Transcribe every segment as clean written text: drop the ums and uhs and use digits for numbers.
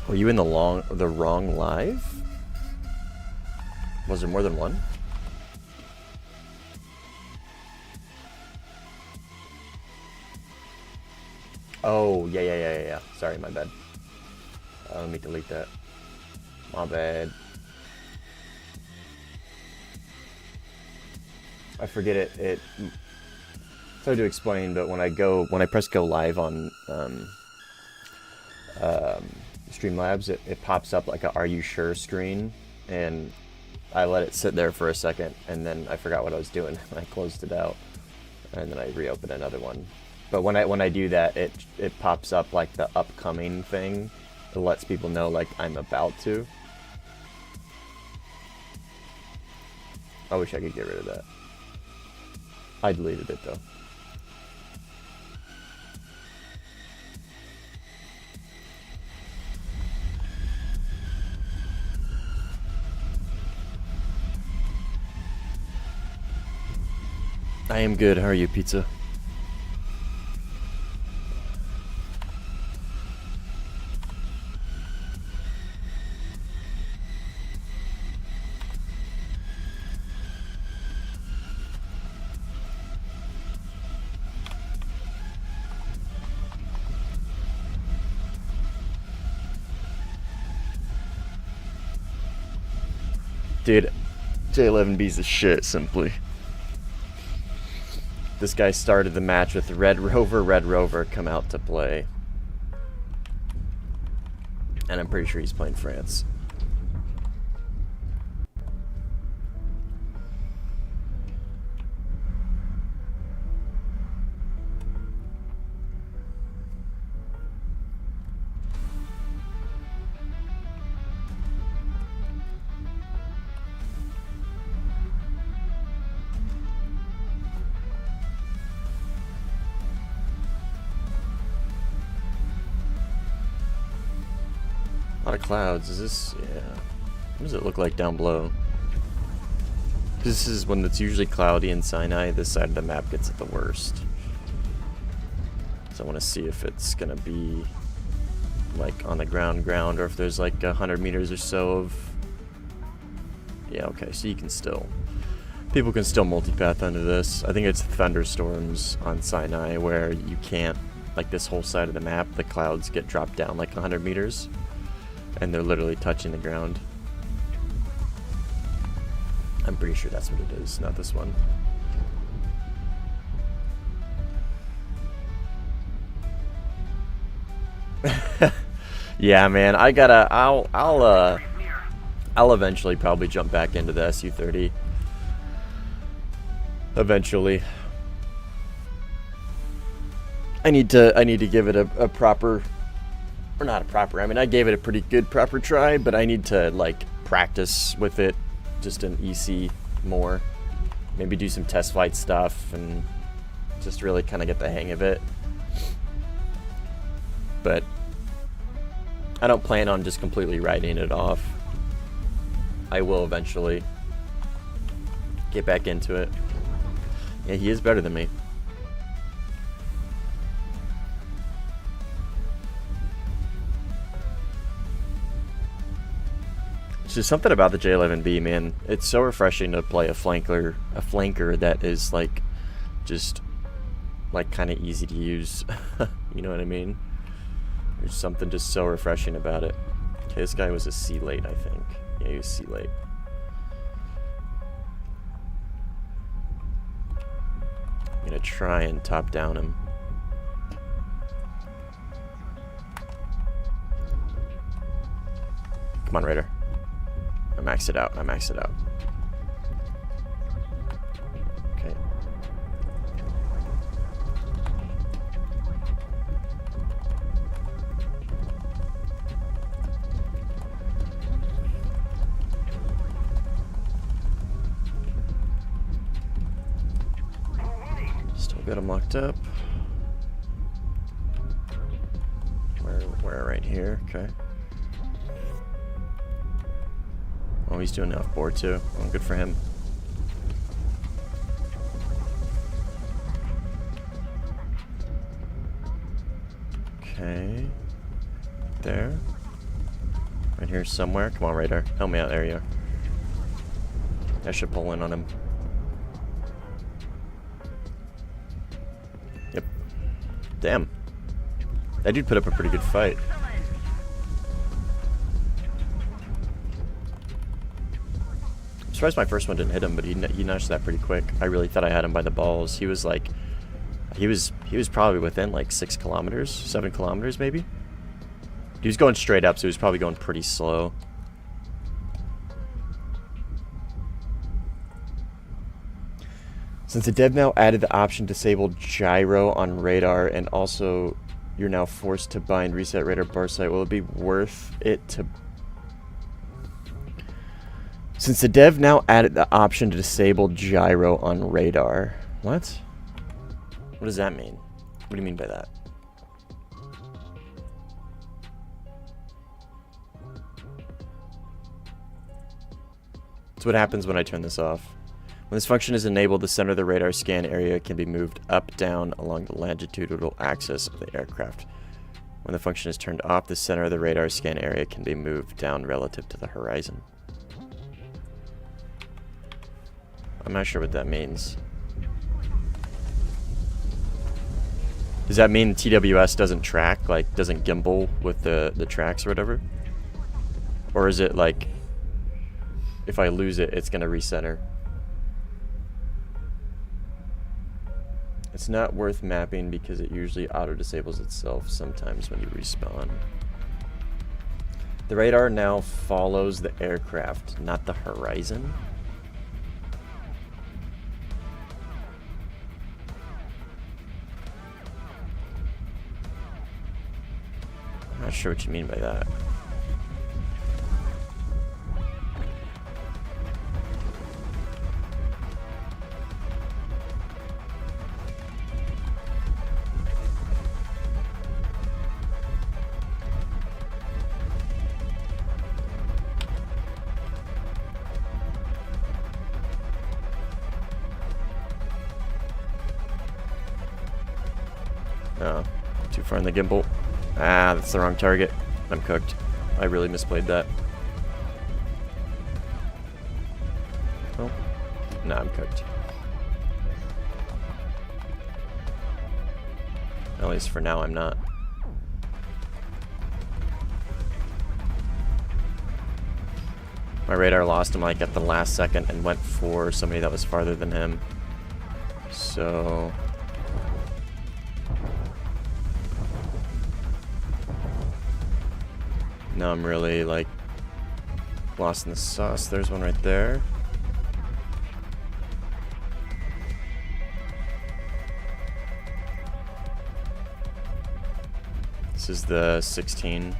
Were you in the wrong live? Was there more than one? Oh, yeah. Sorry, my bad. Let me delete that. My bad. I forget it. It's hard to explain, but when I press go live on Streamlabs, it pops up like a "Are you sure?" screen, and I let it sit there for a second, and then I forgot what I was doing. I closed it out, and then I reopened another one. But when I do that, it pops up like the upcoming thing. It lets people know like I'm about to. I wish I could get rid of that. I deleted it though. I am good. How are you, Pizza? Dude, J11B's the shit, simply. This guy started the match with Red Rover come out to play. And I'm pretty sure he's playing France. A lot of clouds. Is this... yeah. What does it look like down below? This is when it's usually cloudy in Sinai. This side of the map gets it the worst. So I want to see if it's going to be like on the ground, or if there's like 100 meters or so of... yeah, okay. So you can still... people can still multipath under this. I think it's thunderstorms on Sinai where you can't... like this whole side of the map, the clouds get dropped down like 100 meters. And they're literally touching the ground. I'm pretty sure that's what it is, not this one. Yeah, man, I gotta. I'll eventually probably jump back into the SU-30. Eventually. I need to give it a proper. Or not a proper, I mean, I gave it a pretty good proper try, but I need to, like, practice with it just in EC more. Maybe do some test flight stuff and just really kind of get the hang of it. But I don't plan on just completely writing it off. I will eventually get back into it. Yeah, he is better than me. There's something about the J11B, man. It's so refreshing to play a flanker that is like just like kind of easy to use. You know what I mean? There's something just so refreshing about it. Okay, this guy was a C late, I think. Yeah, he was C late. I'm gonna try and top down him. Come on, Raider. I maxed it out. Okay. Still got him locked up. Where right here? Okay. Oh, he's doing off board too. Oh, good for him. Okay. There. Right here somewhere. Come on, radar. Help me out. There you are. I should pull in on him. Yep. Damn. That dude put up a pretty good fight. I'm surprised my first one didn't hit him, but he notched that pretty quick. I really thought I had him by the balls. He was like, he was probably within like 6 kilometers, 7 kilometers maybe. He was going straight up, so he was probably going pretty slow. Since the dev now added the option disable gyro on radar, and also you're now forced to bind reset radar bar sight, will it be worth it to... Since the dev now added the option to disable gyro on radar. What? What does that mean? What do you mean by that? So what happens when I turn this off? When this function is enabled, the center of the radar scan area can be moved up, down along the longitudinal axis of the aircraft. When the function is turned off, the center of the radar scan area can be moved down relative to the horizon. I'm not sure what that means. Does that mean TWS doesn't track, like doesn't gimbal with the tracks or whatever? Or is it like, if I lose it, it's gonna recenter? It's not worth mapping because it usually auto-disables itself sometimes when you respawn. The radar now follows the aircraft, not the horizon. I'm not sure what you mean by that. Oh, too far in the gimbal. Ah, that's the wrong target. I'm cooked. I really misplayed that. Oh, nah, I'm cooked. At least for now, I'm not. My radar lost him like at the last second and went for somebody that was farther than him. So... now I'm really, like, lost in the sauce. There's one right there. This is the 16.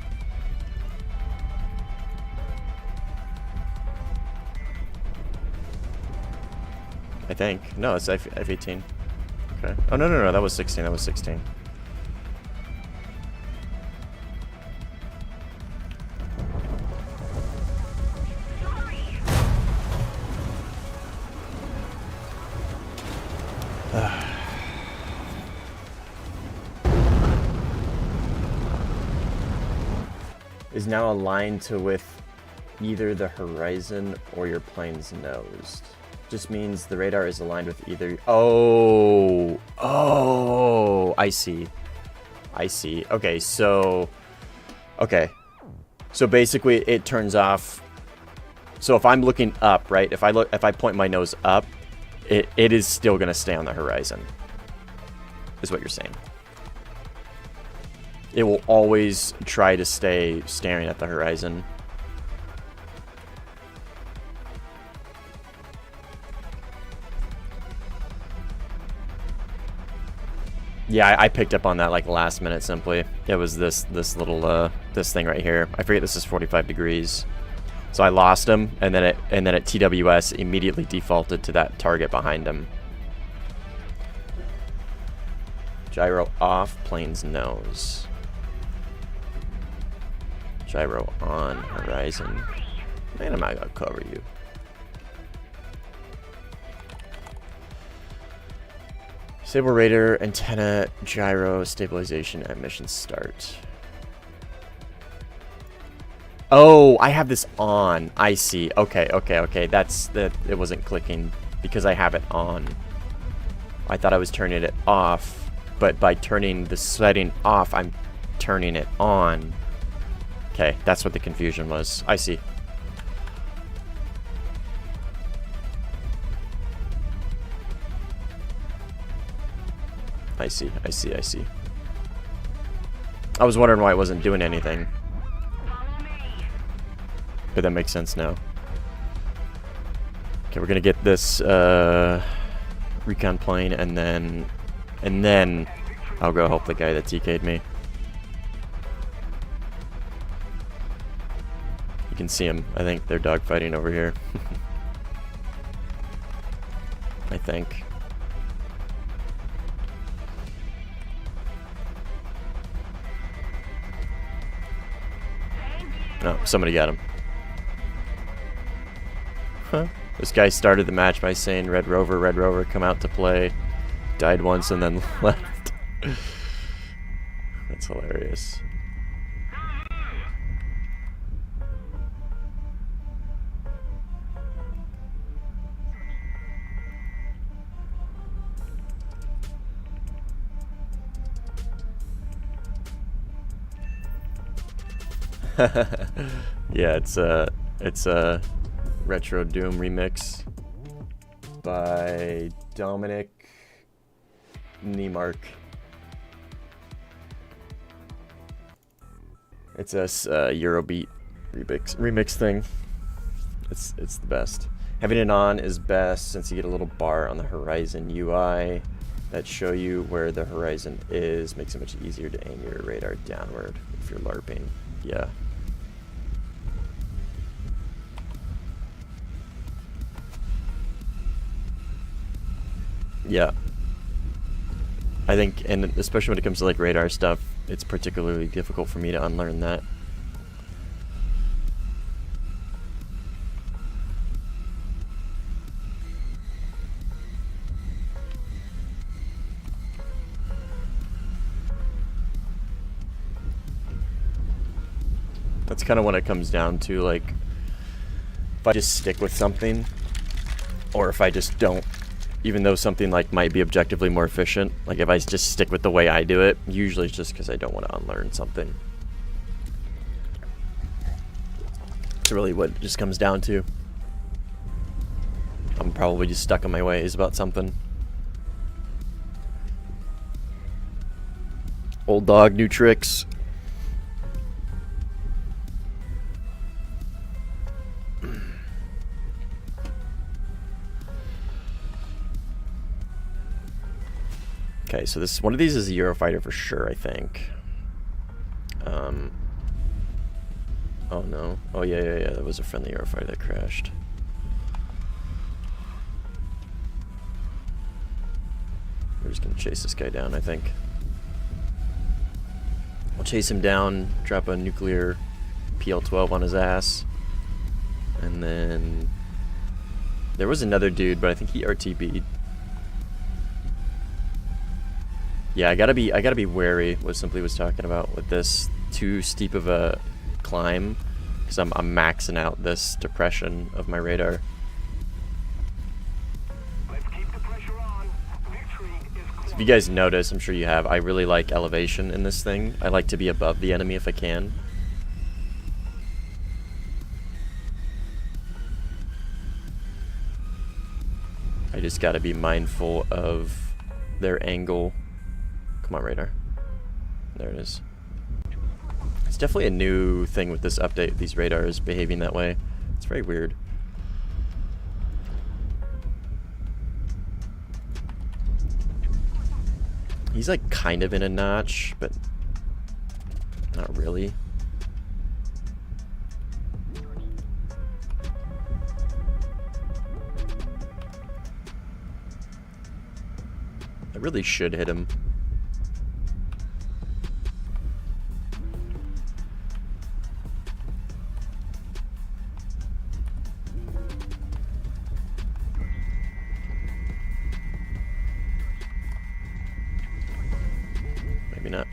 I think. No, it's F18. Okay. Oh, no, that was 16. That was 16. Is now aligned to with either the horizon or your plane's nose. Just means the radar is aligned with either... Oh, I see. I see. Okay, so... Okay. So basically it turns off... So if I'm looking up, right? If I point my nose up, it is still going to stay on the horizon. Is what you're saying. It will always try to stay staring at the horizon. Yeah, I picked up on that like last minute simply. It was this little this thing right here. I forget this is 45 degrees. So I lost him, and then at TWS immediately defaulted to that target behind him. Gyro off, plane's nose. Gyro on, horizon. Man, I'm not gonna cover you. Disable radar, antenna, gyro, stabilization at mission start. Oh, I have this on. I see. Okay, okay, okay. That's that. It wasn't clicking because I have it on. I thought I was turning it off, but by turning the setting off, I'm turning it on. Okay, that's what the confusion was. I see. I see, I see, I see. I was wondering why it wasn't doing anything. But that makes sense now. Okay, we're gonna get this recon plane, and then I'll go help the guy that TK'd me. You can see him. I think they're dogfighting over here. I think. Oh, somebody got him. Huh. This guy started the match by saying Red Rover, come out to play. Died once and then left. That's hilarious. Yeah, it's a Retro Doom remix by Dominic Niemark. It's a Eurobeat remix thing. It's the best. Having it on is best since you get a little bar on the horizon UI that show you where the horizon is. Makes it much easier to aim your radar downward if you're LARPing. Yeah. Yeah. I think, and especially when it comes to like radar stuff, it's particularly difficult for me to unlearn that. That's kind of what it comes down to, like, if I just stick with something, or if I just don't, even though something like might be objectively more efficient, like if I just stick with the way I do it, usually it's just because I don't want to unlearn something. It's really what it just comes down to. I'm probably just stuck in my ways about something. Old dog, new tricks. Okay, so this one of these is a Eurofighter for sure, I think. Oh no. Oh yeah, that was a friendly Eurofighter that crashed. We're just gonna chase this guy down, I think. We'll chase him down, drop a nuclear PL-12 on his ass, and then there was another dude, but I think he RTB'd. Yeah, I gotta be wary what Simply was talking about with this too steep of a climb, because I'm maxing out this depression of my radar. Let's keep the pressure on. Victory is close. So if you guys notice, I'm sure you have, I really like elevation in this thing. I like to be above the enemy if I can. I just gotta be mindful of their angle. Come on, radar. There it is. It's definitely a new thing with this update, these radars behaving that way. It's very weird. He's like kind of in a notch, but not really. I really should hit him. Maybe not.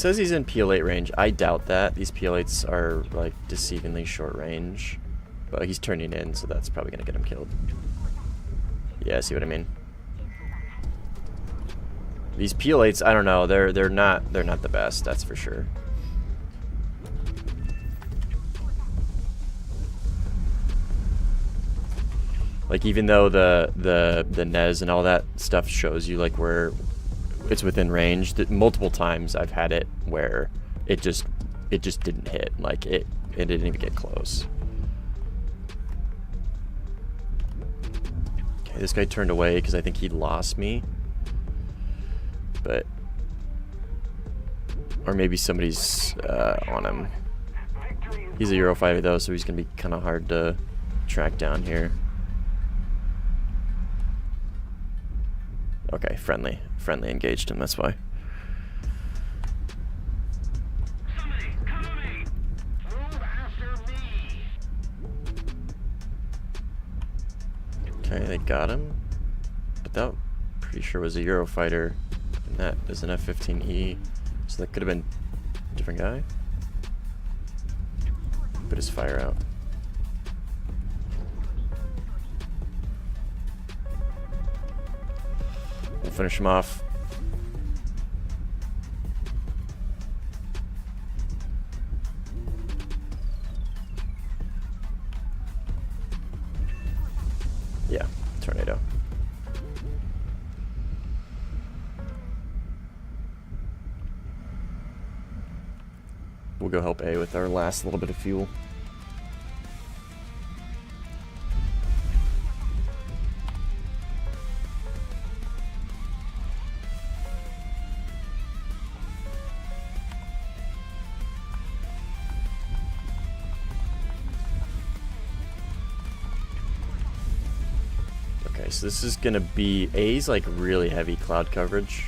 says he's in PL8 range. I doubt that. These PL8s are like deceivingly short range. But he's turning in, so that's probably gonna get him killed. Yeah, see what I mean? These PL8s, I don't know. They're not the best. That's for sure. Like even though the NES and all that stuff shows you like where it's within range, that multiple times I've had it where it just didn't hit. Like it didn't even get close. Okay, this guy turned away because I think he lost me. But or maybe somebody's on him. He's a Eurofighter though, so he's gonna be kind of hard to track down here. Okay, friendly engaged him. That's why. Somebody, cover me! Move after me! Okay, they got him. But that pretty sure was a Eurofighter, and that is an F-15E. So that could have been a different guy. Put his fire out. We'll finish him off. Yeah, tornado. We'll go help A with our last little bit of fuel. Okay, so this is gonna be A's like really heavy cloud coverage.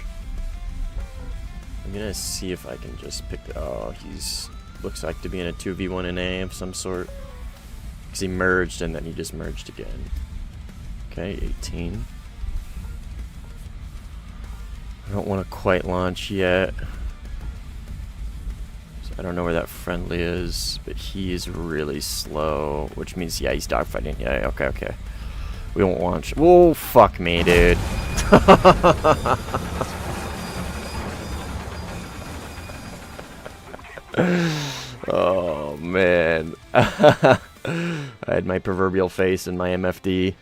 I'm gonna see if I can just pick the, oh, he's looks like to be in a 2v1 in A of some sort. Because he merged and then he just merged again. Okay, 18. I don't want to quite launch yet. So I don't know where that friendly is, but he is really slow, which means, yeah, he's dogfighting. Yeah, okay, okay. We won't launch. Oh, fuck me, dude. Oh, man. I had my proverbial face in my MFD.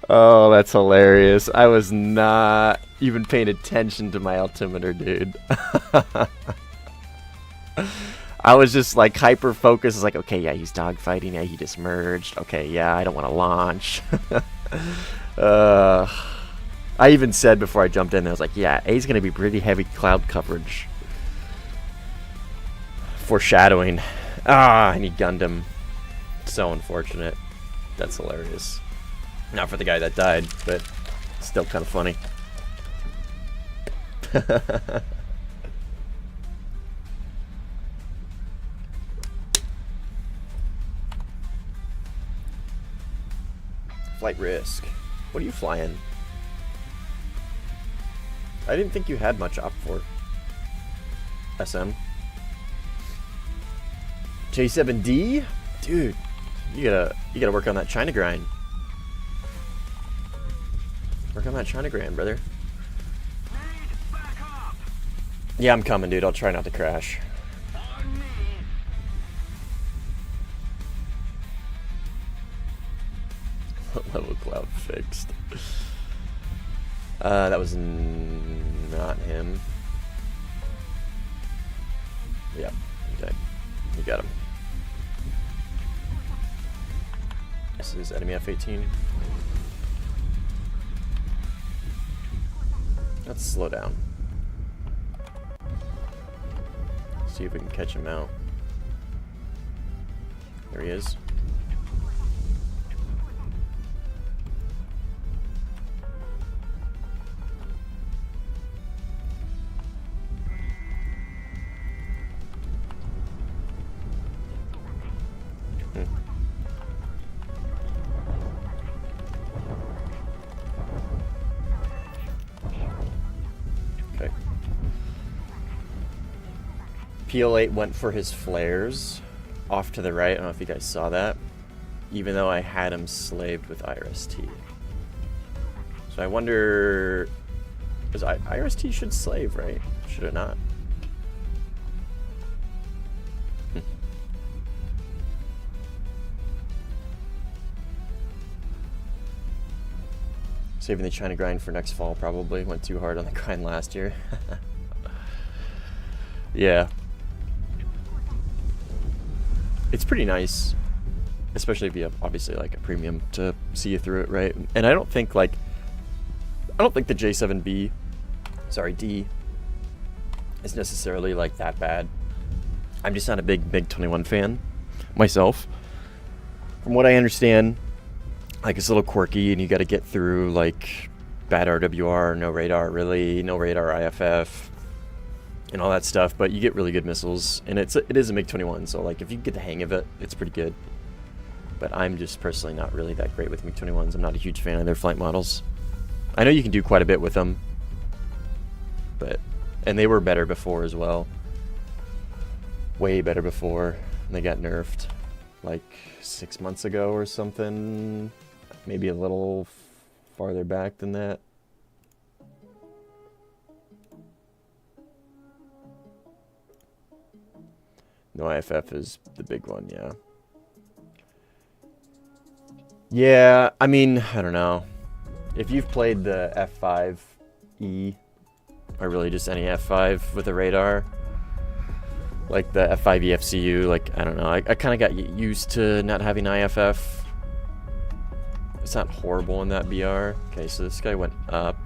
Oh, that's hilarious. I was not even paying attention to my altimeter, dude. I was just like hyper focused. It's like, okay, yeah, he's dogfighting. Yeah, he just merged. Okay, yeah, I don't want to launch. I even said before I jumped in, I was like, yeah, A's going to be pretty heavy cloud coverage. Foreshadowing. Ah, and he gunned him. So unfortunate. That's hilarious. Not for the guy that died, but still kind of funny. Flight risk. What are you flying? I didn't think you had much op for. SM. J11B? Dude, you gotta work on that China grind. Work on that China grind, brother. Yeah, I'm coming, dude. I'll try not to crash. Level cloud fixed. That was not him. Yeah, okay. You got him. This is enemy F-18. Let's slow down. See if we can catch him out. There he is. PL8 went for his flares off to the right. I don't know if you guys saw that. Even though I had him slaved with IRST. So I wonder... Because IRST should slave, right? Should it not? Saving the China grind for next fall, probably. Went too hard on the grind last year. Yeah. It's pretty nice. Especially if you have, obviously, like, a premium to see you through it, right? And I don't think, like... I don't think the J7B... Sorry, D... is necessarily, like, that bad. I'm just not a big MiG-21 fan myself. From what I understand... Like, it's a little quirky, and you got to get through, like, bad RWR, no radar, really, no radar IFF, and all that stuff. But you get really good missiles, and it is a MiG-21, so, like, if you get the hang of it, it's pretty good. But I'm just personally not really that great with MiG-21s. I'm not a huge fan of their flight models. I know you can do quite a bit with them, and they were better before as well. Way better before, and they got nerfed, like, 6 months ago or something. Maybe a little farther back than that. No IFF is the big one, yeah. Yeah, I mean, I don't know. If you've played the F5E, or really just any F5 with a radar, like the F5 EFCU, like, I don't know. I kind of got used to not having IFF. It's not horrible in that BR. Okay, so this guy went up.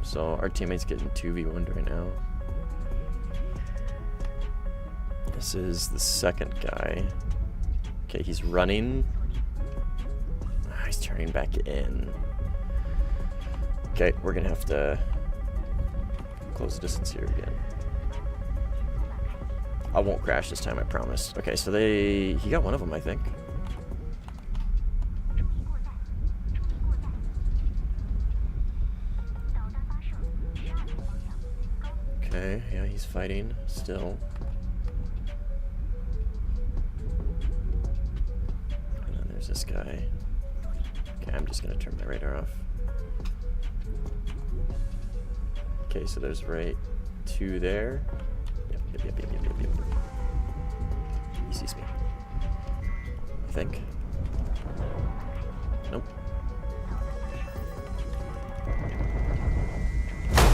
So our teammate's getting 2v1'd right now. This is the second guy. Okay, he's running. He's turning back in. Okay, we're gonna have to close the distance here again. I won't crash this time, I promise. Okay, so he got one of them, I think. Okay, yeah, he's fighting still. And then there's this guy. Okay, I'm just gonna turn my radar off. Okay, so there's right 2 there. Yep. He sees me, I think. Nope.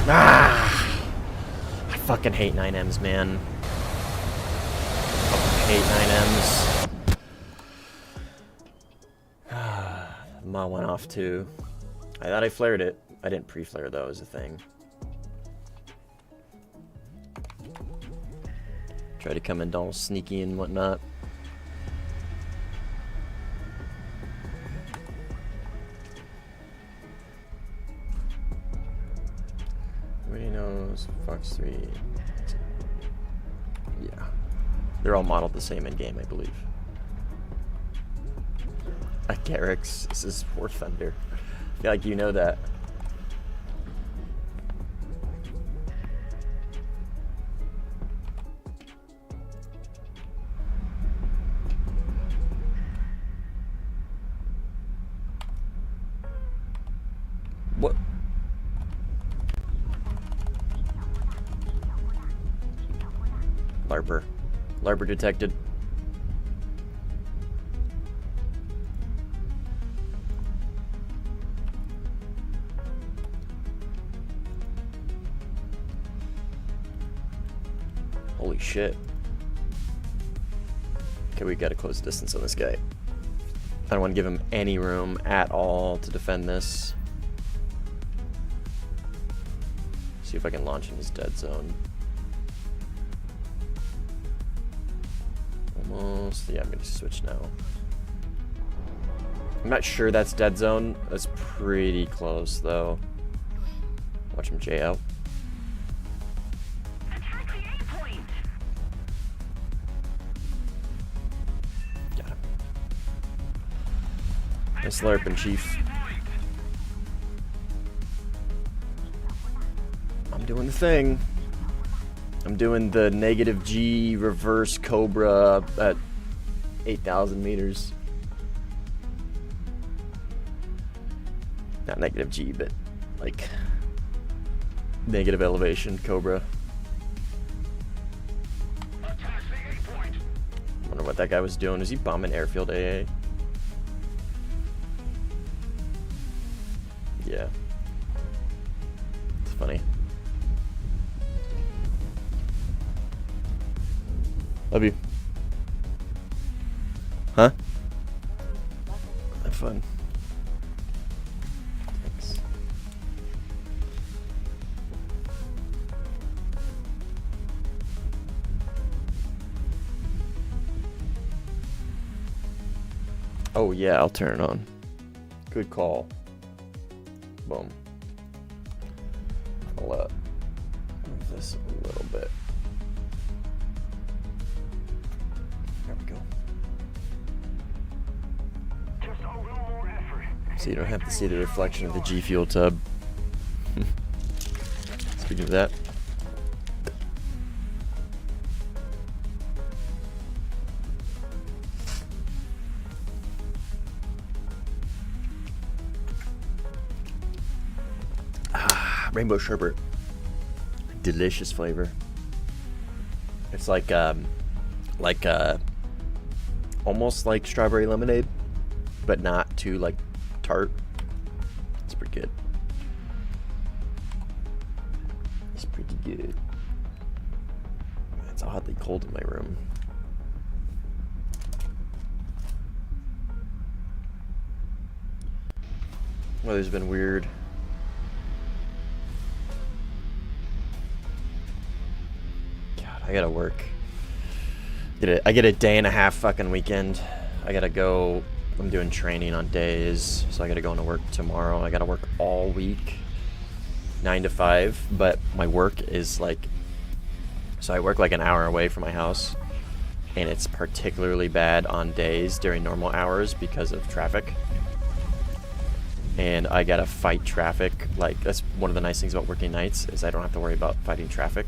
Ah! I fucking hate 9Ms, man. I hate 9Ms. Ma went off too. I thought I flared it. I didn't pre-flare though, as a thing. Try to come in all sneaky and whatnot. Everybody knows Fox 3. Yeah. They're all modeled the same in game, I believe. Garrix, this is Warthunder. I feel like you know that. What? Larper. Larper detected. Holy shit. Okay, we gotta close distance on this guy. I don't want to give him any room at all to defend this. See if I can launch in his dead zone. Almost. Yeah, I'm gonna switch now. I'm not sure that's dead zone. That's pretty close though. Watch him J out. Got him. Nice LARPing, Chief. I'm doing the thing. I'm doing the negative G reverse Cobra at 8,000 meters. Not negative G, but like negative elevation Cobra. Wonder what that guy was doing. Was he bombing airfield AA? Yeah. It's funny. Love you. Huh? Have fun. Thanks. Oh yeah, I'll turn it on. Good call. Boom. I'll move this a little bit. There we go. Just a little more effort. So you don't have to see the reflection of the G Fuel tub. Speaking of that. Rainbow sherbet, delicious flavor. It's like almost like strawberry lemonade, but not too like tart. It's pretty good. It's pretty good. It's oddly cold in my room. Weather's been weird. I gotta work. I get a day and a half fucking weekend. I gotta go. I'm doing training on days, so I gotta go into work tomorrow. I gotta work all week, 9 to 5. But my work is like, so I work like an hour away from my house, and it's particularly bad on days during normal hours because of traffic. And I gotta fight traffic. Like, that's one of the nice things about working nights is I don't have to worry about fighting traffic.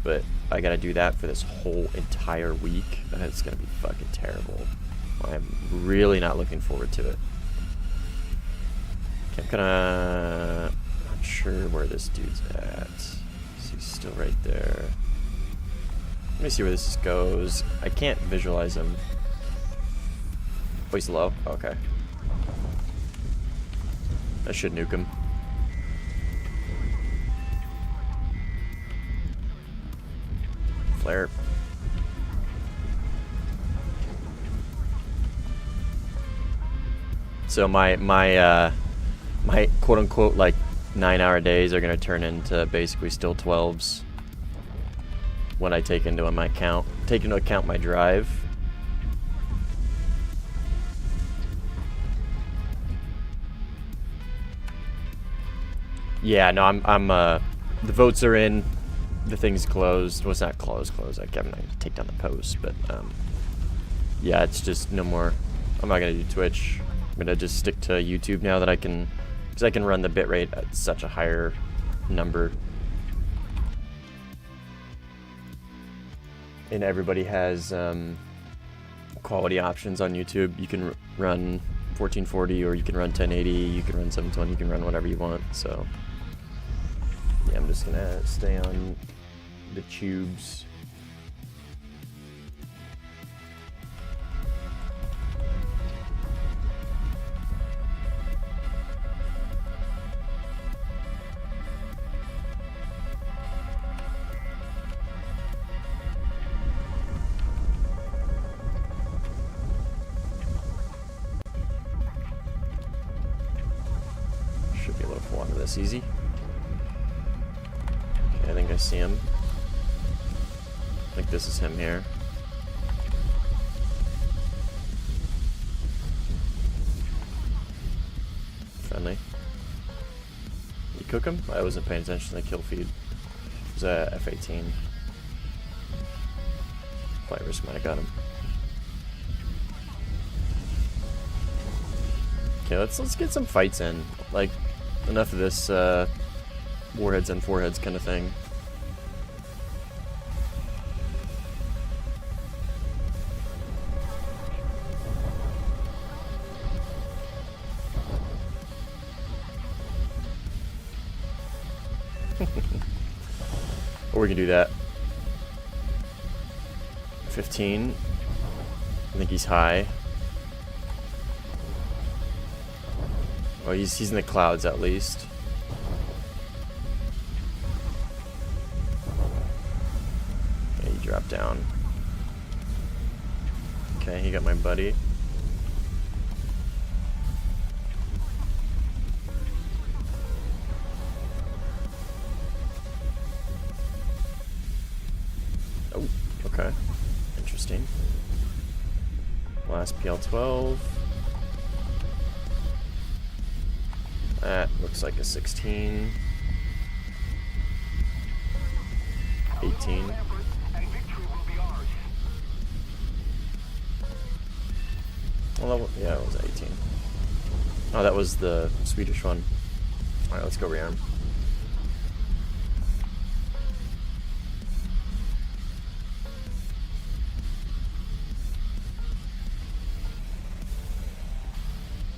But I gotta do that for this whole entire week. It's gonna be fucking terrible. I'm really not looking forward to it. Okay, I'm kinda not sure where this dude's at. So he's still right there. Let me see where this goes. I can't visualize him. Oh, he's low? Okay. I should nuke him. Flare. So my quote unquote like 9-hour days are gonna turn into basically still 12s when I take into account my drive. Yeah, no, I'm the votes are in. The thing's closed. Well, it's not closed. Like, I'm not gonna take down the post, but yeah, it's just no more. I'm not gonna do Twitch. I'm gonna just stick to YouTube now that I can, because I can run the bitrate at such a higher number, and everybody has quality options on YouTube. You can run 1440, or you can run 1080. You can run 720. You can run whatever you want. So yeah, I'm just gonna stay on the tubes. Should be able to pull onto this easy. Okay, I think I see him. I think this is him here. Friendly. You cook him? I wasn't paying attention to the kill feed. It was a F-18. Flight risk might have got him. Okay, let's get some fights in. Like, enough of this warheads and foreheads kind of thing. Or we can do that. 15. I think he's high. Oh, he's in the clouds at least. Okay, he dropped down. Okay, he got my buddy. Oh, okay. Interesting. Last PL12. That looks like a 16. 18. Well, yeah, it was 18. Oh, that was the Swedish one. Alright, let's go rearm.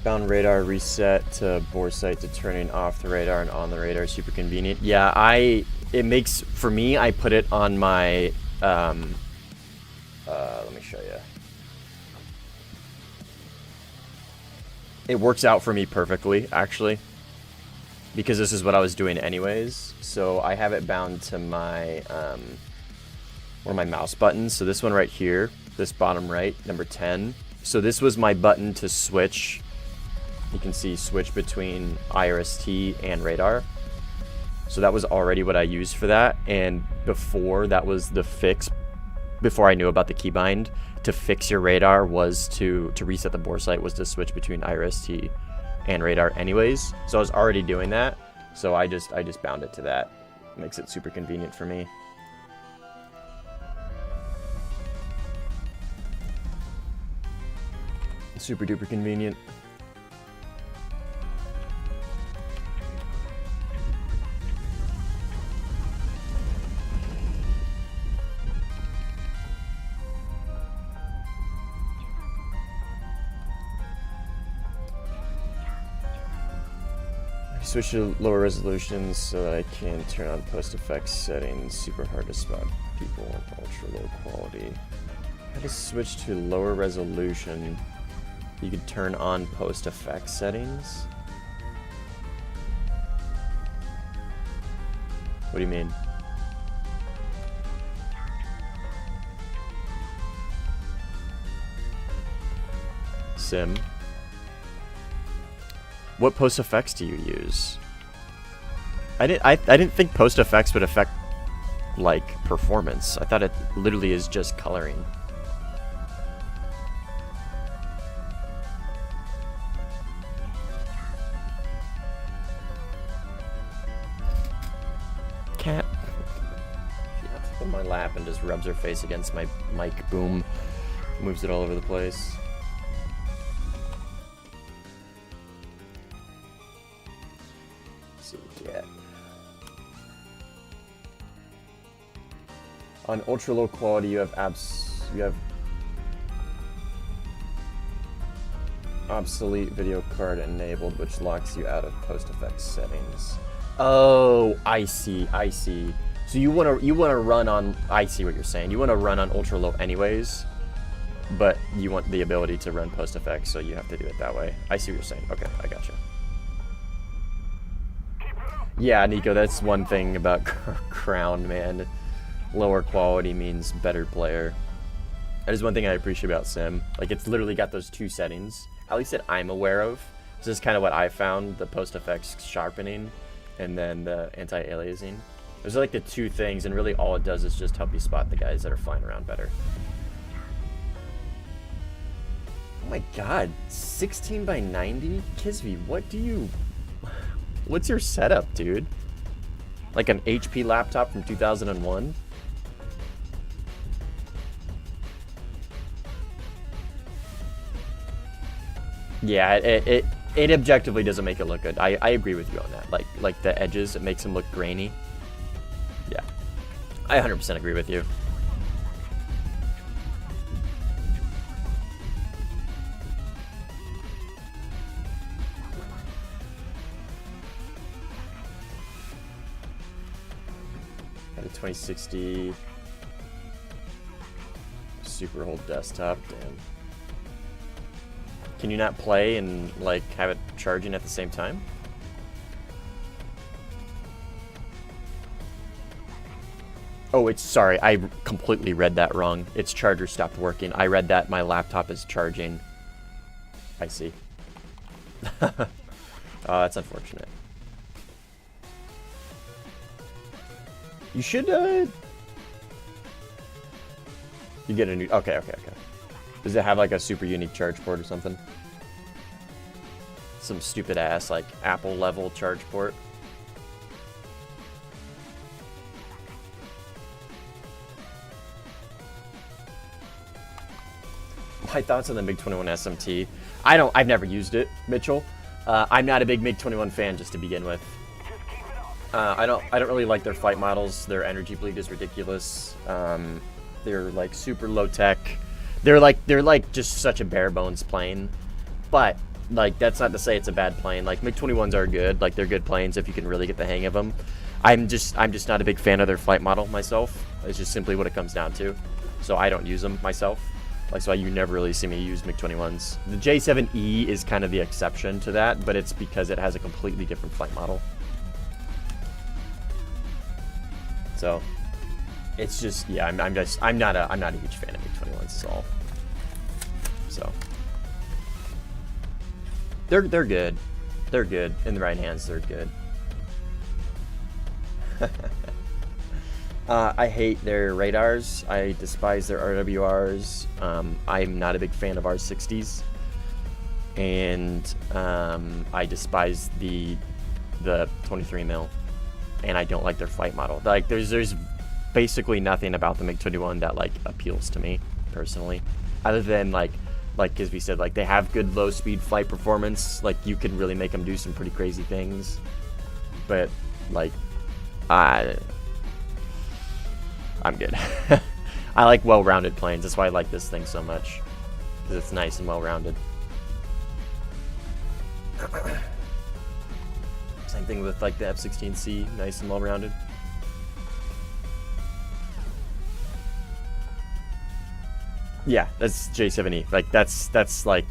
Bound radar reset to bore sight to turning off the radar and on the radar. Super convenient. Yeah, it makes, for me, I put it on my, let me show you. It works out for me perfectly, actually, because this is what I was doing anyways. So I have it bound to my, one of my mouse buttons. So this one right here, this bottom right, number 10. So this was my button to switch. You can see switch between IRST and radar. So that was already what I used for that. And before, that was the fix. Before I knew about the keybind, to fix your radar was to reset the bore sight was to switch between IRST and radar anyways. So I was already doing that. So I just bound it to that. Makes it super convenient for me. Super duper convenient. Switch to lower resolutions so that I can turn on post effects settings. Super hard to spot people in ultra low quality. How to switch to lower resolution? You could turn on post effects settings. What do you mean? Sim. What post effects do you use? I didn't think post effects would affect like performance. I thought it literally is just coloring. Cat. She in my lap and just rubs her face against my mic. Boom. Moves it all over the place. On ultra low quality, you have obsolete video card enabled, which locks you out of post effects settings. Oh, I see. So you wanna run on. I see what you're saying. You wanna run on ultra low anyways, but you want the ability to run post effects, so you have to do it that way. I see what you're saying. Okay, I gotcha. Yeah, Nico, that's one thing about Crown, man. Lower quality means better player. That is one thing I appreciate about Sim. Like, it's literally got those two settings, at least that I'm aware of. This is kind of what I found, the post effects sharpening and then the anti-aliasing. Those are like the two things, and really all it does is just help you spot the guys that are flying around better. Oh my god, 16 by 90? Kisvi, what's your setup, dude? Like an HP laptop from 2001? Yeah, it objectively doesn't make it look good. I agree with you on that. Like the edges, it makes them look grainy. Yeah, I 100% agree with you. That the 2060 super old desktop. Damn. Can you not play and like have it charging at the same time? Oh, it's sorry. I completely read that wrong. Its charger stopped working. I read that my laptop is charging. I see. That's unfortunate. You should, you get a new, okay. Does it have like a super unique charge port or something? Some stupid ass, like, Apple level charge port. My thoughts on the MiG-21 SMT. I've never used it, Mitchell. I'm not a big MiG-21 fan just to begin with. I don't really like their fight models. Their energy bleed is ridiculous. They're like super low tech. They're like just such a bare bones plane. But like that's not to say it's a bad plane. Like MiG-21s are good. Like they're good planes if you can really get the hang of them. I'm just not a big fan of their flight model myself. It's just simply what it comes down to. So I don't use them myself. Like, so you never really see me use MiG-21s. The J7E is kind of the exception to that, but it's because it has a completely different flight model. So, it's just, yeah, I'm not a huge fan of MiG-21s at all. So, they're good. They're good. In the right hands, they're good. I hate their radars. I despise their RWRs. I'm not a big fan of R60s, and I despise the 23 mil, and I don't like their flight model. Like there's basically nothing about the MiG-21 that like appeals to me personally, other than like as we said, like they have good low speed flight performance. Like you can really make them do some pretty crazy things, but like I'm good. I like well-rounded planes. That's why I like this thing so much, because it's nice and well-rounded. Same thing with like the F-16C, nice and well-rounded. Yeah, that's J7E. Like that's like,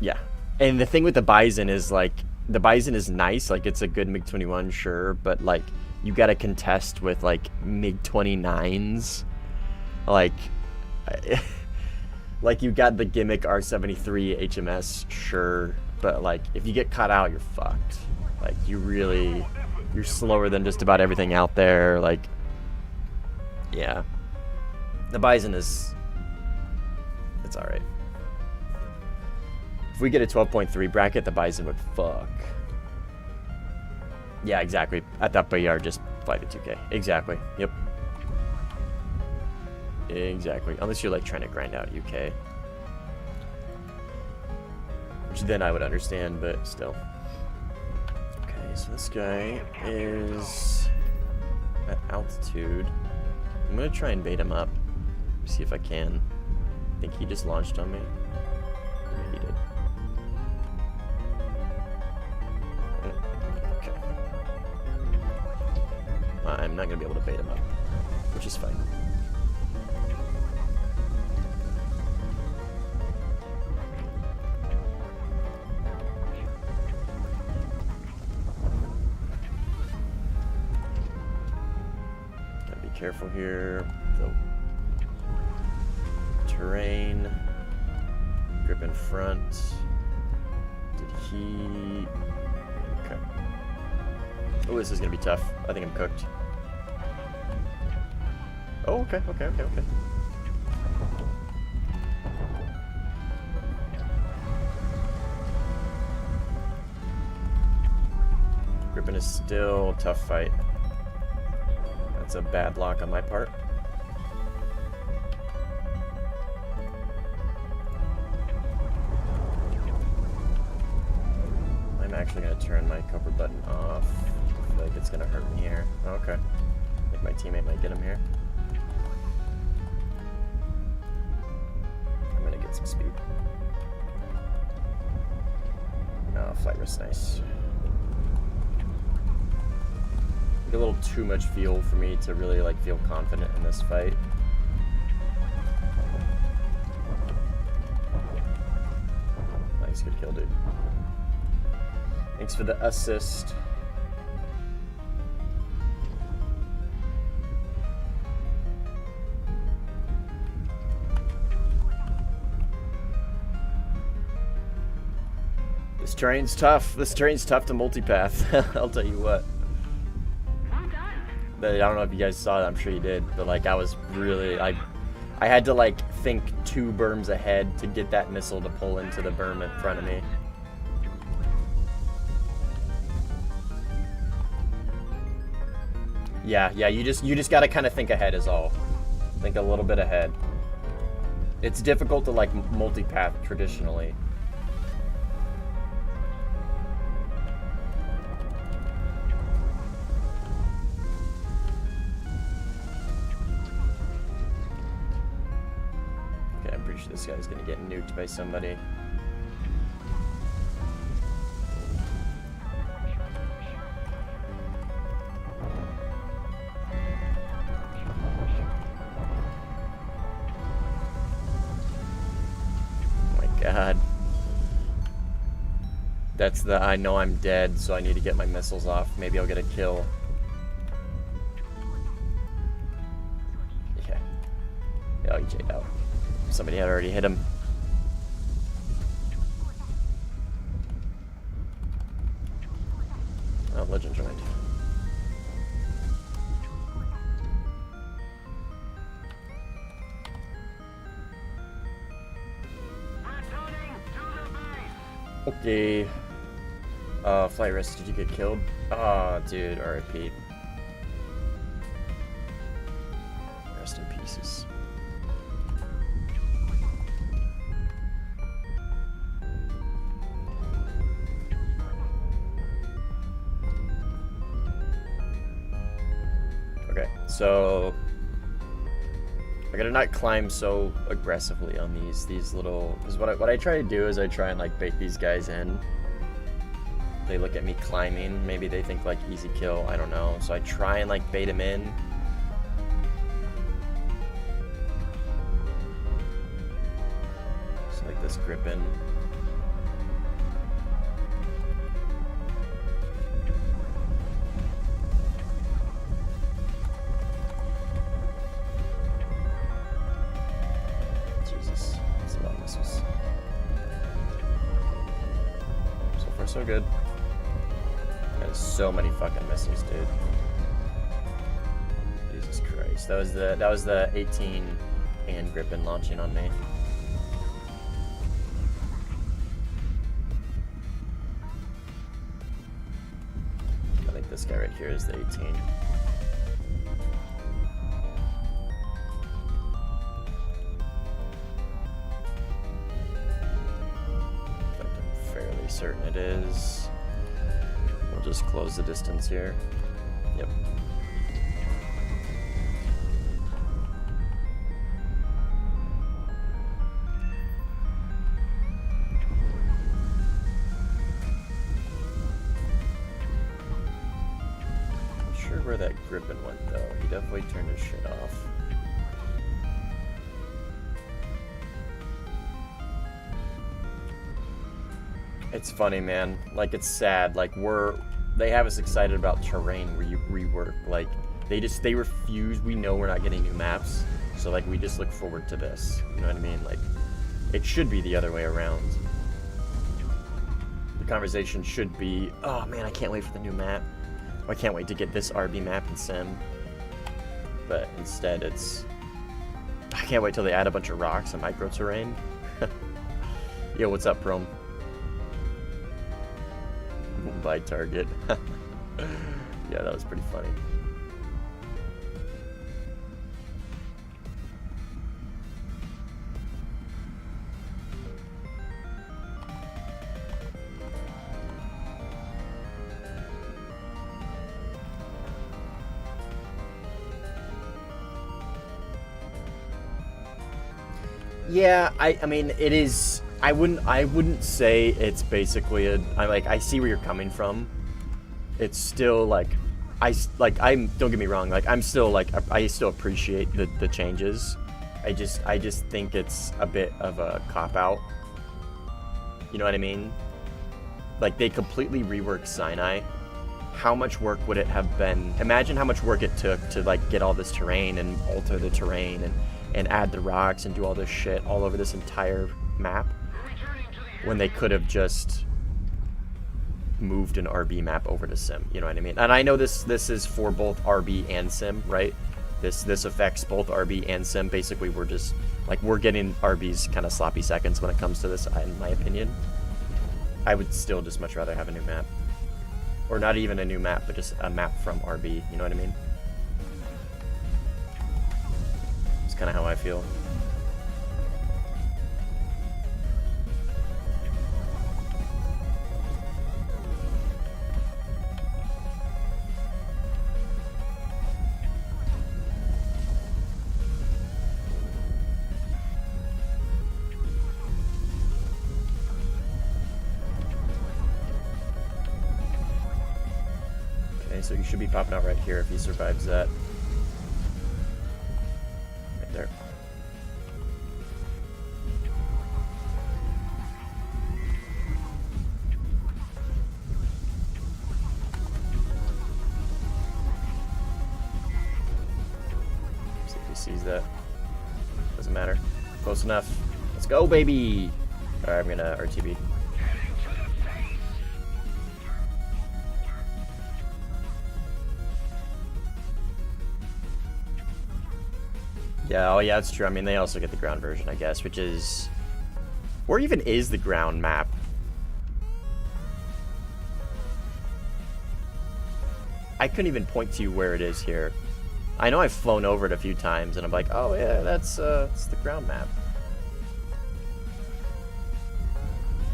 yeah. And the thing with the Bison is like, the Bison is nice. Like it's a good MiG-21, sure, but like, you gotta contest with like MiG-29s, like you got the gimmick R73 HMS, sure, but like if you get caught out, you're fucked. Like you're slower than just about everything out there. Like, yeah, the Bison it's all right. If we get a 12.3 bracket, the Bison would fuck. Yeah, exactly. At that BR, just fly to 2K. Exactly. Yep. Exactly. Unless you're like trying to grind out UK. Which then I would understand, but still. Okay, so this guy is at altitude. I'm going to try and bait him up. See if I can. I think he just launched on me. Yeah, he did. I'm not going to be able to bait him up, which is fine. Gotta be careful here. The terrain. Grip in front. Did he... Okay. Oh, this is going to be tough. I think I'm cooked. Oh, okay. Gripping is still a tough fight. That's a bad lock on my part. I'm actually going to turn my cover button off. I feel like it's going to hurt me here. Okay. I think my teammate might get him here. I'm going to get some speed. Oh, flight risk, nice. Like a little too much fuel for me to really like feel confident in this fight. Nice, good kill, dude. Thanks for the assist. This terrain's tough. This terrain's tough to multipath. I'll tell you what. I don't know if you guys saw that. I'm sure you did. But like, I was really I had to like think 2 berms ahead to get that missile to pull into the berm in front of me. Yeah, you just gotta kind of think ahead is all. Think a little bit ahead. It's difficult to like multipath traditionally. Okay, I'm pretty sure this guy's gonna get nuked by somebody. God. That's the I know I'm dead, so I need to get my missiles off. Maybe I'll get a kill. Yeah. Oh, he J'd out. Somebody had already hit him. Oh, Legend joined. Okay. Flight risk, did you get killed? Oh, dude, RIP. Rest in pieces. Okay, so I gotta not climb so aggressively on these little, because what I try to do is I try and like bait these guys in. They look at me climbing, maybe they think like easy kill, I don't know. So I try and like bait them in. So like this Gripen. So good. That is so many fucking missiles, dude. Jesus Christ. That was the 18 and Gripen launching on me. I think this guy right here is the 18. Certain it is. We'll just close the distance here. Yep. I'm sure where that Gripen went though. He definitely turned his shit off. It's funny, man. Like, it's sad. Like, they have us excited about terrain rework. Like, they refuse. We know we're not getting new maps, so like we just look forward to this. You know what I mean? Like, it should be the other way around. The conversation should be, oh man, I can't wait for the new map. I can't wait to get this RB map in Sim. But instead, it's, I can't wait till they add a bunch of rocks and micro terrain. Yo, what's up, Prom? By target. Yeah, that was pretty funny. Yeah, I mean, it is. I wouldn't say it's basically I see where you're coming from. It's still like don't get me wrong, like I'm still like I still appreciate the changes. I just think it's a bit of a cop out. You know what I mean? Like they completely reworked Sinai. How much work would it have been? Imagine how much work it took to like get all this terrain and alter the terrain and add the rocks and do all this shit all over this entire map when they could have just moved an RB map over to Sim. You know what I mean? And I know this is for both RB and Sim, right? This affects both RB and Sim. Basically, we're just like we're getting RB's kind of sloppy seconds when it comes to this, in my opinion. I would still just much rather have a new map. Or not even a new map, but just a map from RB, you know what I mean? It's kind of how I feel. So you should be popping out right here if he survives that. Right there. See if he sees that. Doesn't matter. Close enough. Let's go, baby! Alright, I'm gonna RTB. Yeah, oh yeah, that's true. I mean, they also get the ground version, I guess, which is... Where even is the ground map? I couldn't even point to you where it is here. I know I've flown over it a few times, and I'm like, oh yeah, that's it's the ground map.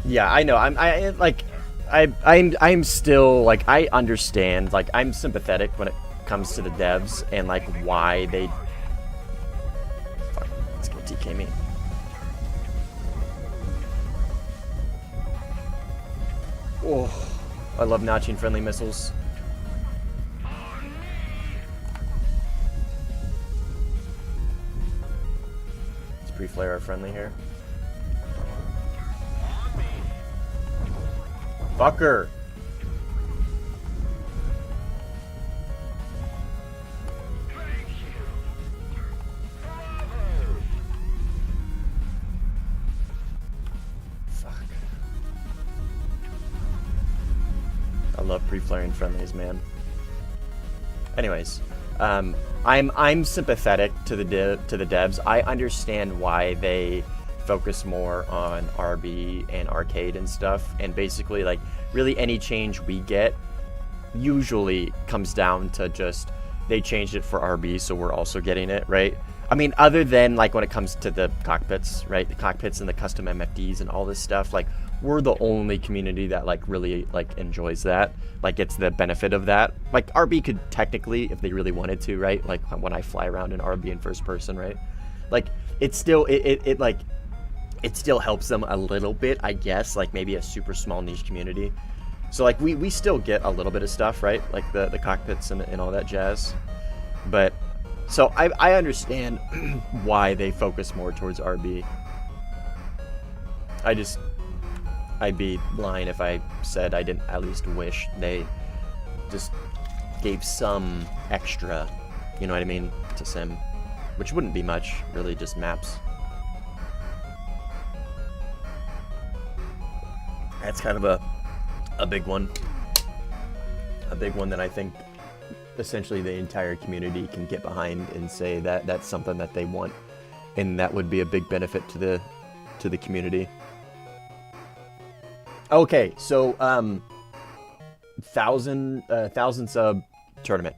Yeah, I know. I'm still like I understand. Like I'm sympathetic when it comes to the devs and like why they. TK me. Oh, I love notching friendly missiles. Is pre-flare friendly here? Fucker! I love pre-flaring friendlies, man. Anyways, I'm sympathetic to the devs. I understand why they focus more on RB and arcade and stuff, and basically like really any change we get usually comes down to just they changed it for RB, so we're also getting it, right? I mean, other than like when it comes to the cockpits, right? The cockpits and the custom MFDs and all this stuff, like we're the only community that like really like enjoys that, like gets the benefit of that. Like RB could technically, if they really wanted to, right? Like when I fly around in RB in first person, right? Like it's still it still helps them a little bit, I guess. Like maybe a super small niche community. So like we still get a little bit of stuff, right? Like the cockpits and all that jazz. But so I understand why they focus more towards RB. I'd be lying if I said I didn't at least wish they just gave some extra, you know what I mean, to Sim. Which wouldn't be much, really, just maps. That's kind of a big one. A big one that I think essentially the entire community can get behind and say that that's something that they want, and that would be a big benefit to the community. Okay, so 1,000 sub tournament.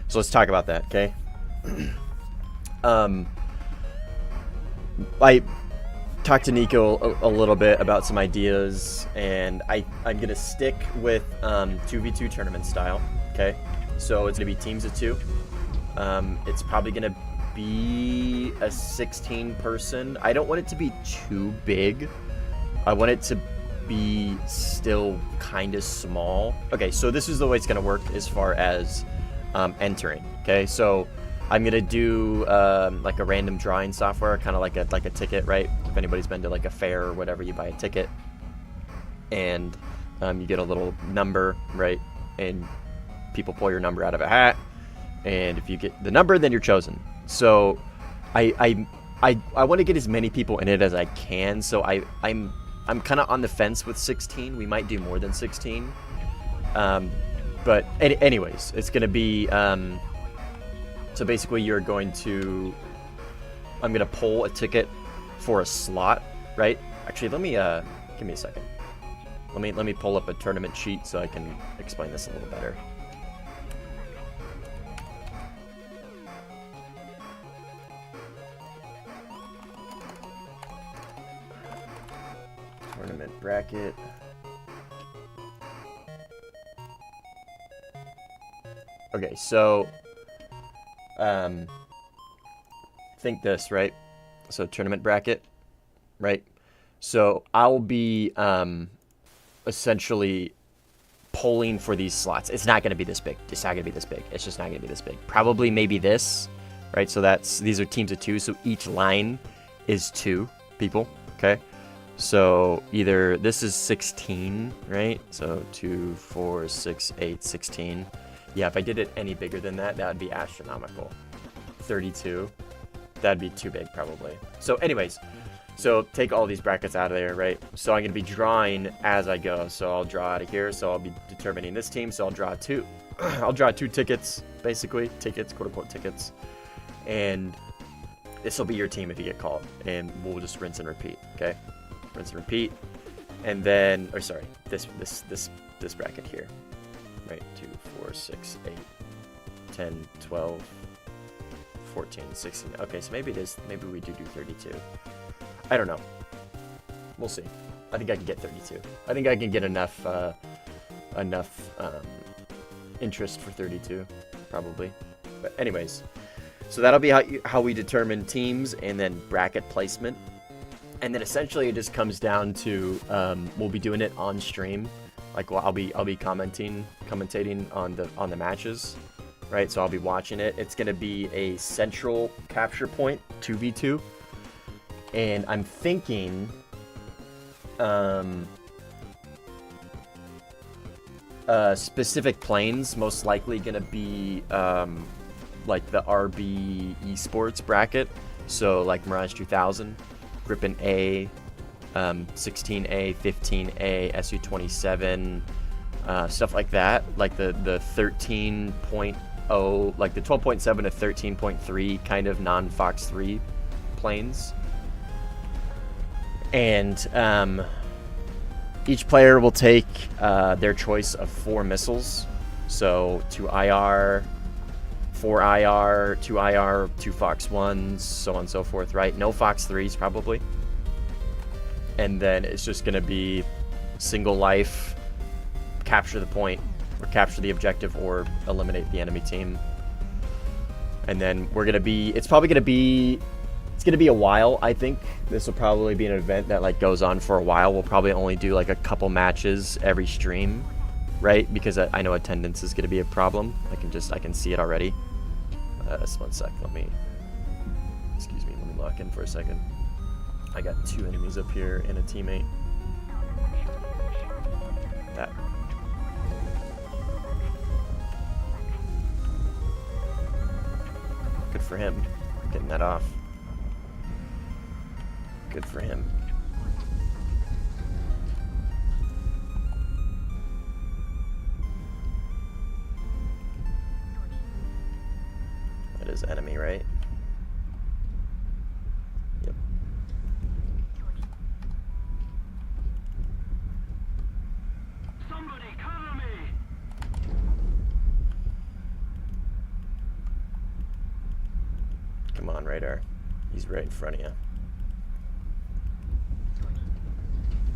So let's talk about that, okay? I talked to Nico a little bit about some ideas, and I'm gonna stick with 2v2 tournament style, okay? So it's gonna be teams of 2. It's probably gonna be a 16 person. I don't want it to be too big. I want it to be still kind of small. Okay, so this is the way it's going to work as far as entering. Okay, so I'm going to do like a random drawing software, kind of like a ticket, right? If anybody's been to like a fair or whatever, you buy a ticket and you get a little number, right? And people pull your number out of a hat, and if you get the number, then you're chosen. So I want to get as many people in it as I can. So I'm kind of on the fence with 16. We might do more than 16. But anyways, it's going to be so basically I'm going to pull a ticket for a slot, right? Actually, let me give me a second. Let me pull up a tournament sheet so I can explain this a little better. Tournament bracket. Okay, so think this, right? So tournament bracket, right? So I'll be essentially pulling for these slots. It's not going to be this big. It's not going to be this big. It's just not going to be this big. Probably maybe this, right? So these are teams of 2, so each line is 2 people, okay? So either this is 16, right? So 2, 4, 6, 8, 16. Yeah, if I did it any bigger than that, that would be astronomical. 32. That'd be too big, probably. So anyways, so take all these brackets out of there, right? So I'm going to be drawing as I go. So I'll draw out of here. So I'll be determining this team. So I'll draw 2. I'll draw 2 tickets, basically. Tickets, quote-unquote tickets. And this will be your team if you get called. And we'll just rinse and repeat, okay? Rinse and repeat. And then, or sorry, this bracket here. Right, 2, 4, 6, 8, 10, 12, 14, 16. Okay, so maybe we do 32. I don't know. We'll see. I think I can get 32. I think I can get enough interest for 32, probably. But anyways, so that'll be how we determine teams and then bracket placement. And then essentially it just comes down to we'll be doing it on stream. Like, well, I'll be commentating on the matches, right? So I'll be watching it. It's gonna be a central capture point, 2v2, and I'm thinking, specific planes, most likely gonna be like the RB esports bracket. So like Mirage 2000, Gripen A. 16A, 15A, SU-27, stuff like that, like the 13.0, like the 12.7 to 13.3 kind of non-Fox 3 planes. And each player will take their choice of 4 missiles. So 2 IR, 4 IR, 2 IR, 2 Fox 1s, so on and so forth, right? No Fox 3s probably. And then it's just going to be single life, capture the point, or capture the objective, or eliminate the enemy team. And then we're going to be, it's going to be a while, I think. This will probably be an event that like goes on for a while. We'll probably only do like a couple matches every stream, right? Because I know attendance is going to be a problem. I can see it already. Just one sec, let me lock in for a second. I got 2 enemies up here and a teammate. That. Good for him, getting that off. Good for him. That is enemy, right? Yep. Somebody cover me! Come on, radar. He's right in front of you.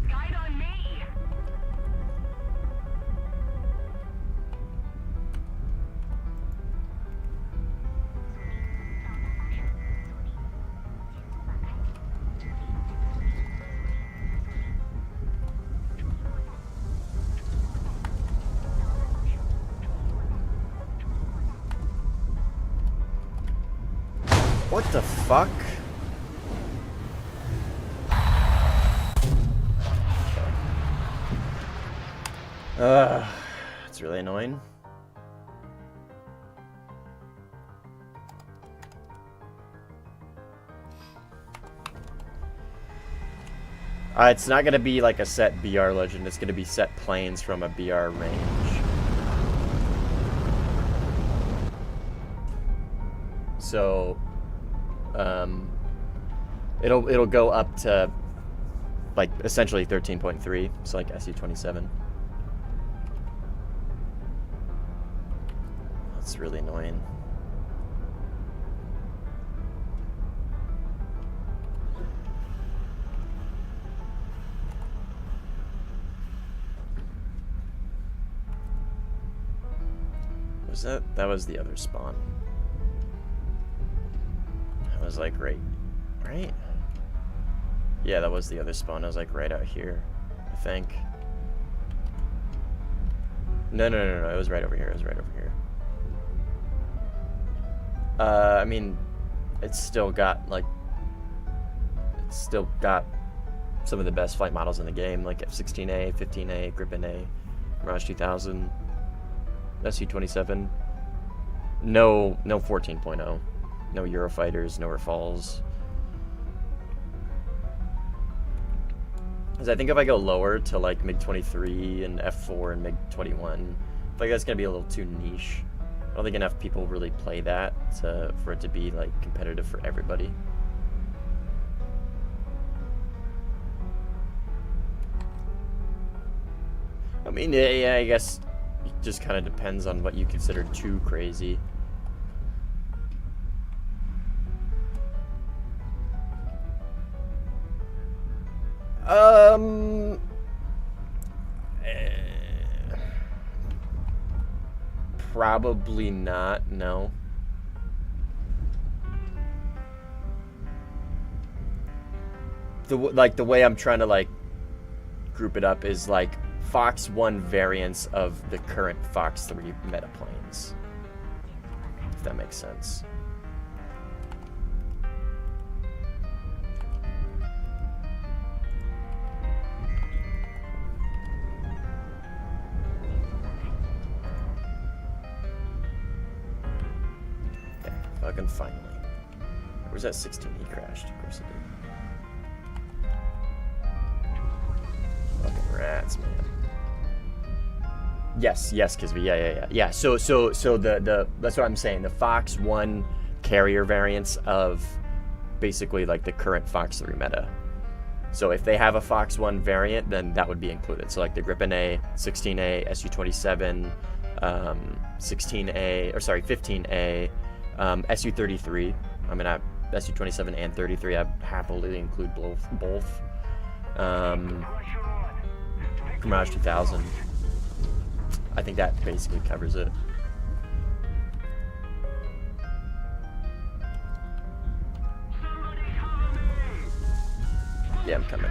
Guide on me! the fuck? It's really annoying. It's not gonna be like a set BR legend, it's gonna be set planes from a BR range. So, it'll go up to, like, essentially 13.3, so like SU-27. That's really annoying. Was that was the other spawn. I was like right? Yeah, that was the other spawn. I was like right out here, I think. No, it was right over here. It was right over here. I mean, it's still got some of the best flight models in the game, like F-16A, 15A, Gripen A, Mirage 2000, SU-27. No 14.0. No Eurofighters, no Rafales. Because I think if I go lower to like MiG-23 and F-4 and MiG-21, I feel like that's going to be a little too niche. I don't think enough people really play that for it to be like competitive for everybody. I mean, yeah, I guess it just kind of depends on what you consider too crazy. Probably not, no. The way I'm trying to like group it up is like Fox 1 variants of the current Fox 3 meta planes. If that makes sense. Fucking finally. Where's that 16E crashed? Of course it did. Fucking rats, man. Yes, Kisby. Yeah. So the that's what I'm saying. The Fox 1 carrier variants of basically like the current Fox 3 meta. So if they have a Fox 1 variant, then that would be included. So like the Gripen A, 16A, SU-27, 16A, or sorry, 15A. SU-33, I mean, SU-27 and 33, I happily include both. Mirage 2000, I think that basically covers it. Yeah, I'm coming.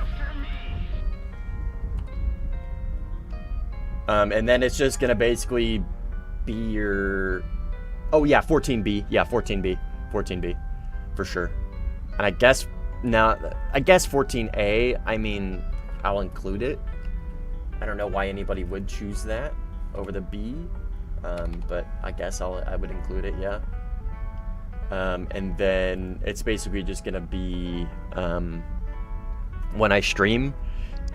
And then it's just gonna basically be your... Oh yeah, 14B. Yeah, 14B. 14B. For sure. And I guess 14A, I mean, I'll include it. I don't know why anybody would choose that over the B. But I guess I would include it, yeah. And then it's basically just gonna be when I stream,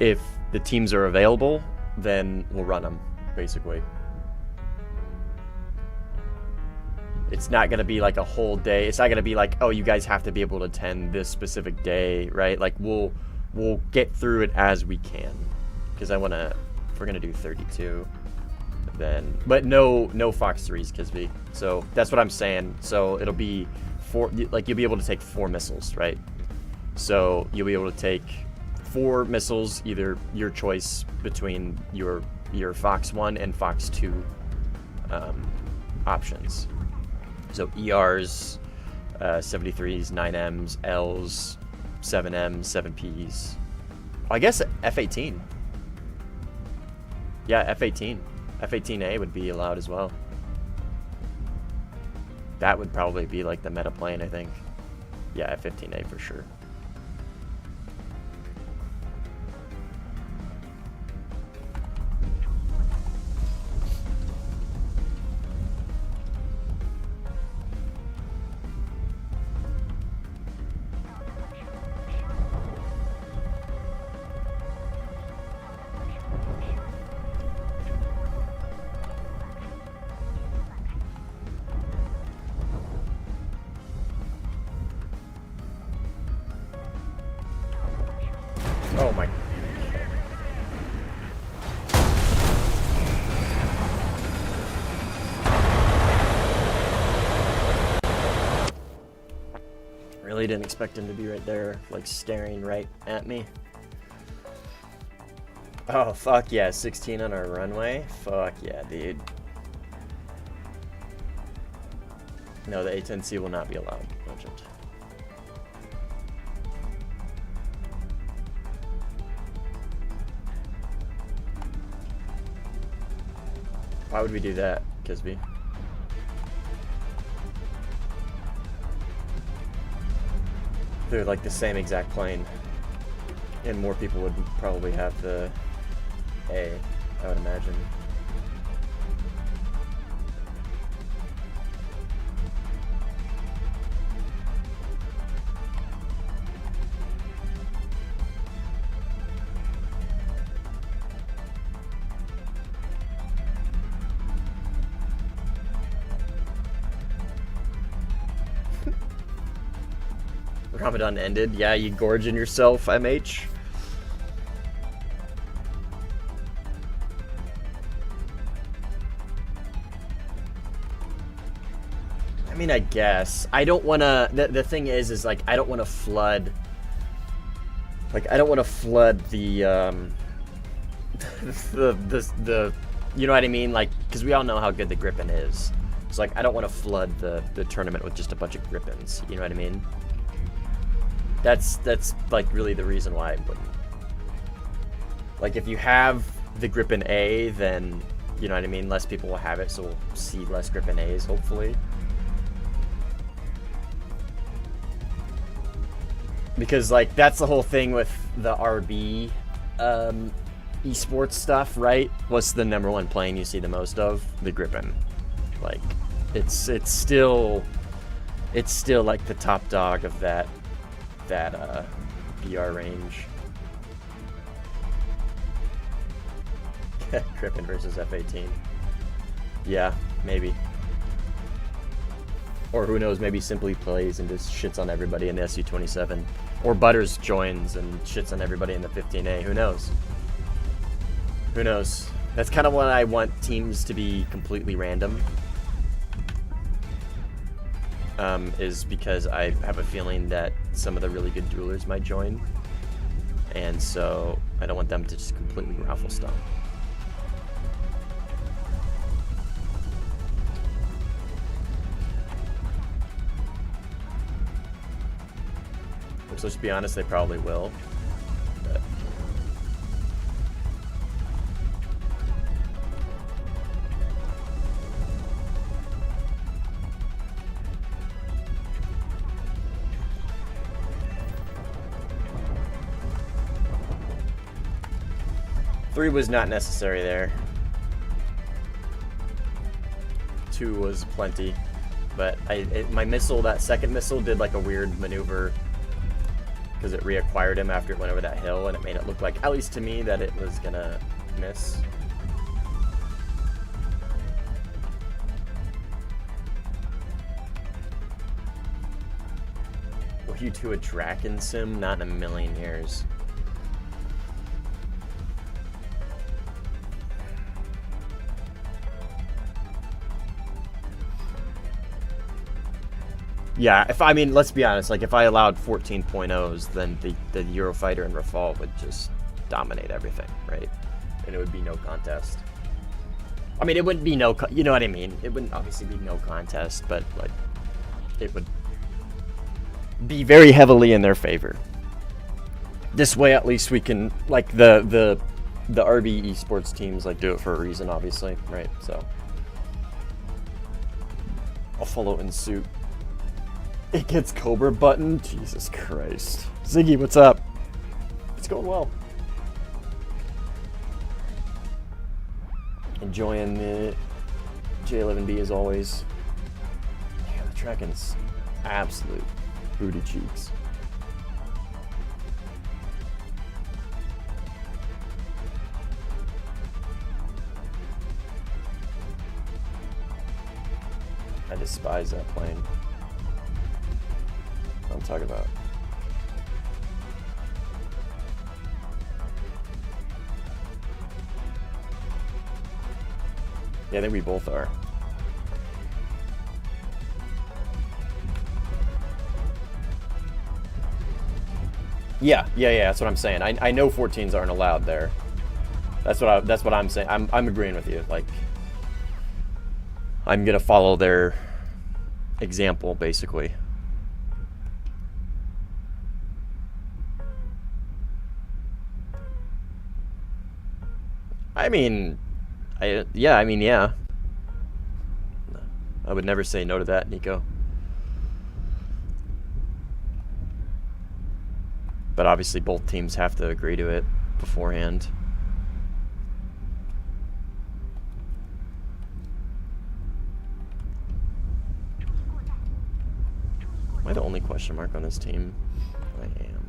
if the teams are available, then we'll run them, basically. It's not going to be like a whole day. It's not going to be like, oh, you guys have to be able to attend this specific day, right? Like we'll get through it as we can. Because if we're going to do 32, then, but no Fox 3s, Kisby. So that's what I'm saying. So it'll be you'll be able to take 4 missiles, right? So you'll be able to take 4 missiles, either your choice between your Fox 1 and Fox 2 options. So ERs, 73s, 9Ms, Ls, 7Ms, 7Ps. I guess F-18. Yeah, F-18. F-18A would be allowed as well. That would probably be like the meta plane, I think. Yeah, 15A for sure. Oh my. Really didn't expect him to be right there, like staring right at me. Oh, fuck yeah, 16 on our runway? Fuck yeah, dude. No, the A10C will not be allowed, Legend. Why would we do that, Kisby? They're like the same exact plane. And more people would probably have the A, I would imagine. Ramadan ended. Yeah, you gorging yourself, MH. I mean, I guess. I don't want to... The thing is like, I don't want to flood... Like, I don't want to flood the, the... You know what I mean? Like, because we all know how good the Gripen is. It's like, I don't want to flood the tournament with just a bunch of Gripens. You know what I mean? That's like really the reason why I wouldn't. Like if you have the Gripen A, then you know what I mean, less people will have it, so we'll see less Gripen A's hopefully. Because like that's the whole thing with the RB esports stuff, right? What's the number 1 plane you see the most of? The Gripen. Like it's still like the top dog of that BR range. Gripen versus F-18. Yeah, maybe. Or who knows, maybe simply plays and just shits on everybody in the SU-27. Or Butters joins and shits on everybody in the 15A. Who knows? Who knows? That's kind of what I want teams to be completely random. Is because I have a feeling that some of the really good duelers might join, and so I don't want them to just completely raffle stuff. Which, let's be honest, they probably will. But 3 was not necessary there. 2 was plenty. But my missile, that second missile, did like a weird maneuver because it reacquired him after it went over that hill, and it made it look like, at least to me, that it was gonna miss. Were you to a Draken sim? Not in a million years. Yeah, I mean, let's be honest, like if I allowed 14.0s, then the Eurofighter and Rafale would just dominate everything, right? And it would be no contest. I mean, it wouldn't be no, you know what I mean? It wouldn't obviously be no contest, but like, it would be very heavily in their favor. This way, at least we can, like the RB esports teams like do it for a reason, obviously, right? So I'll follow in suit. It gets Cobra button. Jesus Christ. Ziggy, what's up? It's going well. Enjoying the J11B as always. Yeah, the Trekkin's absolute booty cheeks. I despise that plane. What I'm talking about. Yeah, I think we both are. Yeah, that's what I'm saying. I know 14s aren't allowed there. That's what I'm saying. I'm agreeing with you. Like, I'm gonna follow their example, basically. I mean, yeah. I would never say no to that, Nico. But obviously both teams have to agree to it beforehand. Am I the only question mark on this team? I am.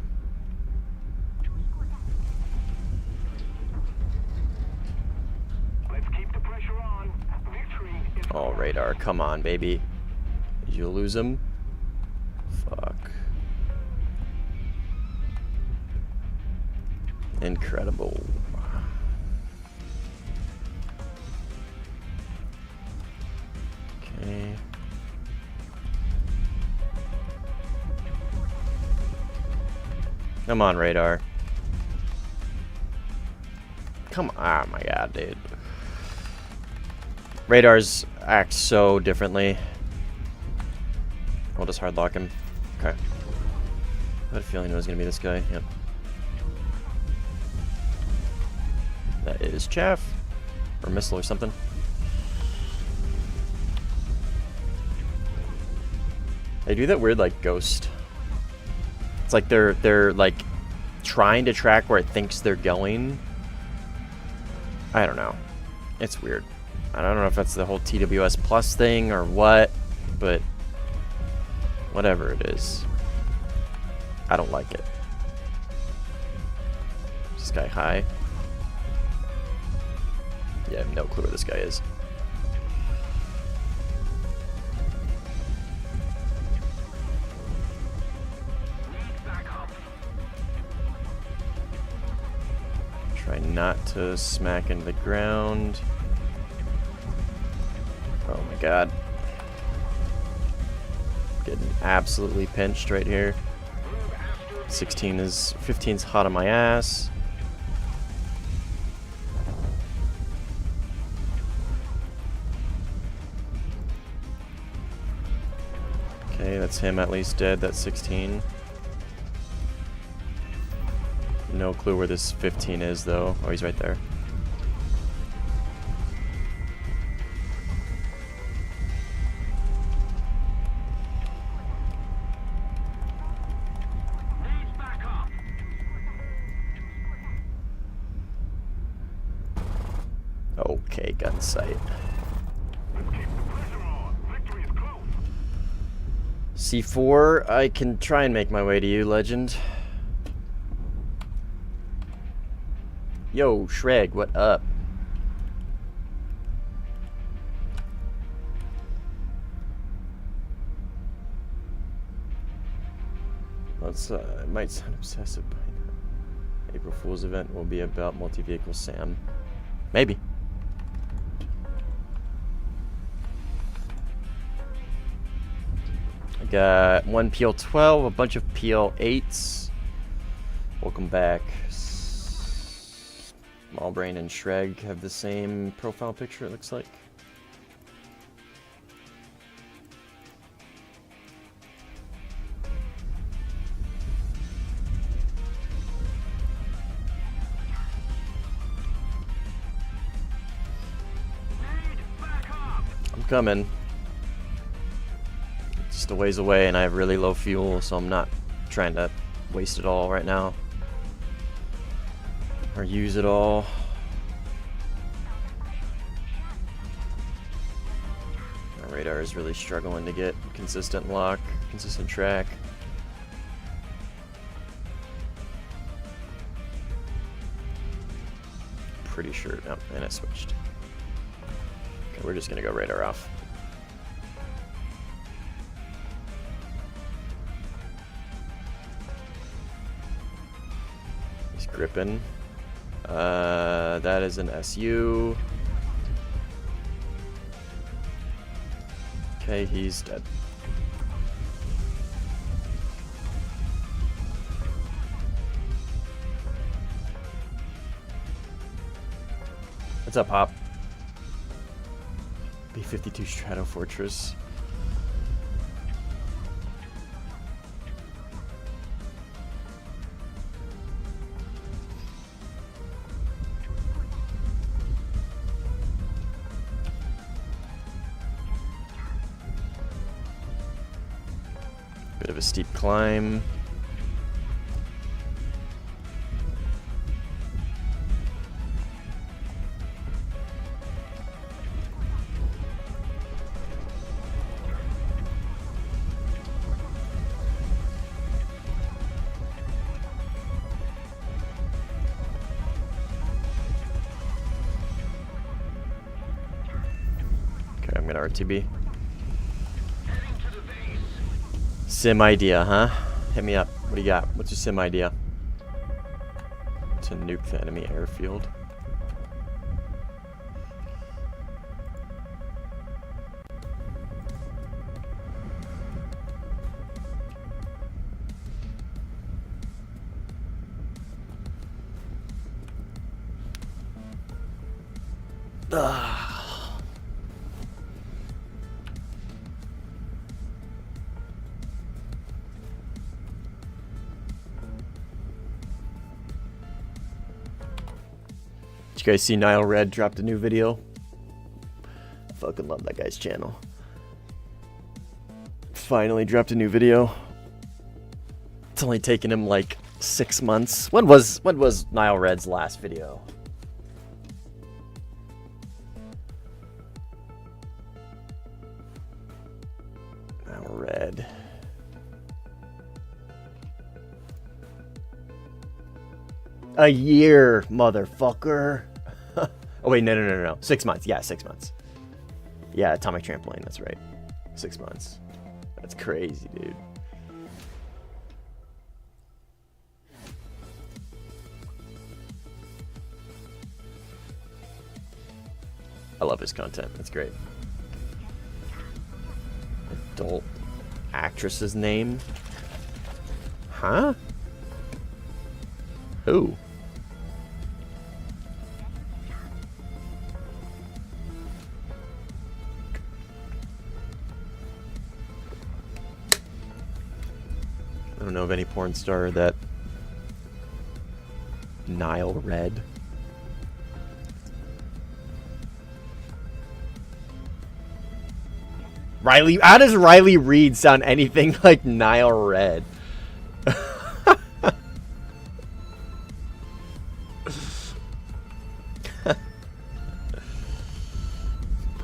Let's keep the pressure on. Victory is Oh, radar, come on, baby. Did you lose him? Fuck. Incredible. Okay. Come on, radar. Come on. Oh my god, dude. Radars act so differently. We'll just hard lock him. Okay. I had a feeling it was gonna be this guy. Yep. That is chaff. Or missile or something. They do that weird like ghost. It's like they're like trying to track where it thinks they're going. I don't know. It's weird. I don't know if that's the whole TWS plus thing or what, but whatever it is. I don't like it. Is this guy high? Yeah, I have no clue where this guy is. Try not to smack into the ground. Oh my god. Getting absolutely pinched right here. 15's hot on my ass. Okay, that's him at least dead. That's 16. No clue where this 15 is though. Oh, he's right there. Okay, gun sight. C4, I can try and make my way to you, legend. Yo, Shreg, what up? Let's, it might sound obsessive, but April Fool's event will be about multi-vehicle Sam. Maybe. I got one PL12, a bunch of PL8s. Welcome back. Smallbrain and Shreg have the same profile picture, it looks like. just a ways away, and I have really low fuel, so I'm not trying to waste it all right now. Or use it all. Our radar is really struggling to get consistent lock, consistent track. Pretty sure, no, and it switched. Okay, we're just gonna go radar off. He's gripping. That is an SU. Okay, he's dead. What's up, Hop? B-52 Strato Fortress. Bit of a steep climb. Okay, I'm gonna RTB. Sim idea, huh? Hit me up. What do you got? What's your sim idea? To nuke the enemy airfield. Did you guys see Nile Red dropped a new video? Fucking love that guy's channel. Finally dropped a new video. It's only taken him like 6 months. When was Nile Red's last video? Nile Red. A year, motherfucker. Oh wait, no. 6 months. Yeah, 6 months. Yeah, Atomic Trampoline, that's right. 6 months. That's crazy, dude. I love his content. That's great. Adult actress's name? Huh? Who? I don't know of any porn star that Nile Red. Riley, how does Riley Reid sound anything like Nile Red?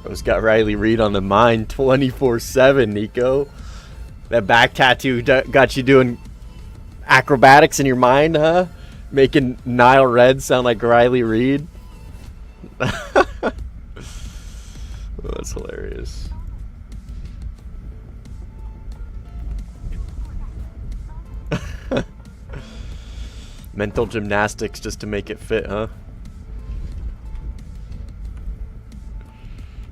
Bro's got Riley Reid on the mind 24/7, Nico. That back tattoo got you doing acrobatics in your mind, huh? Making Nile Red sound like Riley Reid. Oh, that's hilarious. Mental gymnastics just to make it fit, huh?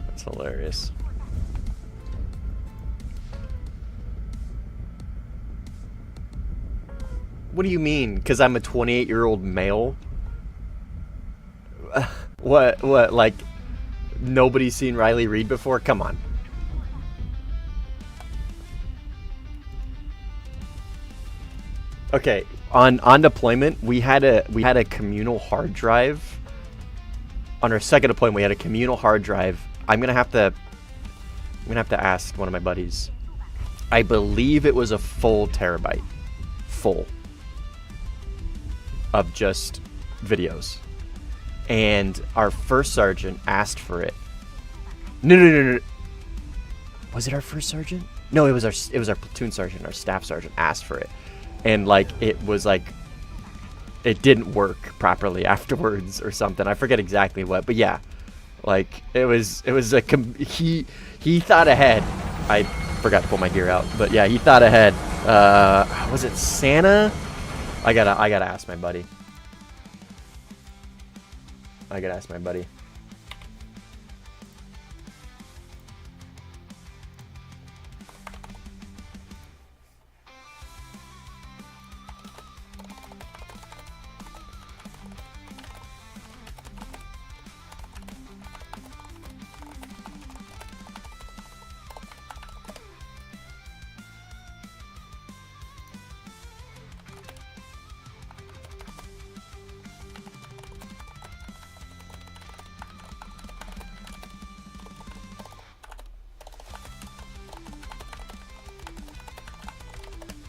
That's hilarious. What do you mean? Because I'm a 28-year-old male? What, like, nobody's seen Riley Reid before? Come on. Okay, on deployment, we had a communal hard drive. On our second deployment, we had a communal hard drive. I'm gonna have to ask one of my buddies. I believe it was a full terabyte. Full. Of just videos. And our first sergeant asked for it. No. Was it our first sergeant? No, it was our platoon sergeant, our staff sergeant asked for it. And like it was like it didn't work properly afterwards or something. I forget exactly what, but yeah. Like it was he thought ahead. I forgot to pull my gear out, but yeah, he thought ahead. Was it Santa? I gotta ask my buddy.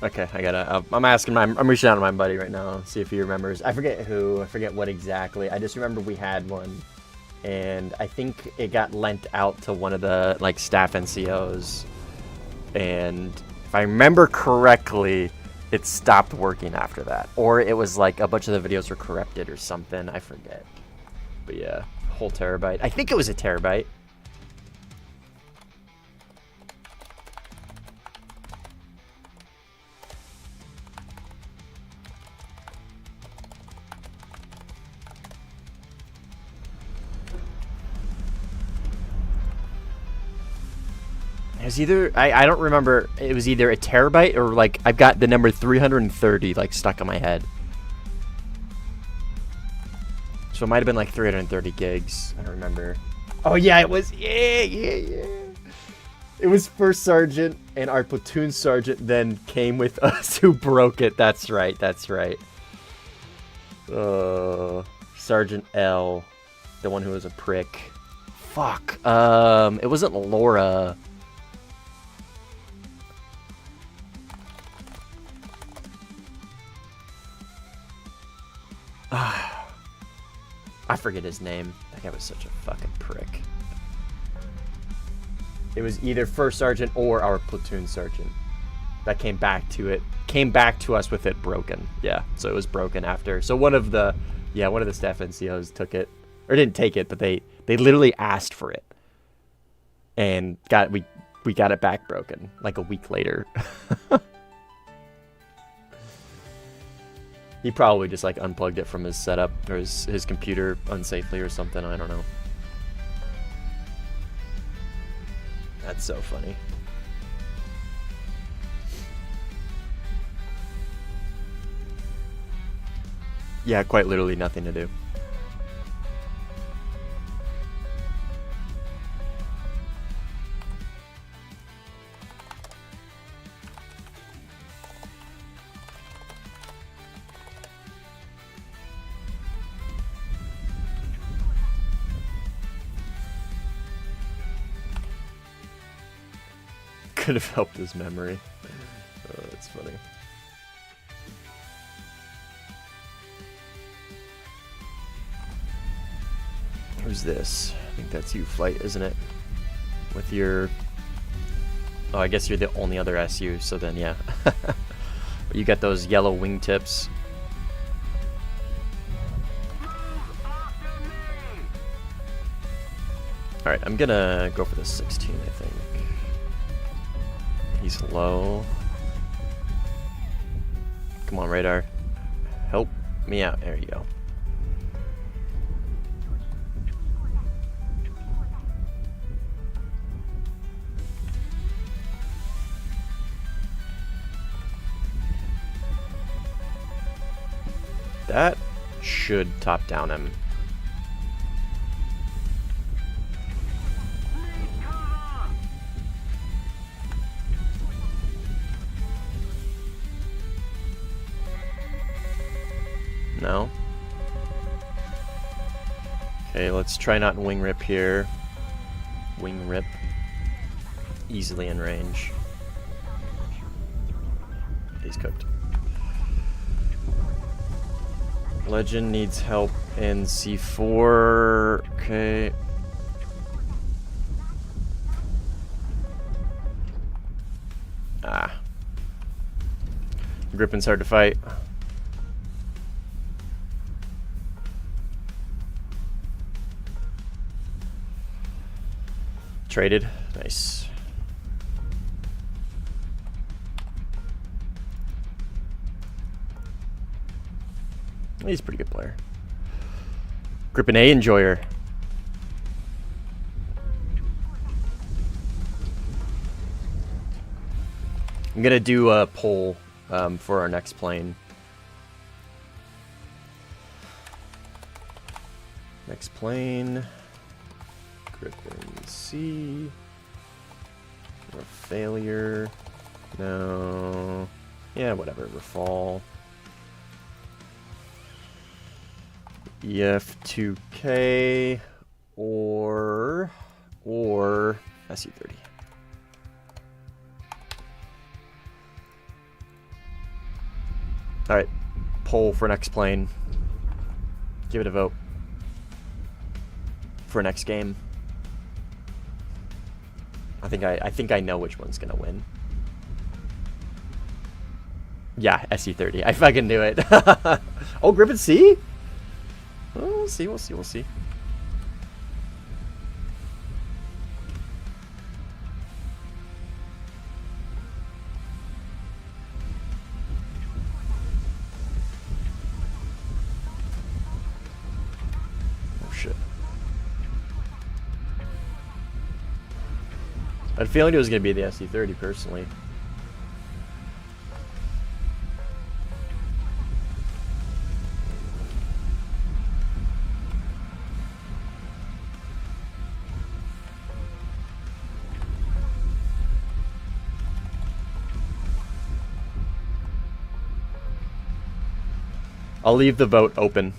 Okay, I'm reaching out to my buddy right now, see if he remembers. I forget what exactly. I just remember we had one, and I think it got lent out to one of the like staff NCOs, and if I remember correctly, it stopped working after that, or it was like a bunch of the videos were corrupted or something. I forget, but yeah, whole terabyte. I think it was a terabyte. It was either I don't remember. It was either a terabyte or like I've got the number 330 like stuck in my head. So it might have been like 330 gigs. I don't remember. Oh yeah, it was. Yeah. It was first sergeant and our platoon sergeant then came with us who broke it. That's right. Sergeant L, the one who was a prick. Fuck. It wasn't Laura. I forget his name. That guy was such a fucking prick. It was either first sergeant or our platoon sergeant that came back to us with it broken. Yeah, so it was broken after. So one of the staff NCOs took it, or didn't take it, but they literally asked for it, and we got it back broken like a week later. He probably just like unplugged it from his setup or his computer unsafely or something. I don't know. That's so funny. Yeah, quite literally nothing to do. Could have helped his memory. Oh, that's funny. Who's this? I think that's you, Flight, isn't it? With your... Oh, I guess you're the only other SU, so then yeah. You got those yellow wingtips. Alright, I'm gonna go for the 16, I think. He's low. Come on, radar. Help me out. There you go. That should top down him. No. Okay, let's try not wing rip here. Wing rip. Easily in range. he's cooked. Legend needs help in C4. Okay. Ah. Grippen's hard to fight. Traded. Nice. He's a pretty good player. Grippen A enjoyer. I'm gonna do a poll for our next plane. Next plane. Grippen C. Or failure. No. Yeah, whatever. Rafale. EF2K or SU30. All right, poll for next plane. Give it a vote for next game. I think I know which one's gonna win. Yeah, SU30. I fucking knew it. Oh, Grippen C? Oh, we'll see. Oh shit. I had a feeling it was gonna be the SU30 personally. I'll leave the vote open.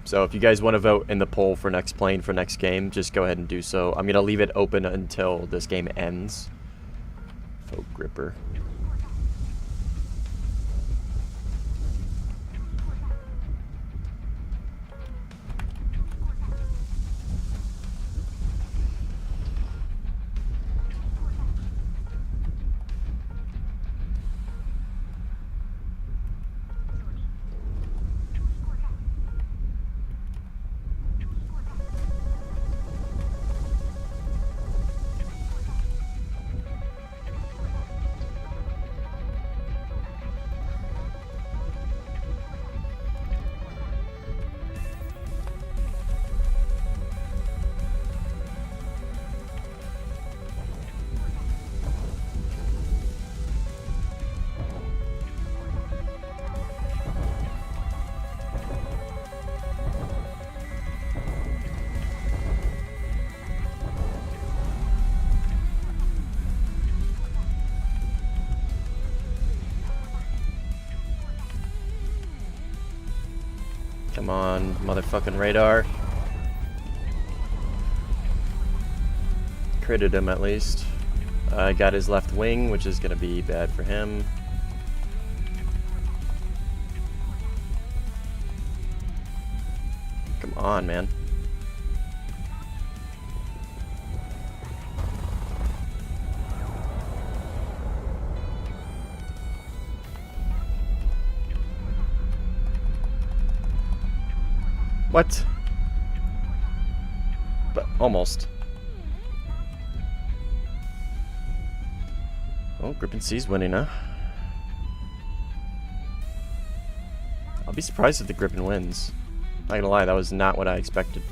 So if you guys want to vote in the poll for next plane for next game, just go ahead and do so. I'm going to leave it open until this game ends. Vote Gripper. Come on, motherfucking radar. Critted him at least. I got his left wing, which is gonna be bad for him. Come on, man. What? But almost. Oh, Grippen C's winning, huh? I'll be surprised if the Grippen wins. Not gonna lie, that was not what I expected.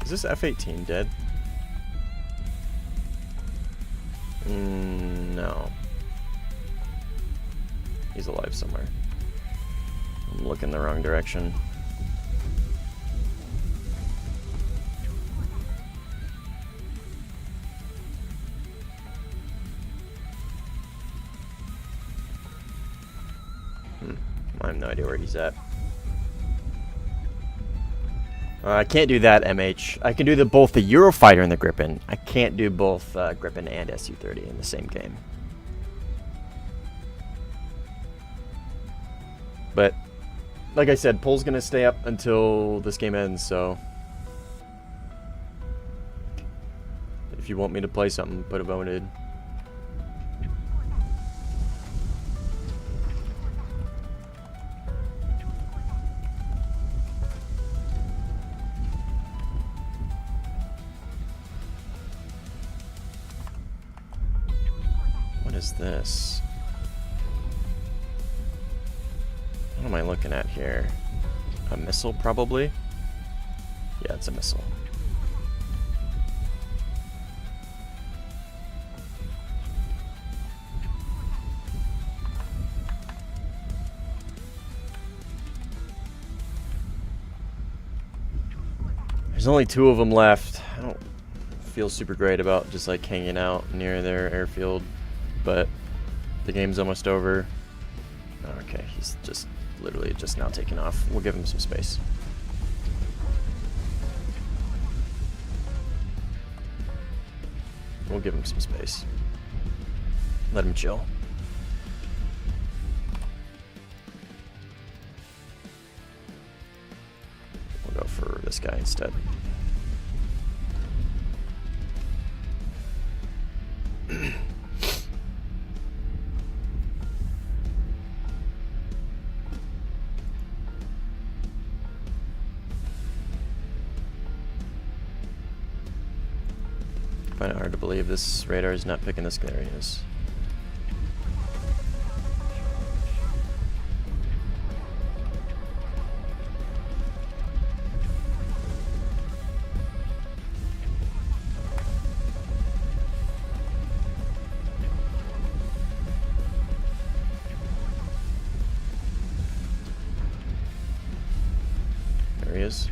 Is this F-18 dead? No. He's alive somewhere. I'm looking the wrong direction. no idea where he's at. I can't do that, MH. I can do both the Eurofighter and the Gripen. I can't do both Gripen and Su-30 in the same game. But, like I said, poll's gonna stay up until this game ends, so... if you want me to play something, put a voted. What is this? What am I looking at here? A missile, probably? Yeah, it's a missile. There's only 2 of them left. I don't feel super great about just like hanging out near their airfield, but the game's almost over. Okay, he's just literally just now taking off. We'll give him some space. We'll give him some space. Let him chill. We'll go for this guy instead. I find it hard to believe this radar is not picking this guy. There he is. There he is.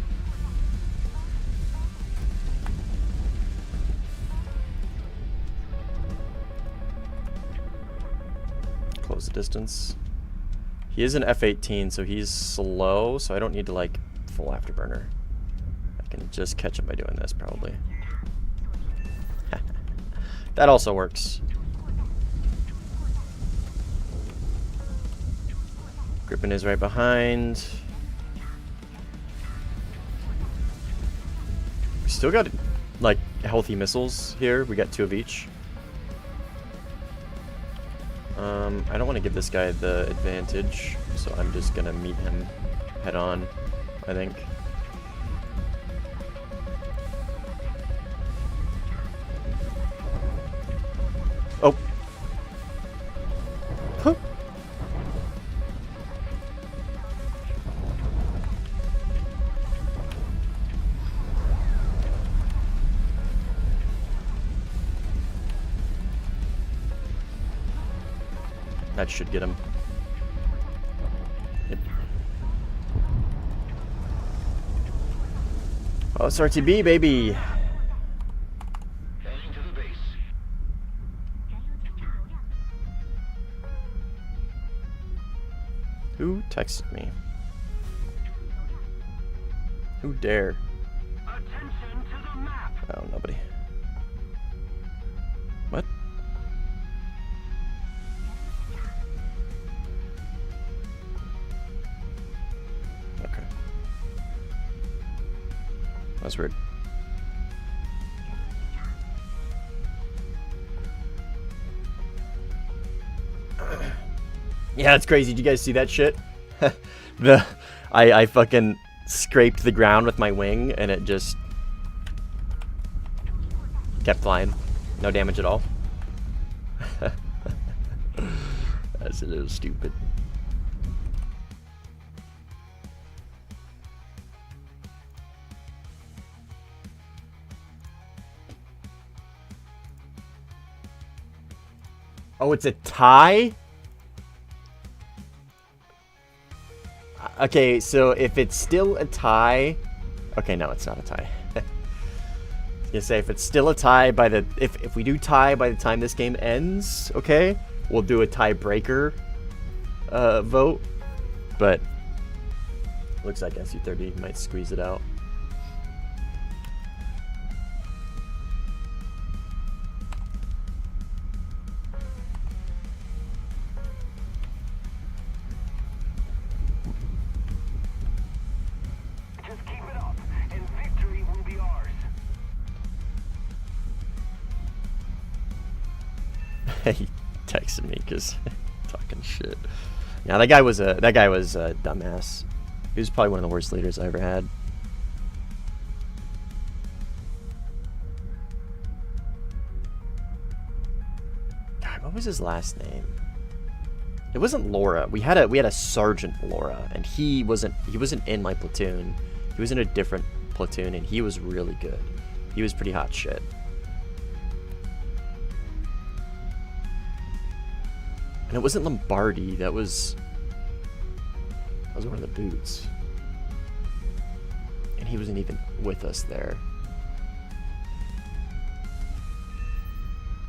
Close the distance. He is an F-18, so he's slow, so I don't need to like full afterburner. I can just catch him by doing this, probably. That also works. Gripen is right behind. We still got like healthy missiles here. We got 2 of each. I don't want to give this guy the advantage, so I'm just gonna meet him head on, I think. Oh. Huh. That should get him. Yep. Oh, it's RTB, baby. Heading to the base. Who texted me? Who dare? Attention to the map. Oh, nobody. What? Okay. That's weird. Yeah, it's crazy. Did you guys see that shit? I fucking scraped the ground with my wing and it just kept flying. No damage at all. That's a little stupid. Oh, it's a tie? Okay, so if it's still a tie... Okay, no, it's not a tie. I was gonna say, if it's still a tie by the... If we do tie by the time this game ends, okay? We'll do a tiebreaker vote. but looks like SU-30 might squeeze it out. Just keep it up, and victory will be ours. He texted me because talking shit. Yeah, that guy was a dumbass. He was probably one of the worst leaders I ever had. God, what was his last name? It wasn't Laura. We had a Sergeant Laura, and he wasn't in my platoon. He was in a different platoon, and he was really good. He was pretty hot shit. And it wasn't Lombardi. That was one of the boots. And he wasn't even with us there.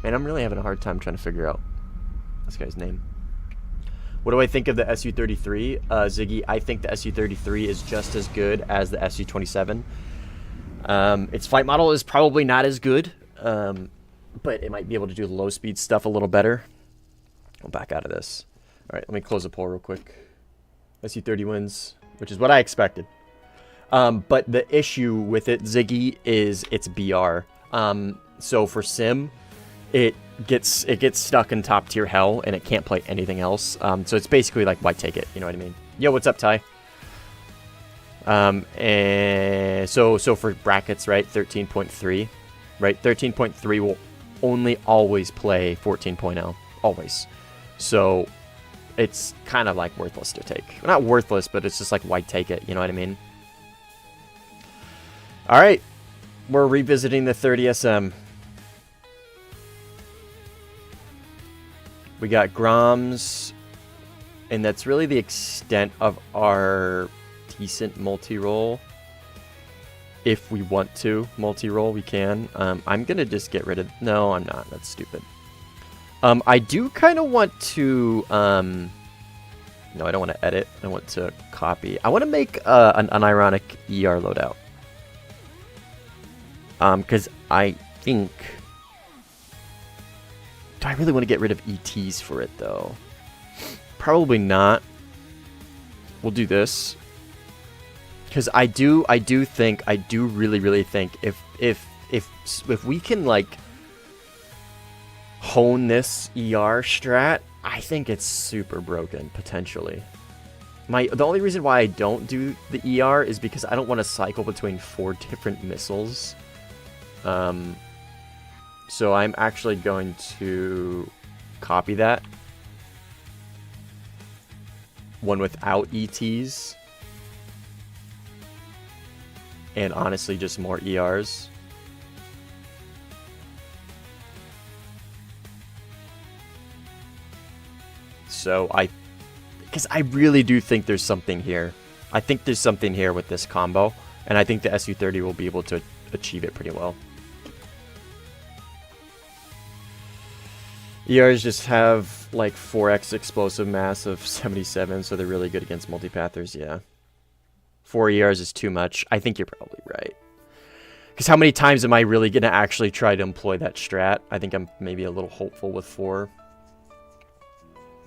Man, I'm really having a hard time trying to figure out this guy's name. What do I think of the SU-33? Ziggy, I think the SU-33 is just as good as the SU-27. Its flight model is probably not as good, but it might be able to do the low-speed stuff a little better. I'll back out of this. All right, let me close the poll real quick. SU-30 wins, which is what I expected. But the issue with it, Ziggy, is it's BR. So for Sim, it gets stuck in top tier hell, and it can't play anything else. So it's basically like, why take it? You know what I mean? Yo, what's up, Ty? And so for brackets, right? 13.3, right? 13.3 will only always play 14.0, always. So it's kind of like worthless to take. Well, not worthless, but it's just like, why take it? You know what I mean? All right, we're revisiting the 30SM. We got Groms, and that's really the extent of our decent multi-roll. If we want to multi-roll, we can. I'm gonna just get rid of. No, I'm not. That's stupid. I do kind of want to. No, I don't want to edit. I want to copy. I want to make an unironic ER loadout. Because I think. Do I really want to get rid of ETs for it though? Probably not. We'll do this. Because I do really think if we can like hone this ER strat, I think it's super broken potentially. The only reason why I don't do the ER is because I don't want to cycle between 4 different missiles. So I'm actually going to copy that. One without ETs. And honestly, just more ERs. So because I really do think there's something here. I think there's something here with this combo. And I think the SU-30 will be able to achieve it pretty well. ERs just have like 4x explosive mass of 77, so they're really good against multipathers, yeah. 4 ERs is too much. I think you're probably right. Because how many times am I really going to actually try to employ that strat? I think I'm maybe a little hopeful with 4.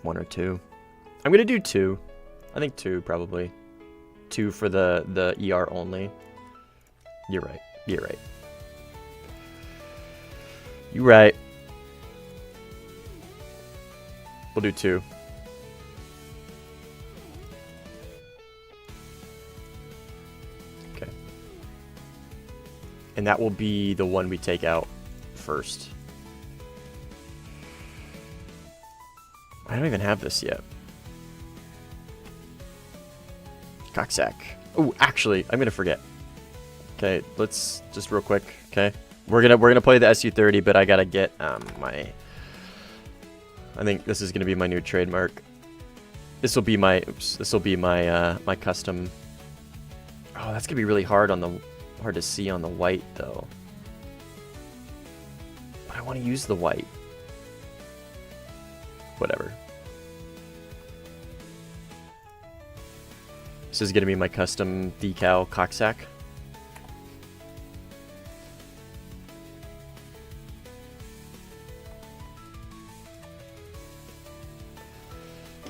1 or 2. I'm going to do 2. I think 2 probably. 2 for the ER only. You're right. You're right. You're right. We'll do 2. Okay. And that will be the one we take out first. I don't even have this yet. Cocksack. Oh, actually, I'm gonna forget. Okay, let's just real quick. Okay, we're gonna play the SU-30, but I gotta get my. I think this is gonna be my new trademark. This will be my. Oops. This will be my my custom. Oh, that's gonna be really hard to see on the white though. But I want to use the white. Whatever. This is gonna be my custom decal cocksack.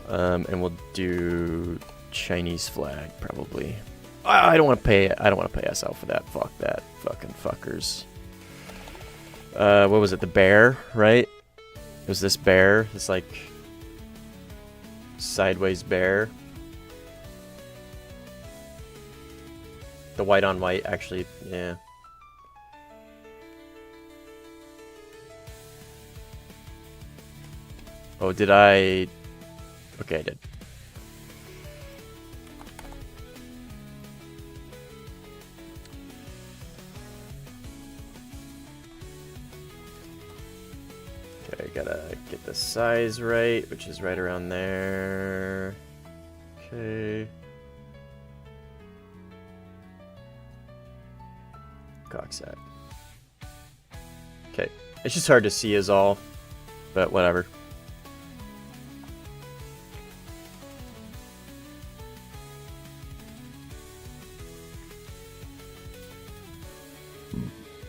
And we'll do Chinese flag probably. I don't want to pay. I don't want to pay us out for that. Fuck that. Fucking fuckers. What was it? The bear, right? It was this bear. This like sideways bear. The white on white, actually, yeah. Oh, did I? Okay, I did. Okay, gotta get the size right, which is right around there. Okay. Cocksack. Okay, it's just hard to see is all, but whatever.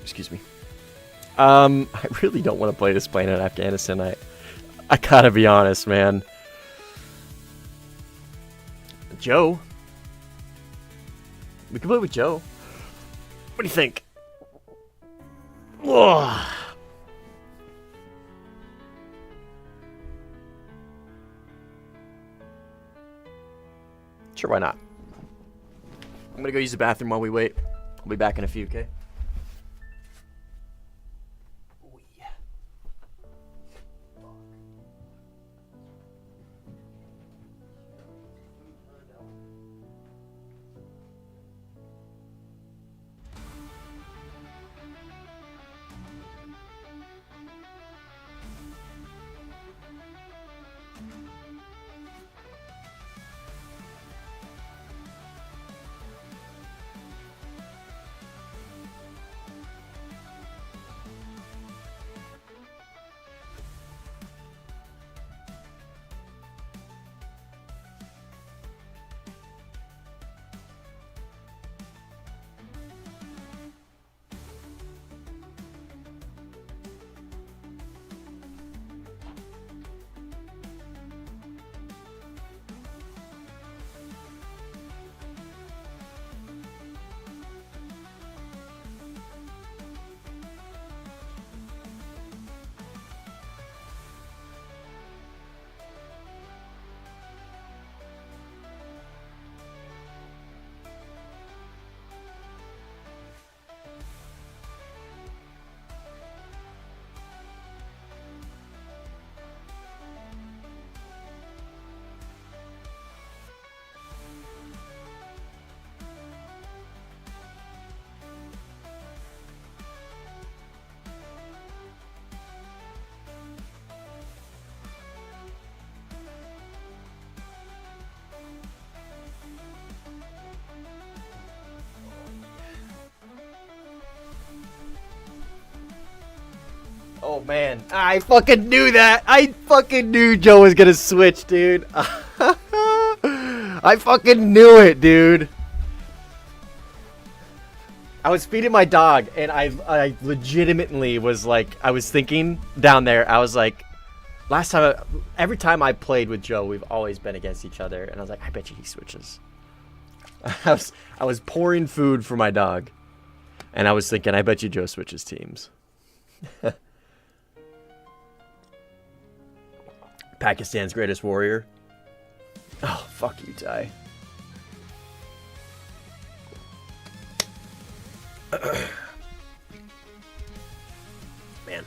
Excuse me. I really don't want to play this plane in Afghanistan. I gotta be honest, man. Joe. We can play with Joe. What do you think? Ugh. Sure, why not? I'm gonna go use the bathroom while we wait. I'll be back in a few, okay? Oh man, I fucking knew that. I fucking knew Joe was gonna switch, dude. I fucking knew it, dude. I was feeding my dog, and I legitimately was like, I was thinking down there, I was like, every time I played with Joe, we've always been against each other, and I was like, I bet you he switches. I was pouring food for my dog, and I was thinking, I bet you Joe switches teams. Pakistan's greatest warrior. Oh, fuck you, Ty. Man.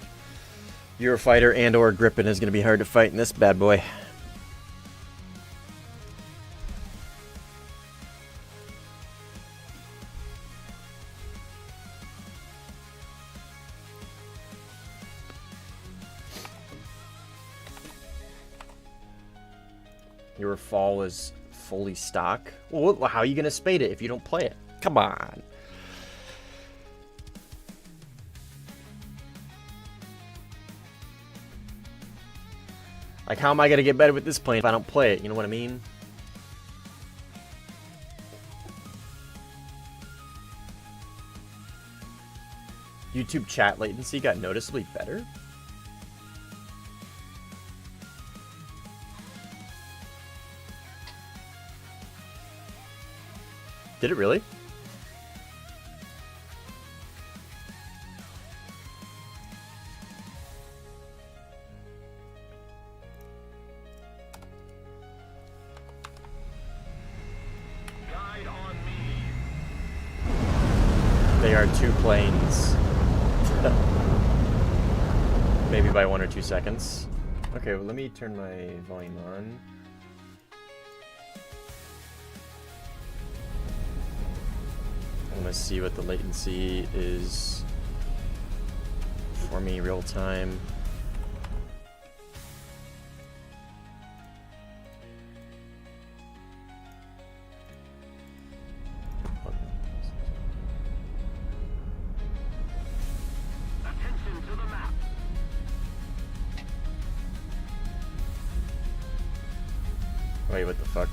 Eurofighter and or Gripen is going to be hard to fight in this bad boy. Your fall is fully stock? Well, how are you going to spade it if you don't play it? Come on. Like, how am I going to get better with this plane if I don't play it? You know what I mean? YouTube chat latency got noticeably better? Did it really? Guide on me. They are 2 planes. Maybe by 1 or 2 seconds. Okay, well, let me turn my volume on. I want to see what the latency is for me real time. Attention to the map. Wait, what the fuck?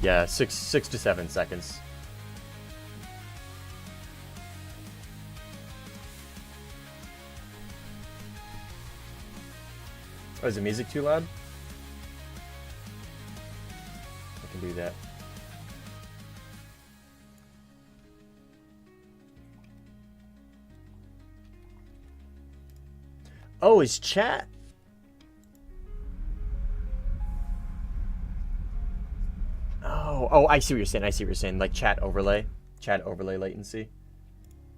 Yeah, 6 to 7 seconds. Oh, is the music too loud? I can do that. Oh, is chat? Oh, I see what you're saying. I see what you're saying. Like chat overlay latency.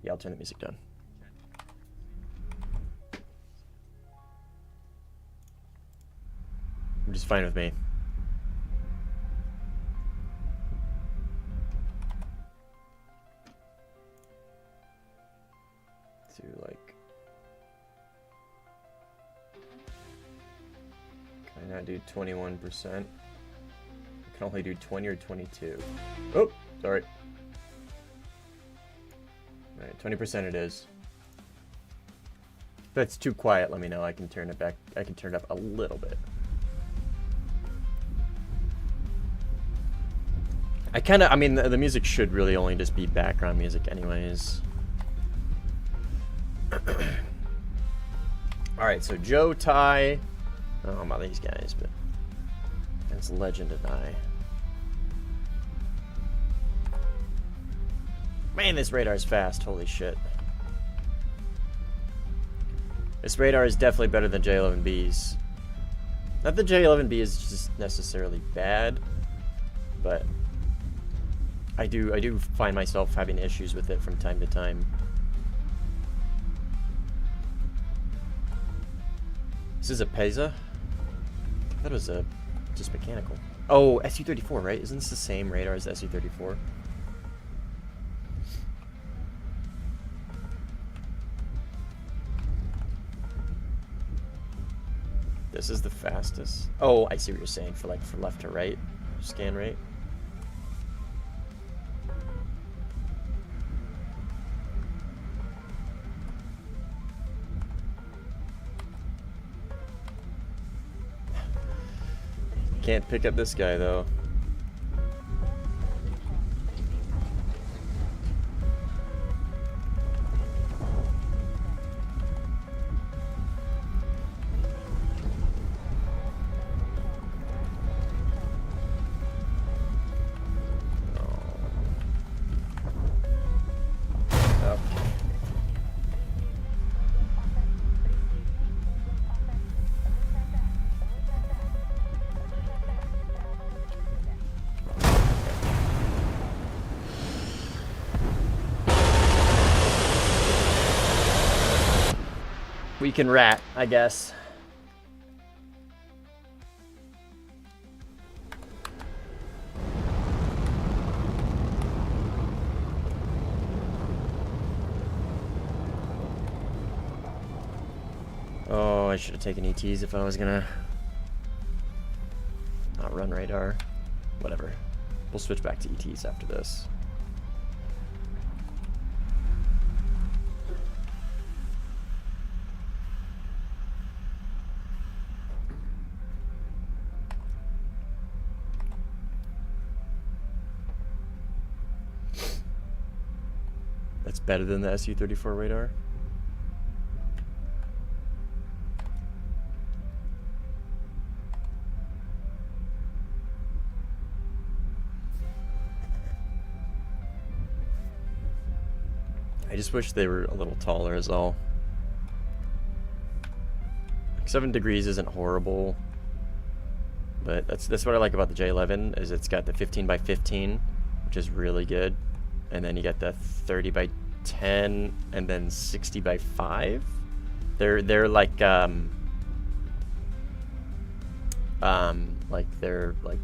Yeah, I'll turn the music down. Just fine with me. To like, can I not do 21%? I can only do 20 or 22. Oh, sorry. All right, 20% it is. If that's too quiet, let me know. I can turn it back. I can turn it up a little bit. I mean, the music should really only just be background music anyways. Alright, so Joe, Ty. I don't know about these guys, but it's Legend and I. Man, this radar is fast. Holy shit. This radar is definitely better than J11B's. Not that J11B is just necessarily bad, but I do find myself having issues with it from time to time. This is a Pesa? I thought it was just mechanical. Oh, SU-34, right? Isn't this the same radar as SU-34? This is the fastest. Oh, I see what you're saying for like for left to right scan rate. Can't pick up this guy though. We can rat, I guess. Oh, I should have taken ETs if I was gonna not run radar. Whatever. We'll switch back to ETs after this. That's better than the Su-34 radar. I just wish they were a little taller is all. 7 degrees isn't horrible, but that's what I like about the J11 is it's got the 15 by 15, which is really good, and then you got the 30 by 10, and then 60 by 5. They're like they're like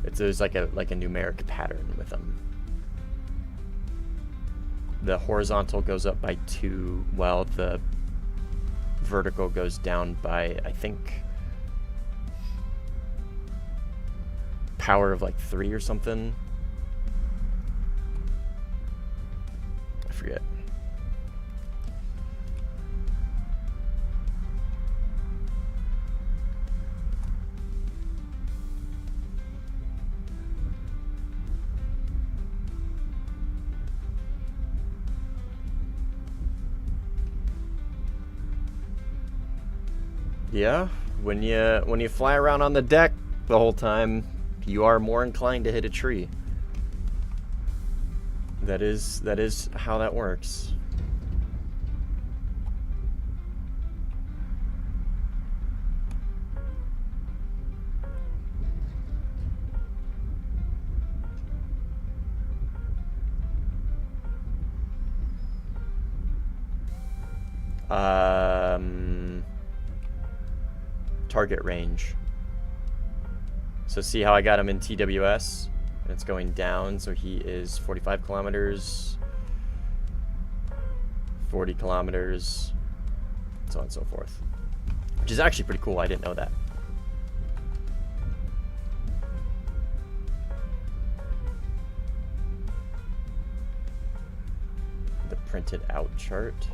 there's like a numeric pattern with them. The horizontal goes up by 2, while the vertical goes down by, I think, power of like 3 or something. I forget. Yeah, when you fly around on the deck the whole time, you are more inclined to hit a tree. That is how that works. Target range. So see how I got him in TWS? And it's going down, so he is 45 kilometers, 40 kilometers, so on and so forth. Which is actually pretty cool, I didn't know that. The printed out chart?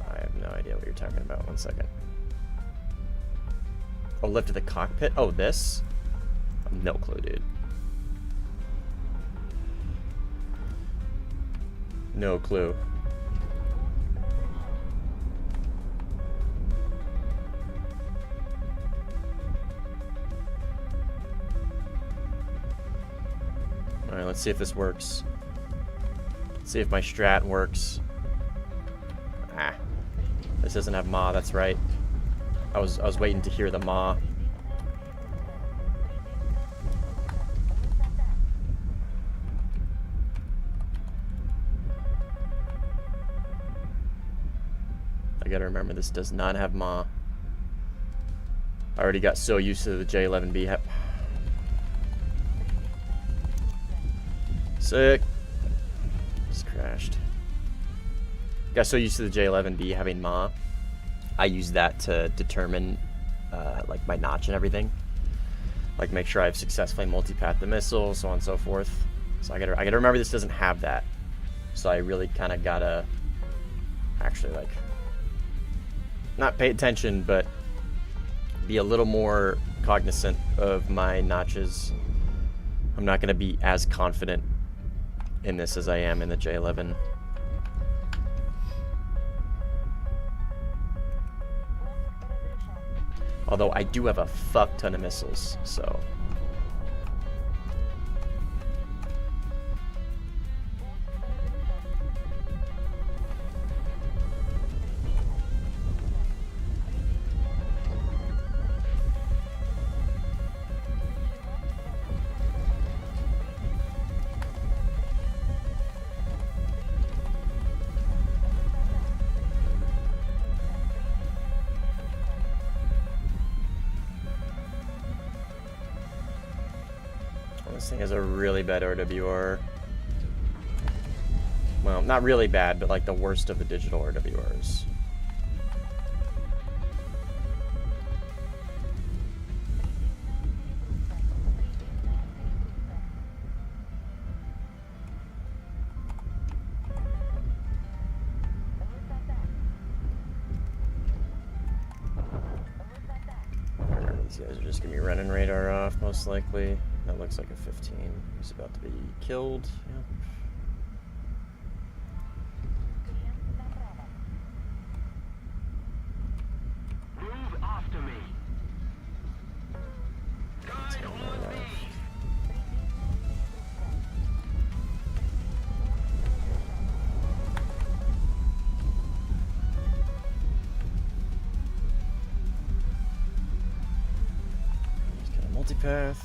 I have no idea what you're talking about, 1 second. Oh, lift of the cockpit? Oh, this? No clue, dude. No clue. Alright, let's see if this works. Let's see if my strat works. Ah. This doesn't have Ma, that's right. I was waiting to hear the Ma. I gotta remember this does not have Ma. I already got so used to the J11B. Sick. Just crashed. Got so used to the J11B having Ma. I use that to determine like my notch and everything. Like make sure I've successfully multipath the missile, so on and so forth. So I gotta remember this doesn't have that. So I really kind of gotta actually like not pay attention, but be a little more cognizant of my notches. I'm not gonna be as confident in this as I am in the J11. Although I do have a fuck ton of missiles, so. This thing has a really bad RWR. Well, not really bad, but like the worst of the digital RWRs. These guys are just gonna be running radar off, most likely. That looks like a 15. He's about to be killed. Yep. Multipath.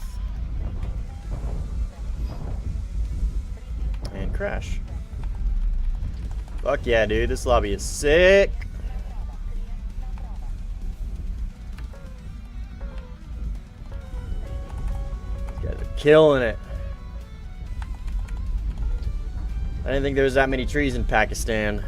And crash. Fuck yeah, dude. This lobby is sick. These guys are killing it. I didn't think there was that many trees in Pakistan.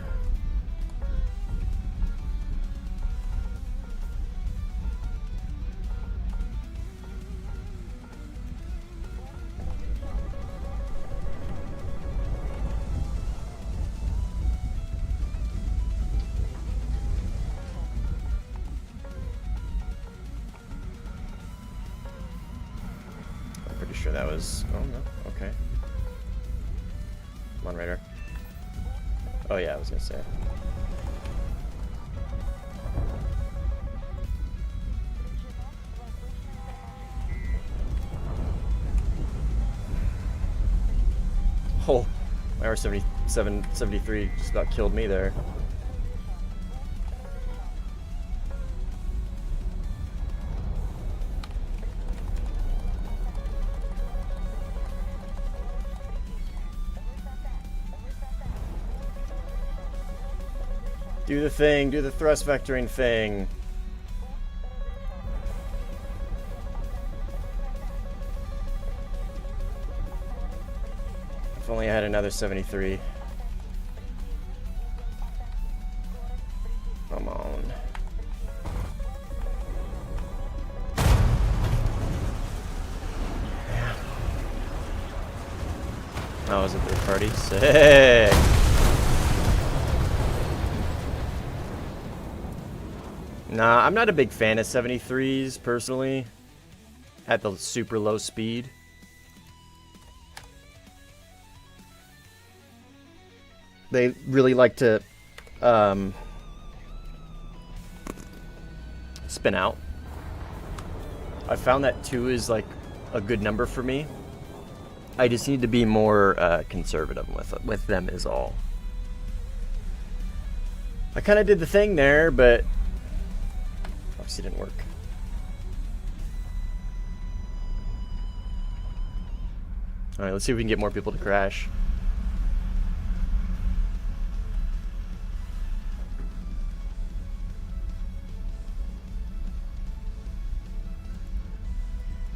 Sure that was... Oh, no. Okay. Come on, Raider. Oh, yeah, I was gonna say. Oh, my R-73 just about killed me there. Do the thing, do the thrust vectoring thing. If only I had another 73. Come on. Yeah. That was a third party. Sick! Nah, I'm not a big fan of 73s, personally, at the super low speed. They really like to spin out. I found that 2 is like a good number for me. I just need to be more conservative with them is all. I kind of did the thing there, but obviously didn't work. Alright, let's see if we can get more people to crash.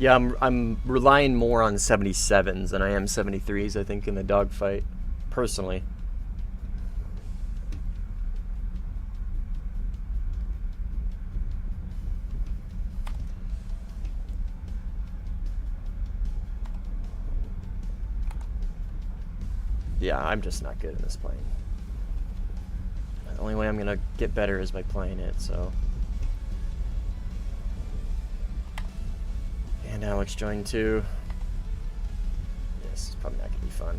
Yeah, I'm relying more on 77s than I am 73s, I think, in the dogfight, personally. Yeah, I'm just not good in this plane. The only way I'm gonna get better is by playing it, so. And Alex joined too. This is probably not gonna be fun.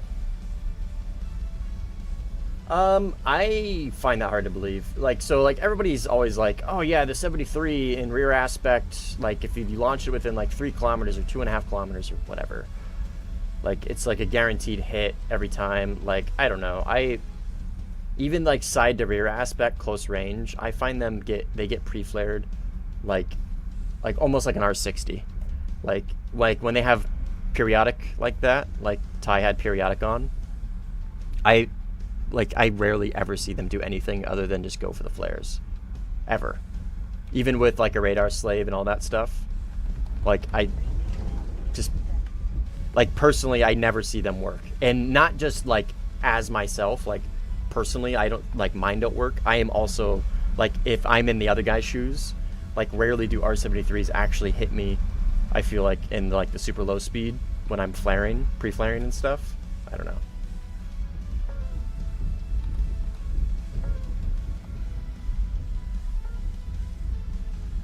I find that hard to believe. Like, so, like, everybody's always like, oh yeah, the 73 in rear aspect, like, if you launch it within, like, 3 kilometers or 2.5 kilometers or whatever, like, it's like a guaranteed hit every time. Like, I don't know. Even like side to rear aspect, close range, I find them get pre-flared, like almost like an R60. Like when they have periodic like that, like Ty had periodic on, I rarely ever see them do anything other than just go for the flares, ever. Even with like a radar slave and all that stuff, like I just. Like, personally, I never see them work. And not just, like, as myself. Like, personally, I don't, like, mine don't work. I am also, like, if I'm in the other guy's shoes, like, rarely do R73s actually hit me, I feel like, in, like, the super low speed when I'm flaring, pre-flaring and stuff. I don't know.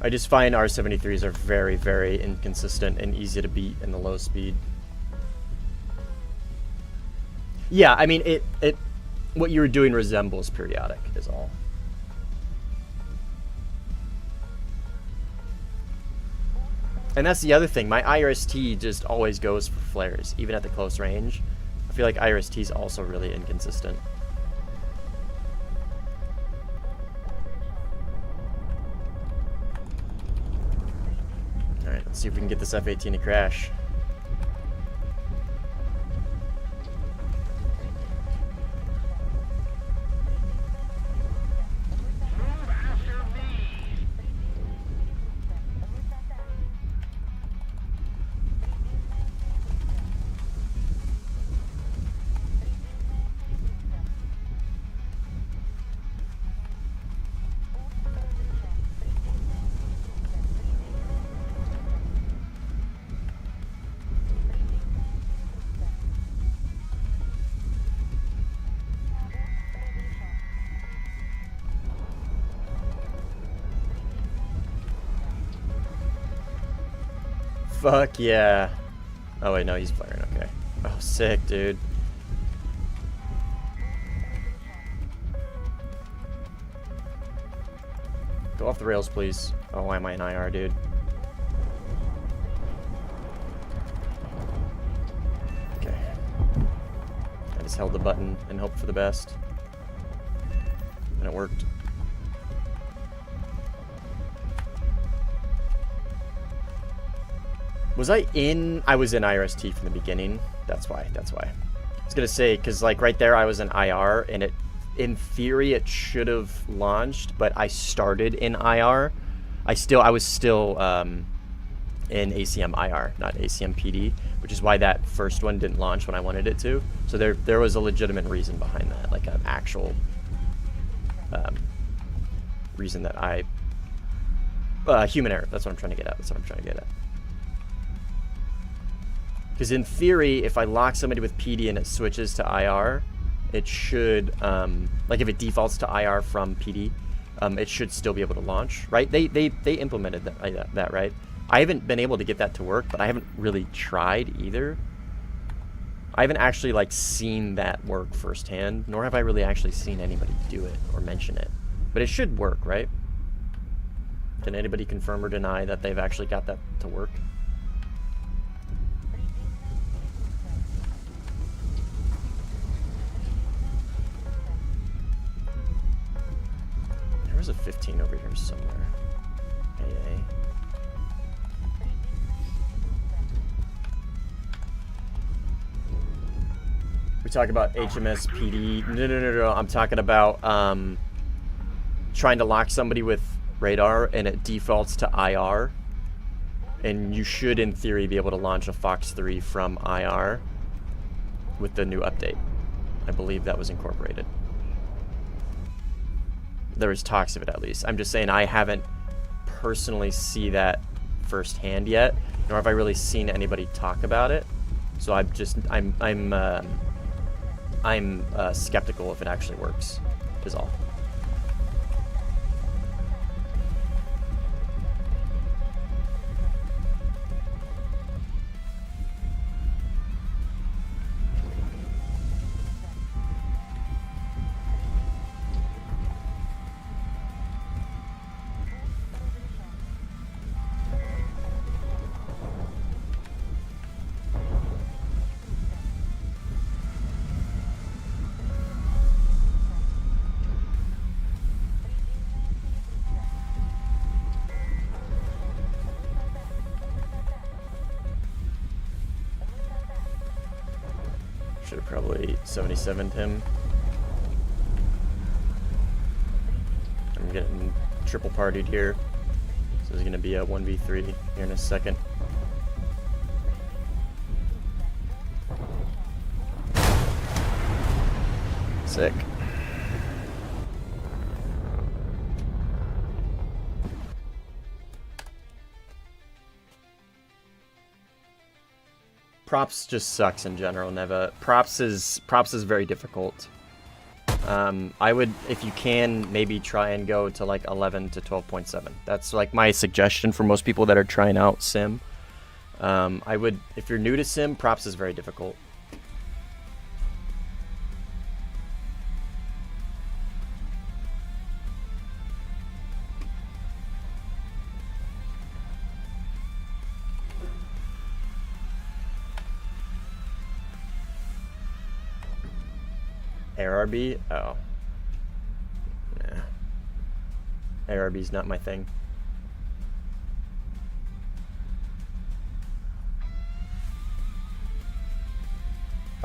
I just find R73s are very, very inconsistent and easy to beat in the low speed. Yeah, I mean, it what you were doing resembles periodic is all. And that's the other thing. My IRST just always goes for flares, even at the close range. I feel like IRST is also really inconsistent. Alright, Let's see if we can get this F-18 to crash. Move after me. Fuck yeah. Oh wait, no, he's firing, okay. Oh, sick, dude. Go off the rails, please. Oh, why am I in IR, dude? Okay. I just held the button and hoped for the best. And it worked. Was I in? I was in IRST from the beginning. That's why. That's why. I was gonna say, because like right there, I was in IR, and it, in theory, it should have launched, but I started in IR. I was still in ACM IR, not ACM PD, which is why that first one didn't launch when I wanted it to. So there was a legitimate reason behind that, like an actual reason that I human error. That's what I'm trying to get at. That's what I'm trying to get at. Because in theory, if I lock somebody with PD and it switches to IR, it should, like if it defaults to IR from PD, it should still be able to launch, right? They implemented that, right? I haven't been able to get that to work, but I haven't really tried either. I haven't actually like seen that work firsthand, nor have I really actually seen anybody do it or mention it. But it should work, right? Can anybody confirm or deny that they've actually got that to work? There's a 15 over here somewhere. AA. We talk about HMS PD. No. I'm talking about trying to lock somebody with radar and it defaults to IR. And you should, in theory, be able to launch a Fox 3 from IR with the new update. I believe that was incorporated. There was talks of it, at least. I'm just saying I haven't personally see that firsthand yet, nor have I really seen anybody talk about it. So I'm skeptical if it actually works, is all. Should have probably 77'd him. I'm getting triple partied here. So there's going to be a 1v3 here in a second. Sick. Props just sucks in general, Neva. Props is very difficult. I would, if you can, maybe try and go to like 11 to 12.7. That's like my suggestion for most people that are trying out Sim. I would, if you're new to Sim, Props is very difficult. ARB? Oh. Nah. ARB's not my thing.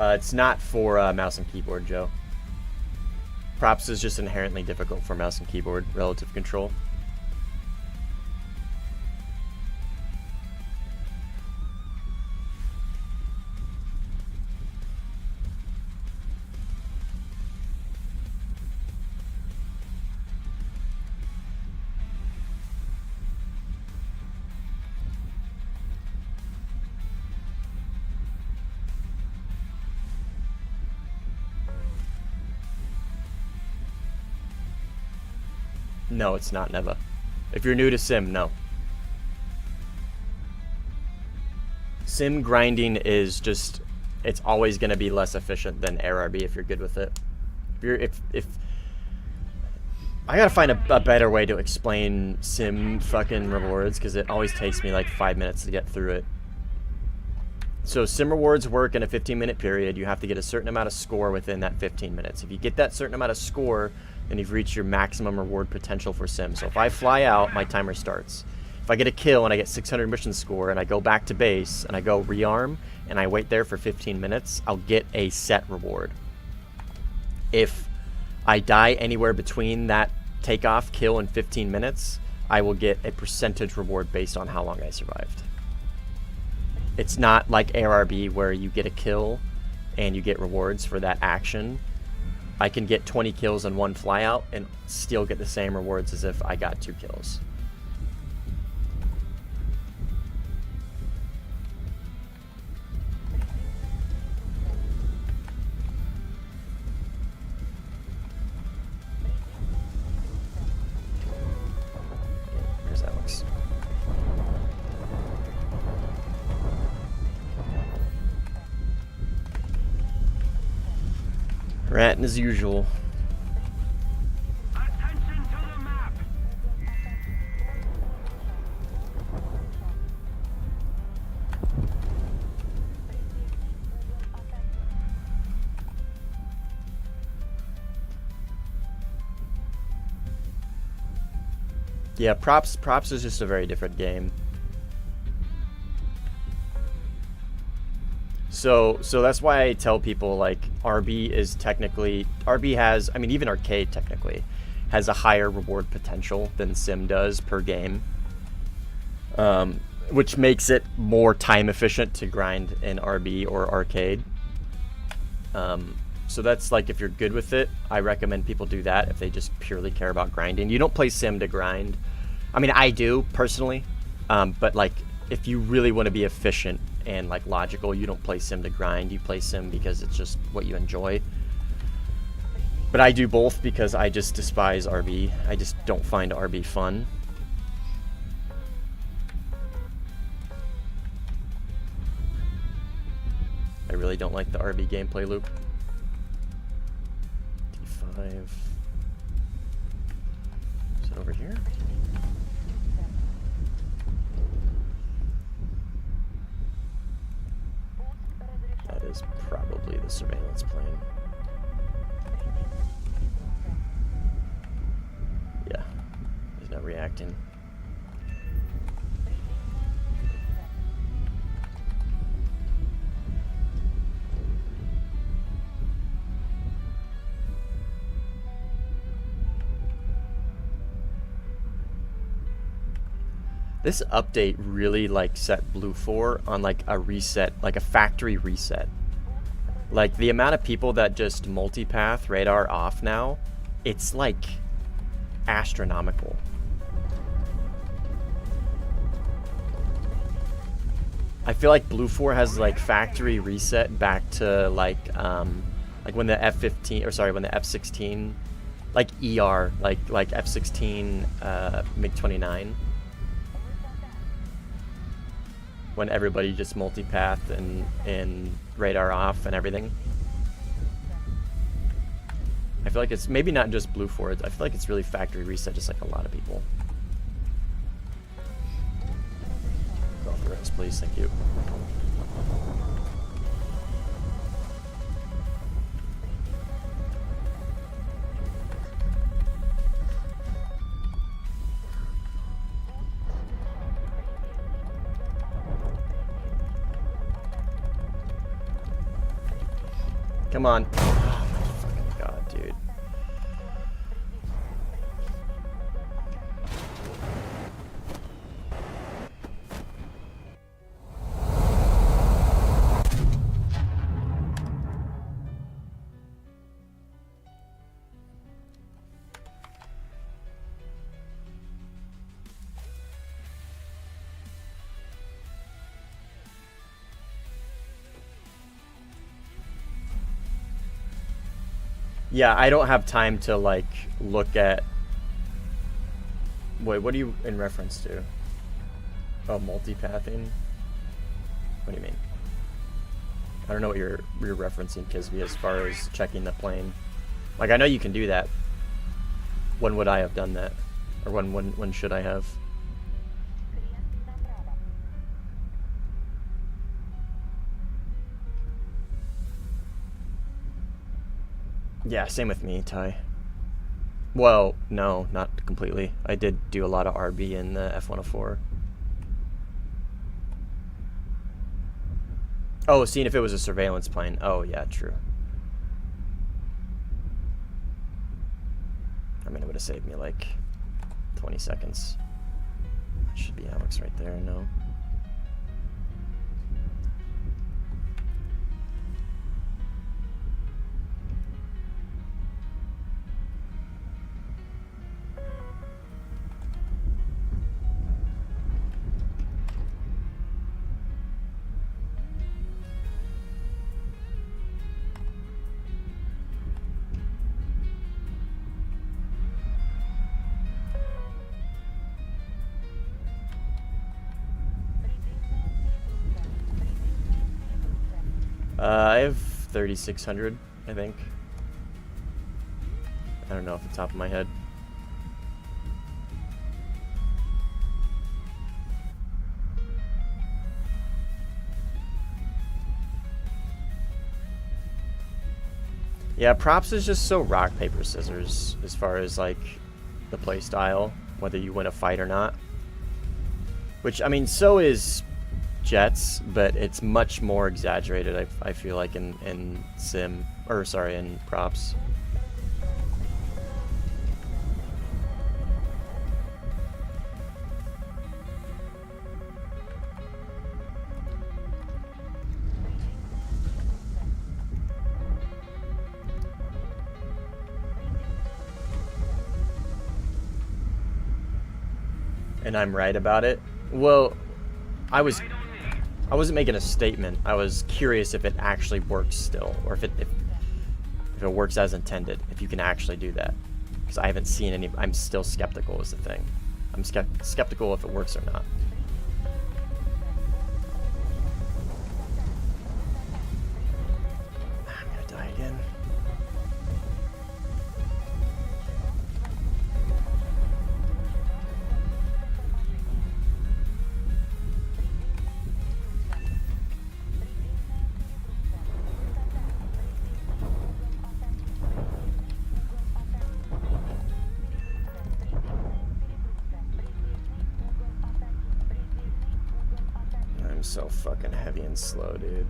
It's not for mouse and keyboard, Joe. Props is just inherently difficult for mouse and keyboard relative control. No, it's not, Neva. If you're new to Sim, no. Sim grinding is just, it's always going to be less efficient than AirRB if you're good with it. If I gotta find a better way to explain Sim fucking rewards, because it always takes me like 5 minutes to get through it. So Sim rewards work in a 15-minute period. You have to get a certain amount of score within that 15 minutes. If you get that certain amount of score, then you've reached your maximum reward potential for Sim. So if I fly out, my timer starts. If I get a kill and I get 600 mission score and I go back to base and I go rearm and I wait there for 15 minutes, I'll get a set reward. If I die anywhere between that takeoff, kill, and 15 minutes, I will get a percentage reward based on how long I survived. It's not like ARB where you get a kill and you get rewards for that action. I can get 20 kills in one flyout and still get the same rewards as if I got 2 kills. Where's Alex? Ratting as usual. Attention to the map. Yeah, props is just a very different game. So that's why I tell people, like, RB is technically, RB has, I mean, even arcade technically has a higher reward potential than Sim does per game, which makes it more time efficient to grind in RB or arcade. So that's like, if you're good with it, I recommend people do that if they just purely care about grinding. You don't play Sim to grind. I mean, I do personally, but like, if you really want to be efficient and like logical, you don't play Sim to grind. You play Sim because it's just what you enjoy. But I do both because I just despise RB. I just don't find RB fun. I really don't like the RB gameplay loop. D5. Is it over here? That is probably the surveillance plane. Yeah, he's not reacting. This update really like set Blue 4 on like a reset, like a factory reset. Like the amount of people that just multipath radar off now, it's like astronomical. I feel like Blue 4 has like factory reset back to like when the F15, or sorry, when the F16, like ER, like F16 MiG-29. When everybody just multipath and radar off and everything. I feel like it's maybe not just Blue 4, I feel like it's really factory reset, just like a lot of people. Go off the rest, please, thank you. Come on. Oh my fucking god, dude. Yeah, I don't have time to, like, look at... Wait, what are you in reference to? Oh, multipathing? What do you mean? I don't know what you're referencing, Kisby, as far as checking the plane. Like, I know you can do that. When would I have done that? Or when should I have? Yeah, same with me, Ty. Well, no, not completely. I did do a lot of RB in the F-104. Oh, seeing if it was a surveillance plane. Oh, yeah, true. I mean, it would have saved me like 20 seconds. That should be Alex right there, no? I have 3,600, I think. I don't know off the top of my head. Yeah, props is just so rock, paper, scissors as far as, like, the play style, whether you win a fight or not. Which, I mean, so is Jets, but it's much more exaggerated, I feel like, in sim, or sorry, in props. And I'm right about it. Well, I wasn't making a statement. I was curious if it actually works still, or if it works as intended, if you can actually do that. Because I haven't seen any. I'm still skeptical is the thing. I'm skeptical if it works or not. I'm gonna die again. I'm so fucking heavy and slow, dude.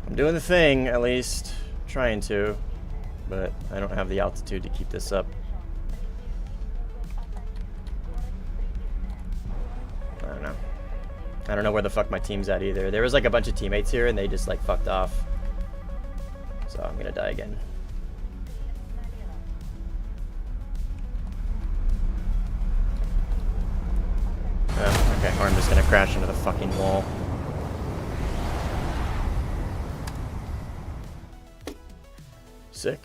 I'm doing the thing, at least. Trying to. But I don't have the altitude to keep this up. I don't know. I don't know where the fuck my team's at either. There was like a bunch of teammates here and they just like fucked off. So I'm gonna die again. Okay, or I'm just gonna crash into the fucking wall. Sick.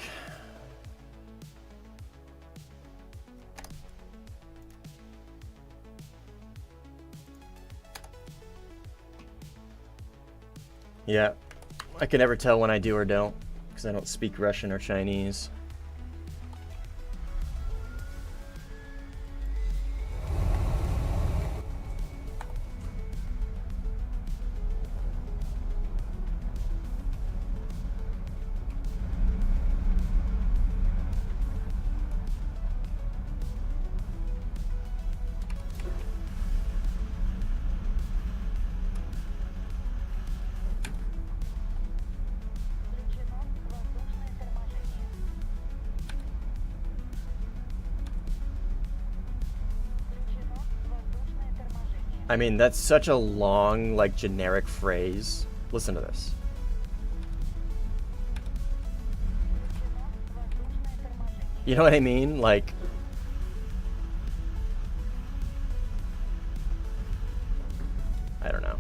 Yeah. I can never tell when I do or don't, because I don't speak Russian or Chinese. I mean, that's such a long, like, generic phrase. Listen to this. You know what I mean? Like, I don't know.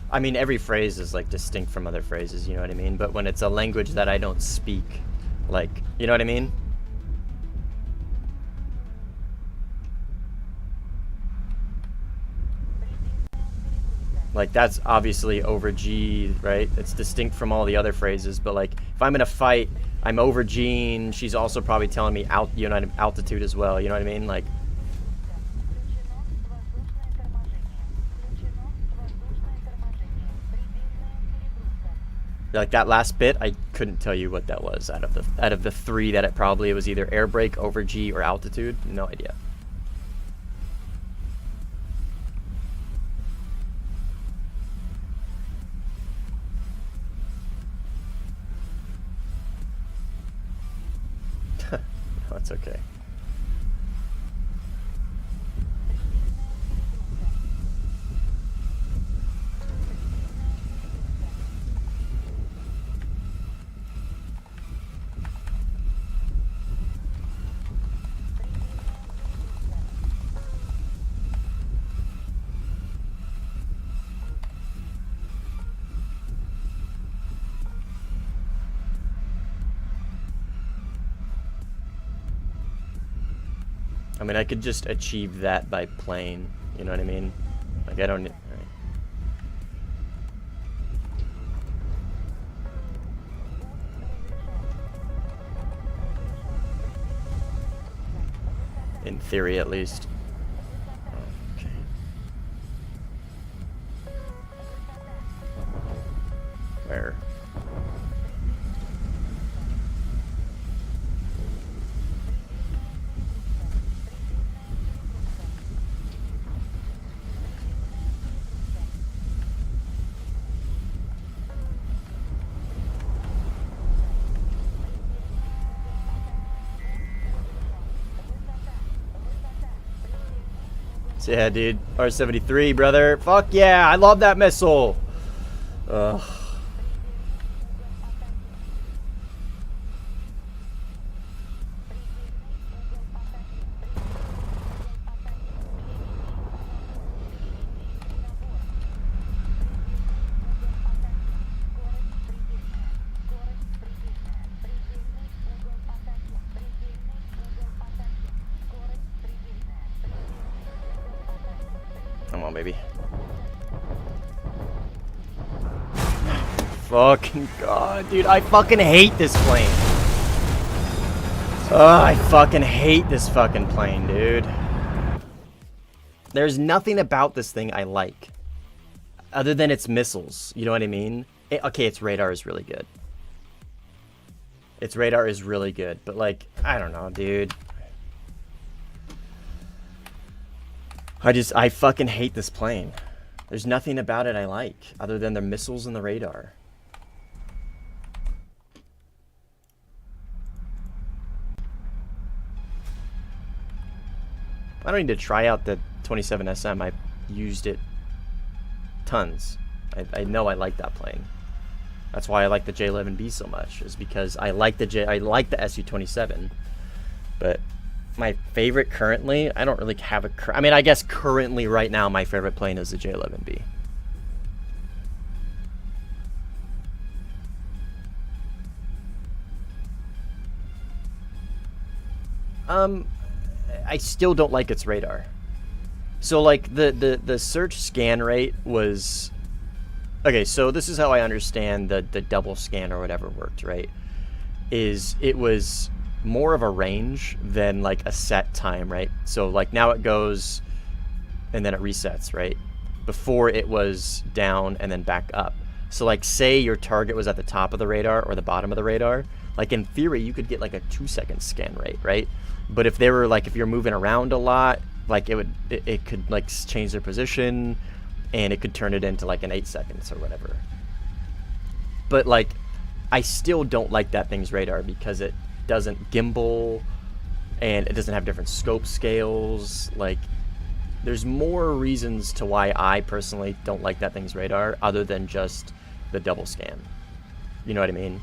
I mean, every phrase is like distinct from other phrases, you know what I mean? But when it's a language that I don't speak, like, you know what I mean? Like, that's obviously over G, right? It's distinct from all the other phrases, but like, if I'm in a fight, I'm over G'ing, she's also probably telling me altitude as well, you know what I mean? Like, like that last bit, I couldn't tell you what that was out of the three that it was either air brake, over G, or altitude. No idea. That's okay. I mean, I could just achieve that by playing, you know what I mean? Like, I don't... Right. In theory, at least. Okay. Where? Yeah, dude. R-73, brother. Fuck yeah, I love that missile. Ugh. Come on, baby. Fucking God, dude. I fucking hate this plane. I fucking hate this fucking plane, dude. There's nothing about this thing I like. Other than its missiles. You know what I mean? Okay, its radar is really good. Its radar is really good. But, like, I don't know, dude. I fucking hate this plane. There's nothing about it I like, other than the missiles and the radar. I don't need to try out the 27 SM. I used it tons. I know I like that plane. That's why I like the J11B so much, is because I like the SU-27, but my favorite currently, I don't really have a... I mean, I guess currently, right now, my favorite plane is the J11B. I still don't like its radar. So like the search scan rate was okay. So this is how I understand the double scan or whatever worked, right? Is it was more of a range than like a set time, right? So like now it goes and then it resets, right? Before it was down and then back up. So like say your target was at the top of the radar or the bottom of the radar, like in theory you could get like a 2-second scan rate, right? But if they were like, if you're moving around a lot, like it could like change their position and it could turn it into like an 8 seconds or whatever. But like I still don't like that thing's radar because it doesn't gimbal and it doesn't have different scope scales. Like there's more reasons to why I personally don't like that thing's radar other than just the double scan. You know what I mean?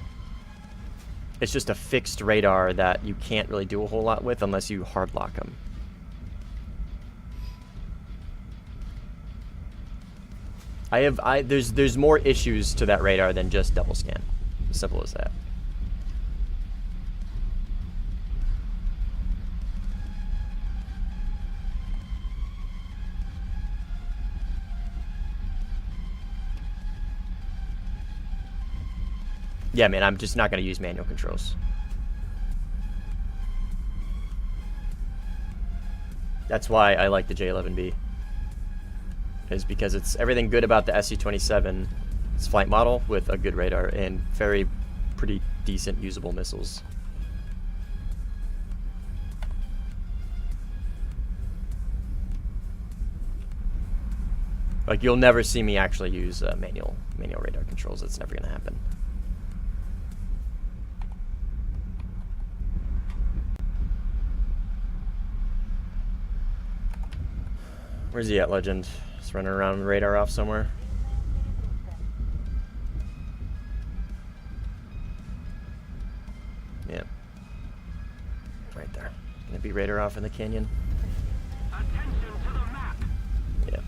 It's just a fixed radar that you can't really do a whole lot with unless you hard lock them. There's more issues to that radar than just double scan. As simple as that. Yeah, man, I'm just not going to use manual controls. That's why I like the J11B. Is because it's everything good about the SC-27. It's flight model with a good radar and pretty decent usable missiles. Like you'll never see me actually use manual radar controls. It's never going to happen. Where's he at, Legend? Just running around with radar off somewhere. Yeah. Right there. Gonna be radar off in the canyon. Attention to the map. Yeah.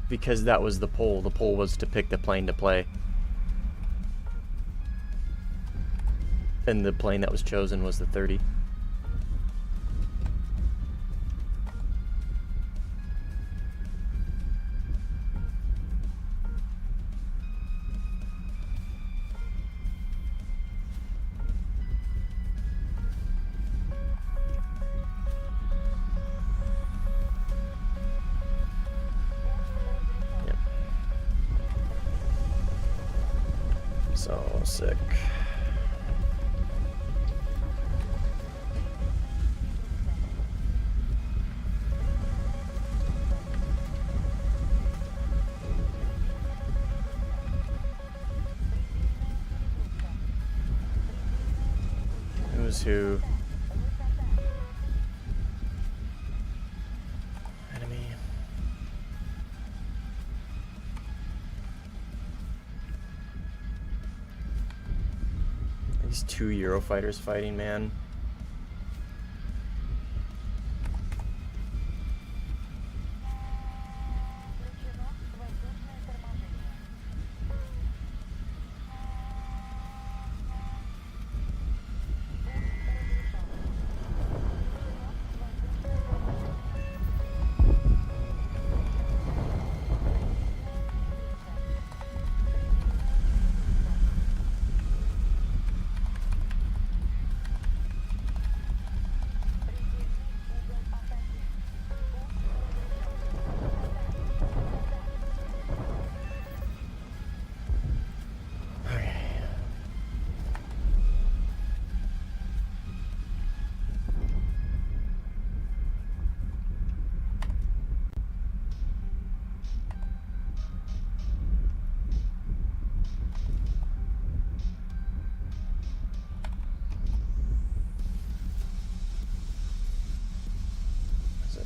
Because that was the poll. The poll was to pick the plane to play. And the plane that was chosen was the 30. So sick. Who's who? Enemy. These two Eurofighters fighting, man.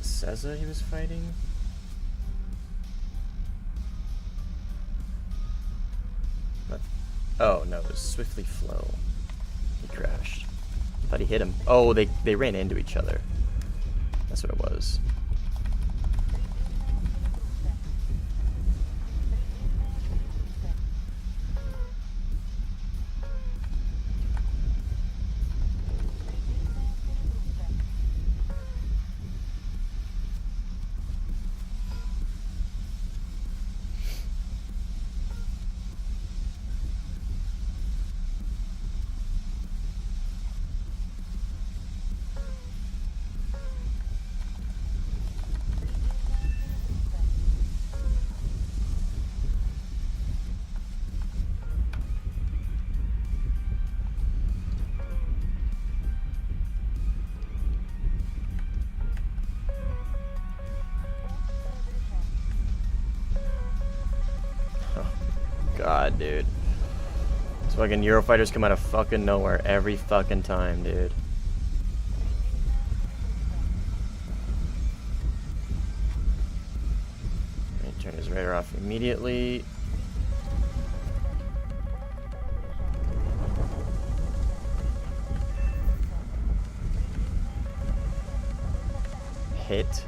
Seza he was fighting? Oh no, it was Swiftly Flow. He crashed. I thought he hit him. Oh, they ran into each other. That's what it was. God, dude. These fucking Eurofighters come out of fucking nowhere every fucking time, dude. Turn his radar off immediately. Hit.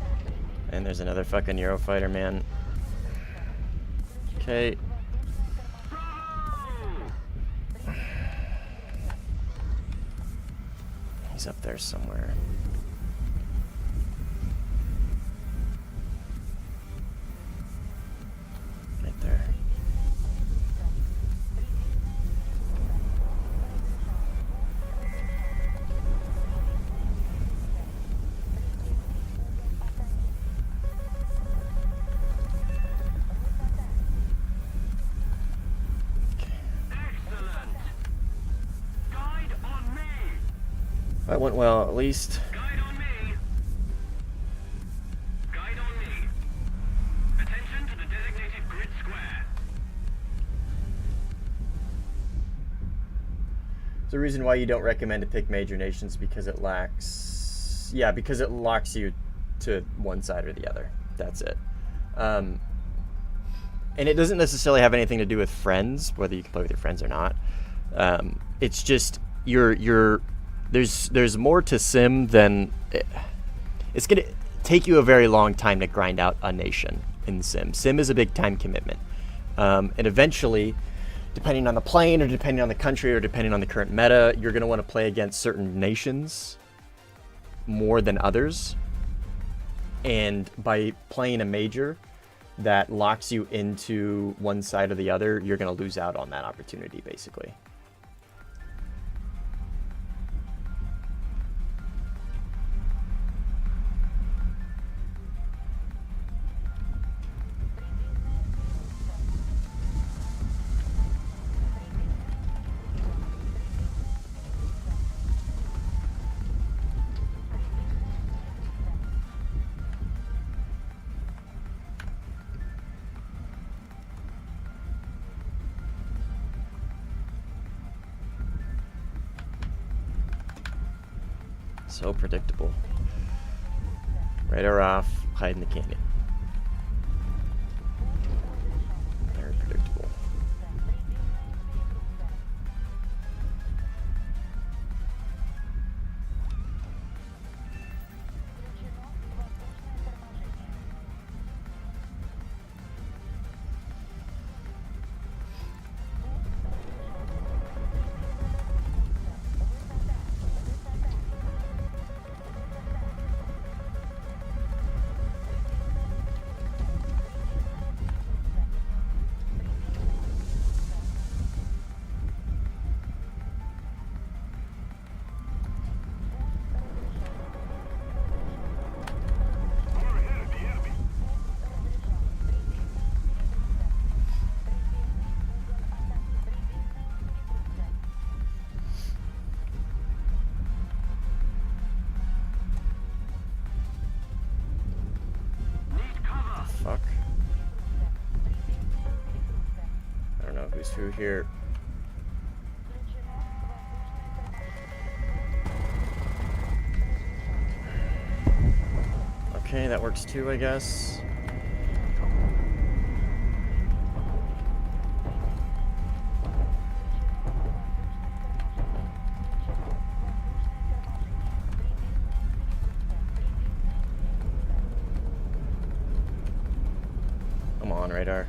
And there's another fucking Eurofighter, man. Okay. He's up there somewhere. Right there. That went well, at least. Guide on me. Guide on me. Attention to the designated grid square. The reason why you don't recommend to pick major nations because it lacks... Yeah, because it locks you to one side or the other. That's it. And it doesn't necessarily have anything to do with friends, whether you can play with your friends or not. It's just there's more to Sim than... It's going to take you a very long time to grind out a nation in Sim. Sim is a big time commitment. And eventually, depending on the plane or depending on the country or depending on the current meta, you're going to want to play against certain nations more than others. And by playing a major that locks you into one side or the other, you're going to lose out on that opportunity, basically. So predictable. Radar off, hide in the canyon. Very predictable. Fuck. I don't know who's who here. Okay, that works too, I guess. on radar.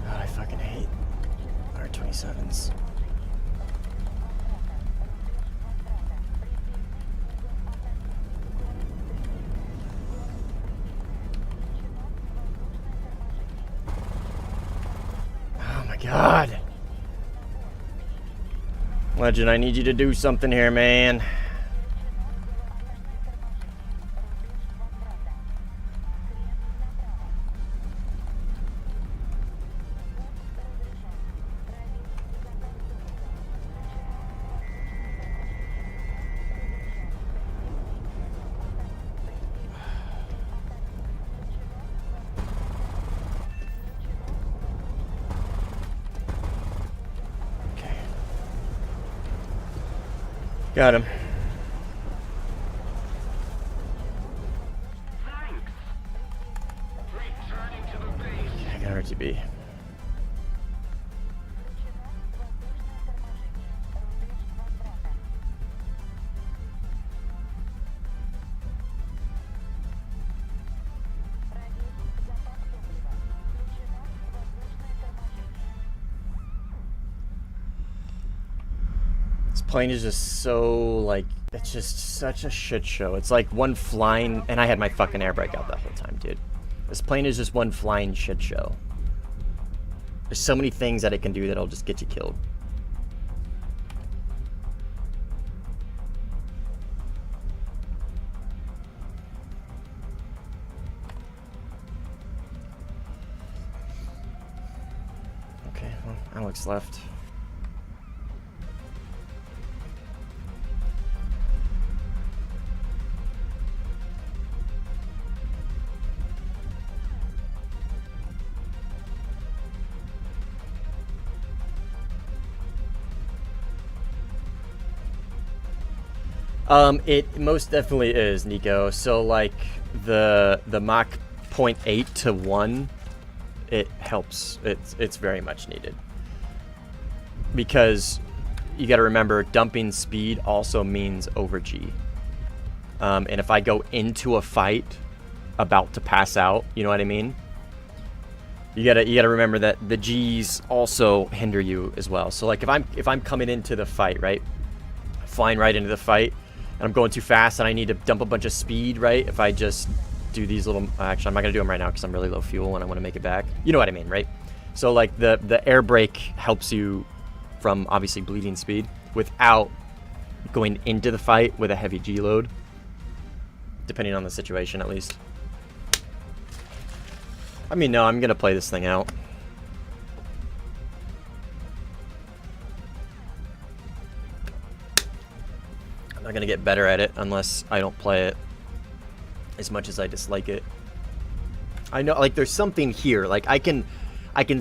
God, I fucking hate R27s. God. Legend, I need you to do something here, man. Got him. Thanks. Returning to the base. I got RTB. Plane is just so, like, it's just such a shit show. It's like one flying, and I had my fucking air brake out that whole time, dude. This plane is just one flying shit show. There's so many things that it can do that'll just get you killed. Okay, well, Alex left. It most definitely is, Nico. So like the Mach 0.8 to 1, it helps. It's very much needed. Because you got to remember, dumping speed also means over G. And if I go into a fight about to pass out, you know what I mean? You gotta remember that the G's also hinder you as well. So like if I'm coming into the fight, right? Flying right into the fight, and I'm going too fast and I need to dump a bunch of speed, right? If I just do these little, actually I'm not gonna do them right now because I'm really low fuel and I want to make it back. You know what I mean, right? So like the air brake helps you from obviously bleeding speed without going into the fight with a heavy G load, depending on the situation at least. I mean, no, I'm gonna play this thing out. I'm not gonna get better at it unless I don't play it as much as I dislike it. I know, like, there's something here. Like, I can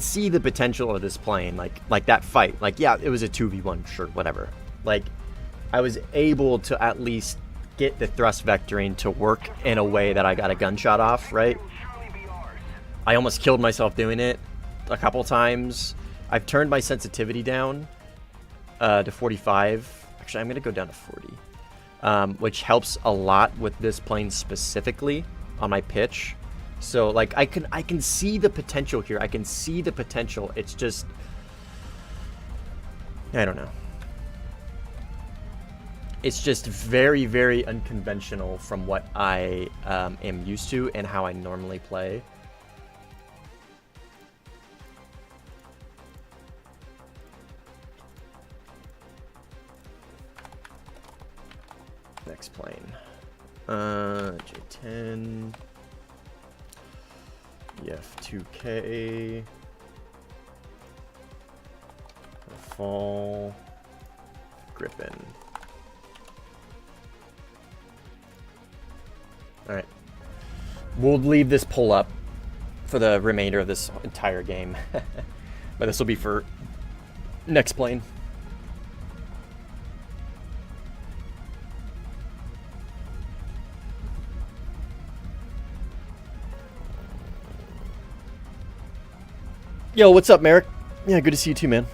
see the potential of this plane. Like that fight. Like, yeah, it was a 2v1, sure, whatever. Like, I was able to at least get the thrust vectoring to work in a way that I got a gunshot off, right? I almost killed myself doing it a couple times. I've turned my sensitivity down to 45. Actually, I'm going to go down to 40, which helps a lot with this plane specifically on my pitch. So, like, I can see the potential here. I can see the potential. It's just, I don't know. It's just very, very unconventional from what I am used to and how I normally play. Next plane. J10. EF2K. Fall. Griffin. Alright. We'll leave this pull up for the remainder of this entire game. But this will be for next plane. Yo, what's up, Merrick? Yeah, good to see you too, man.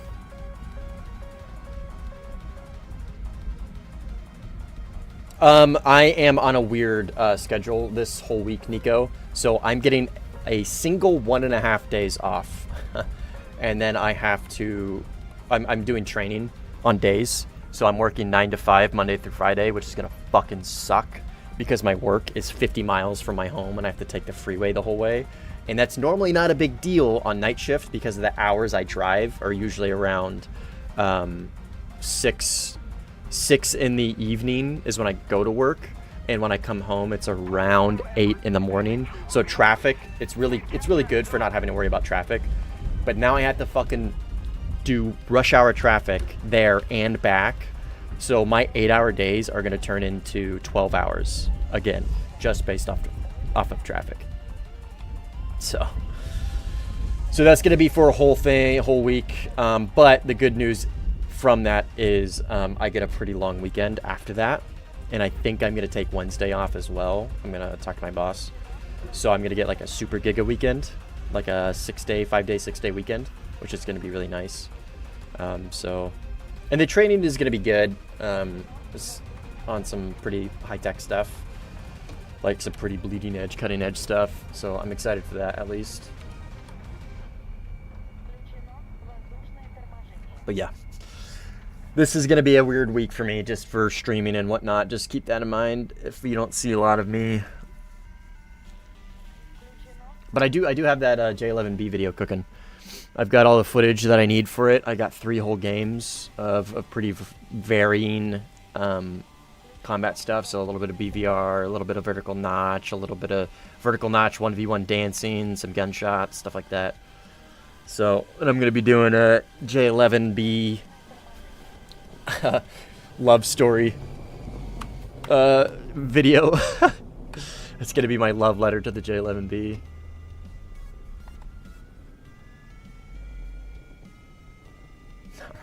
I am on a weird schedule this whole week, Nico. So I'm getting a single 1.5 days off. And then I have to... I'm doing training on days. So I'm working 9 to 5, Monday through Friday, which is going to fucking suck. Because my work is 50 miles from my home and I have to take the freeway the whole way. And that's normally not a big deal on night shift because the hours I drive are usually around 6 in the evening is when I go to work, and when I come home it's around 8 in the morning. So traffic, it's really good for not having to worry about traffic. But now I have to fucking do rush hour traffic there and back. So my 8-hour days are gonna turn into 12 hours again, just based off of traffic. So that's gonna be for a whole week. But the good news from that is I get a pretty long weekend after that, and I think I'm gonna take Wednesday off as well. I'm gonna talk to my boss, so I'm gonna get like a super giga weekend, like a 5-day, 6-day weekend, which is gonna be really nice. And the training is gonna be good. It's on some pretty high-tech stuff, like some pretty bleeding edge, cutting edge stuff. So I'm excited for that at least. But yeah. This is going to be a weird week for me, just for streaming and whatnot. Just keep that in mind if you don't see a lot of me. But I do have that J11B video cooking. I've got all the footage that I need for it. I got 3 whole games of pretty varying combat stuff. So a little bit of BVR, a little bit of vertical notch, a little bit of vertical notch 1v1 dancing, some gunshots, stuff like that. So, and I'm going to be doing a J11B love story video. It's gonna be my love letter to the J11B.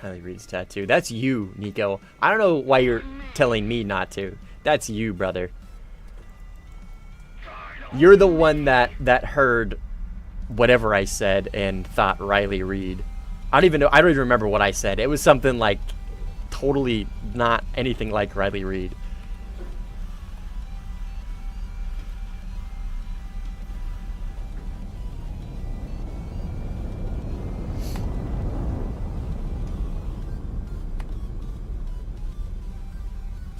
Riley Reed's tattoo. That's you, Nico. I don't know why you're telling me not to. That's you, brother. You're the one that heard whatever I said and thought Riley Reed. I don't even remember what I said. It was something like totally not anything like Riley Reed.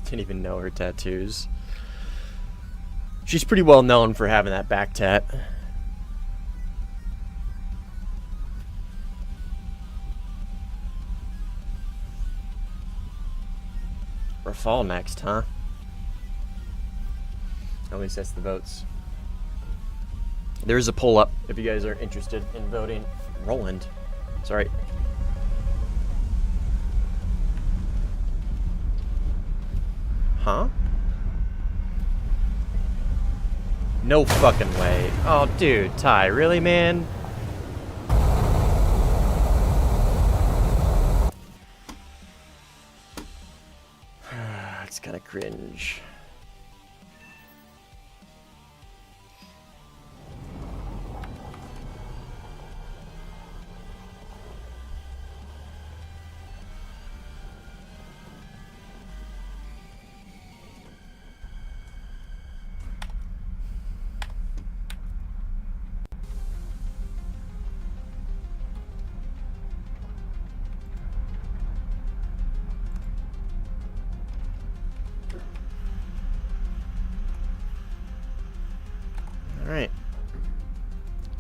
Didn't even know her tattoos. She's pretty well known for having that back tat. Or fall next, huh? At least that's the votes. There is a poll up if you guys are interested in voting. Roland. Sorry. Huh? No fucking way. Oh, dude, Ty, really, man? It's kind of cringe. Alright.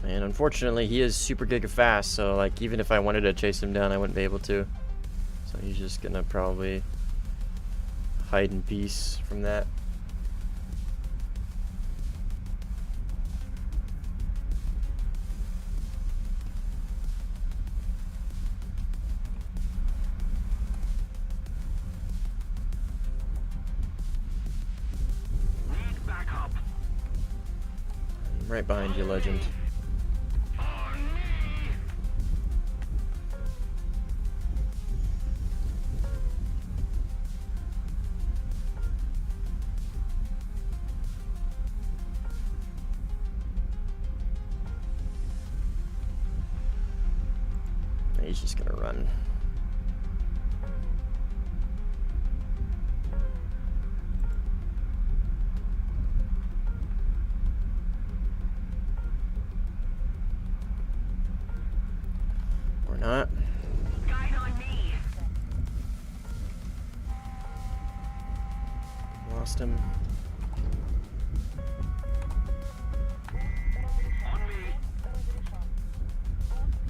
And unfortunately, he is super giga fast, so like even if I wanted to chase him down, I wouldn't be able to. So he's just gonna probably hide in peace from that. Right behind you, legend. he's just gonna run. Or not. Guide on me. Lost him. On me.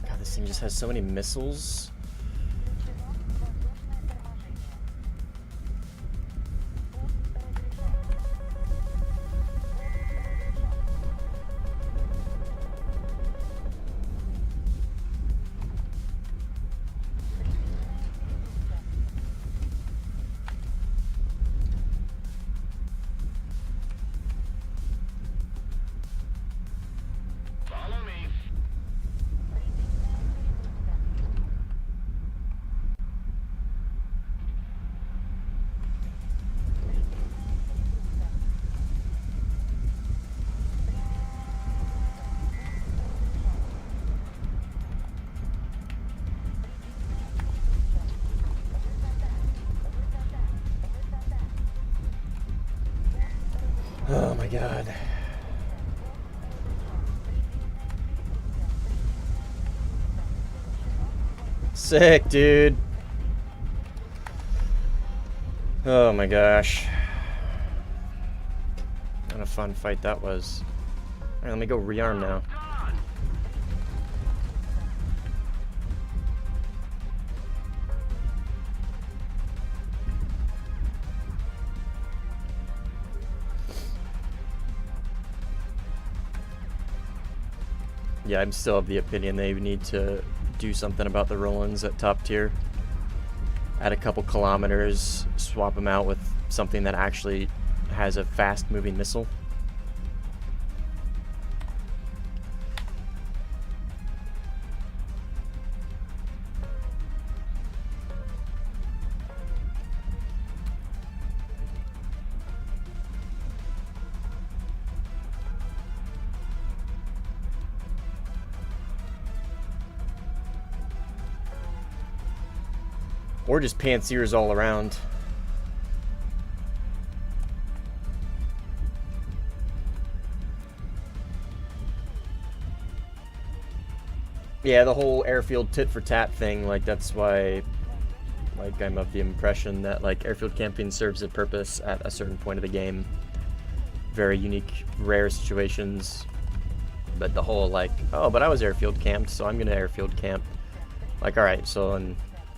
God, this thing just has so many missiles. Follow me. Oh my god. Sick, dude. Oh my gosh. What a fun fight that was. Alright, let me go rearm now. Done. Yeah, I'm still of the opinion they need to do something about the Rolands at top tier. Add a couple kilometers, swap them out with something that actually has a fast-moving missile. Or just Pansiers all around. Yeah, the whole airfield tit for tat thing, like that's why like I'm of the impression that like airfield camping serves a purpose at a certain point of the game. Very unique, rare situations. But the whole like, oh, but I was airfield camped, so I'm gonna airfield camp. Like, alright, so and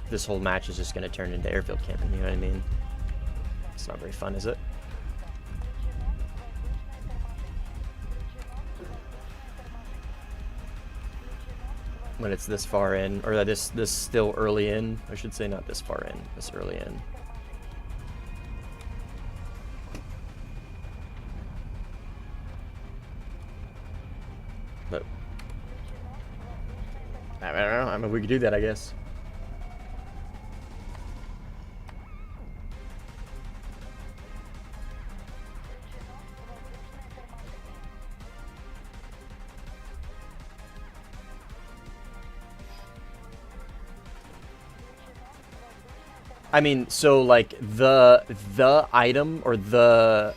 this whole match is just going to turn into airfield camping, you know what I mean? It's not very fun, is it? When it's this far in, or this still early in, I should say, not this far in, this early in. But I don't know, I mean, we could do that, I guess. I mean, so like the item or the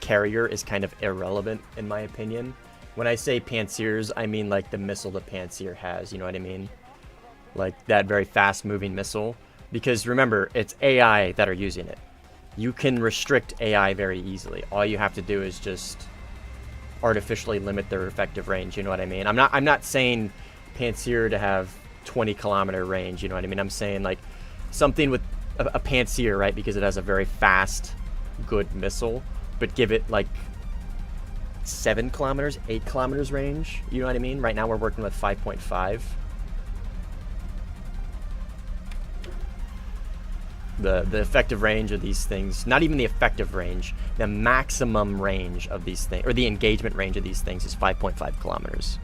carrier is kind of irrelevant in my opinion. When I say Pansiers, I mean like the missile the Pansier has, you know what I mean? Like that very fast moving missile. Because remember, it's AI that are using it. You can restrict AI very easily. All you have to do is just artificially limit their effective range, you know what I mean? I'm not saying Pansier to have 20-kilometer range, you know what I mean? I'm saying like something with a Pansier, right? Because it has a very fast, good missile, but give it like 7 kilometers, 8 kilometers range. You know what I mean? Right now we're working with 5.5. The effective range of these things, not even the effective range, the maximum range of these things, or the engagement range of these things is 5.5 kilometers.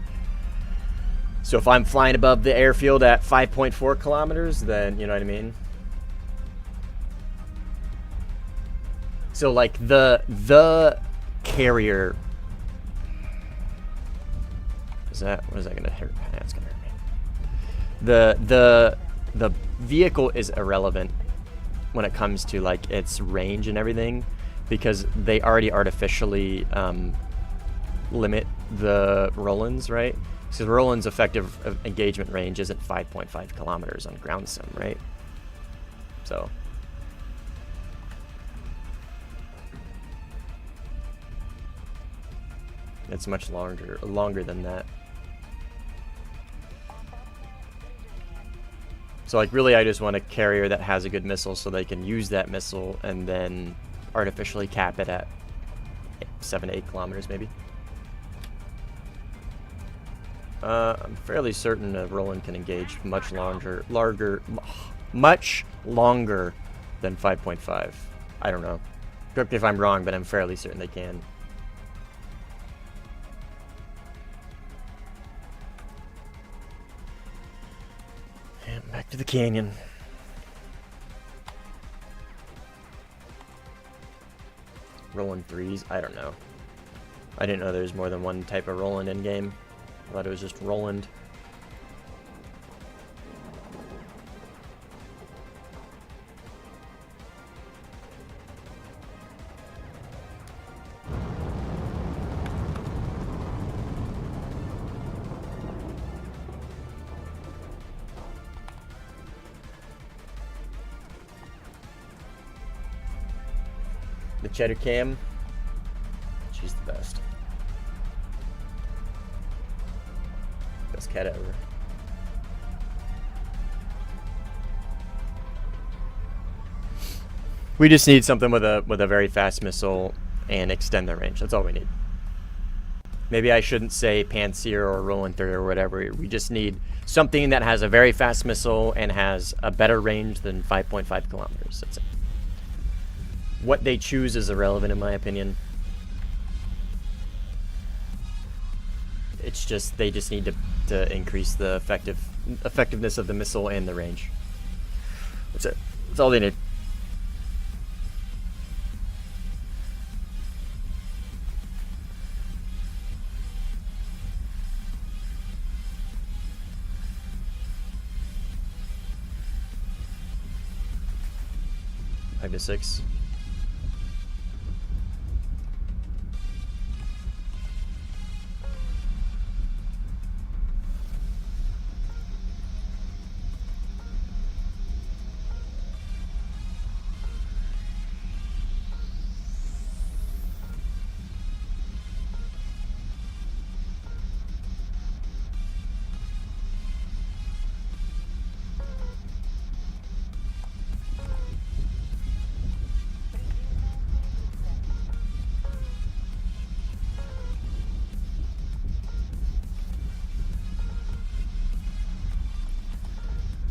So if I'm flying above the airfield at 5.4 kilometers, then you know what I mean? So like the carrier, what is that gonna hurt? That's gonna hurt me. The vehicle is irrelevant when it comes to like its range and everything, because they already artificially limit the Roland's, right? So Roland's effective engagement range isn't 5.5 kilometers on ground sim, right? So it's much longer than that. So like really I just want a carrier that has a good missile so they can use that missile and then artificially cap it at 7 to 8 kilometers maybe. I'm fairly certain a Roland can engage much longer than 5.5. I don't know. Correct me if I'm wrong, but I'm fairly certain they can. And back to the canyon. Roland 3s? I don't know. I didn't know there's more than one type of Roland in game. I thought it was just Roland. The Cheddar Cam, she's the best. Best cat ever. We just need something with a very fast missile and extend their range. That's all we need. Maybe I shouldn't say Pantsir or Roland 3 or whatever. We just need something that has a very fast missile and has a better range than 5.5 kilometers. That's it. What they choose is irrelevant in my opinion. It's just they just need to increase the effectiveness of the missile and the range. That's it. That's all they need. Five to 6.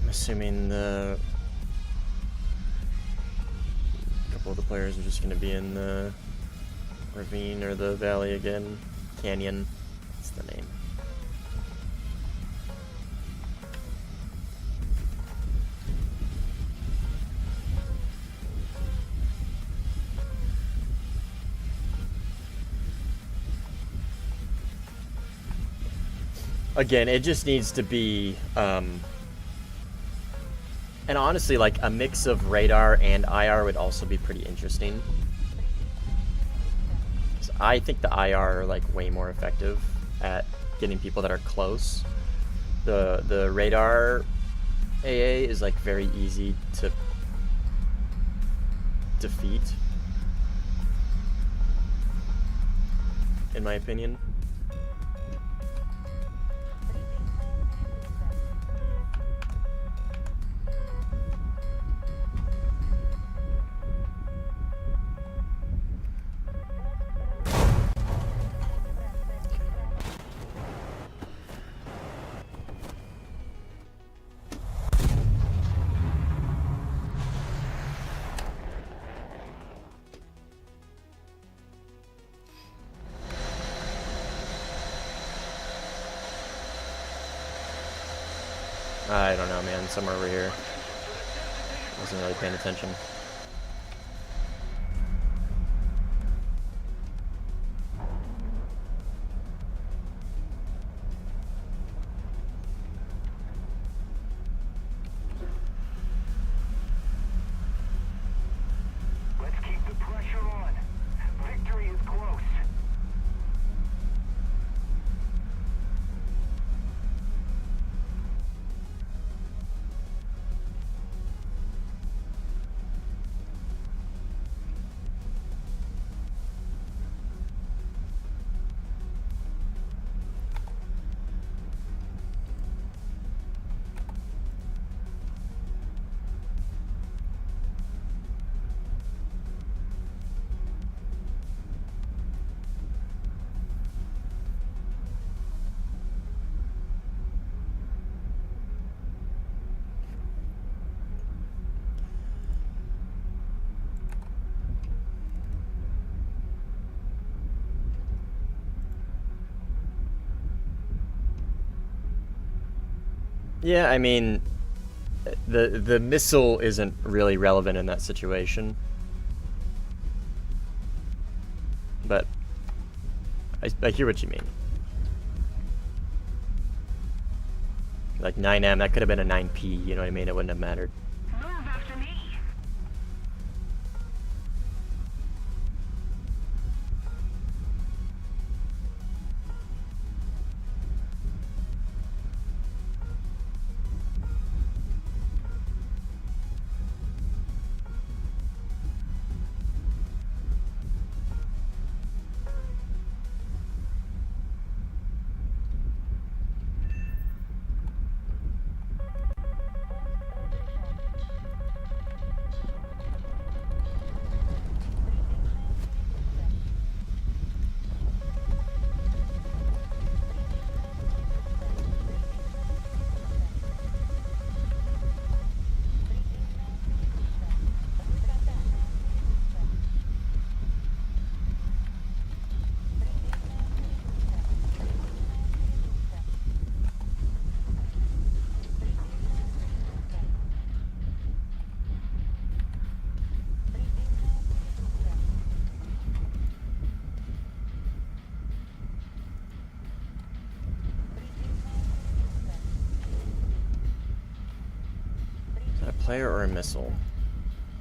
Assuming a couple of the players are just going to be in the ravine or the valley again. Canyon. That's the name. Again, it just needs to be and honestly, like a mix of radar and IR would also be pretty interesting. 'Cause I think the IR are like way more effective at getting people that are close. The radar AA is like very easy to defeat, in my opinion. I don't know, man. Somewhere over here. Wasn't really paying attention. Yeah, I mean, the missile isn't really relevant in that situation. But I hear what you mean. Like 9M, that could have been a 9P, you know what I mean? It wouldn't have mattered. Move after me. Is that a player or a missile?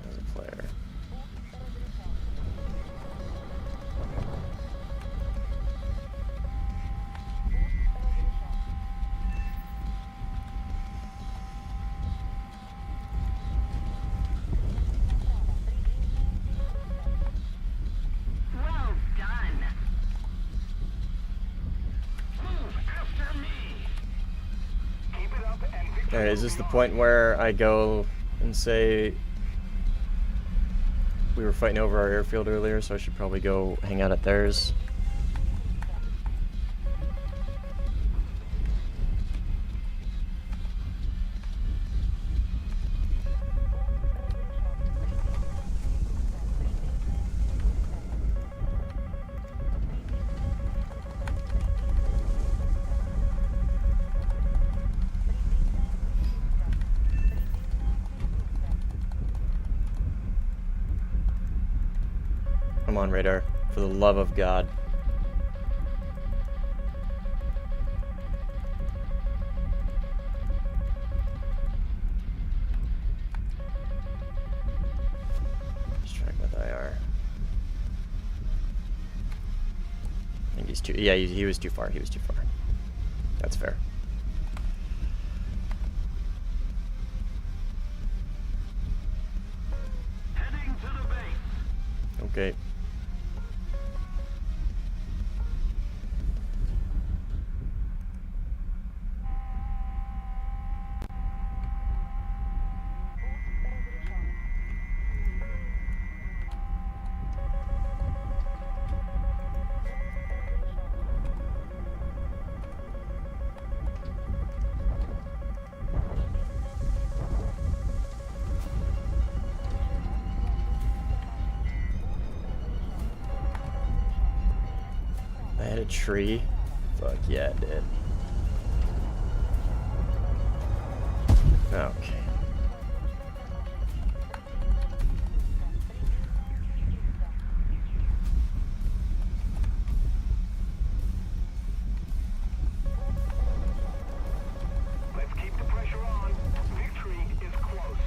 That was a player. Well done. Move after me. Keep it up and victory. Alright, is this the point where I go and say we were fighting over our airfield earlier, so I should probably go hang out at theirs? Come on, radar. For the love of God. Just track with IR. I think he's too... Yeah, he was too far. He was too far. That's fair. Heading to the base. Okay. I had a tree. Fuck yeah, it did. Okay. Let's keep the pressure on. Victory is close.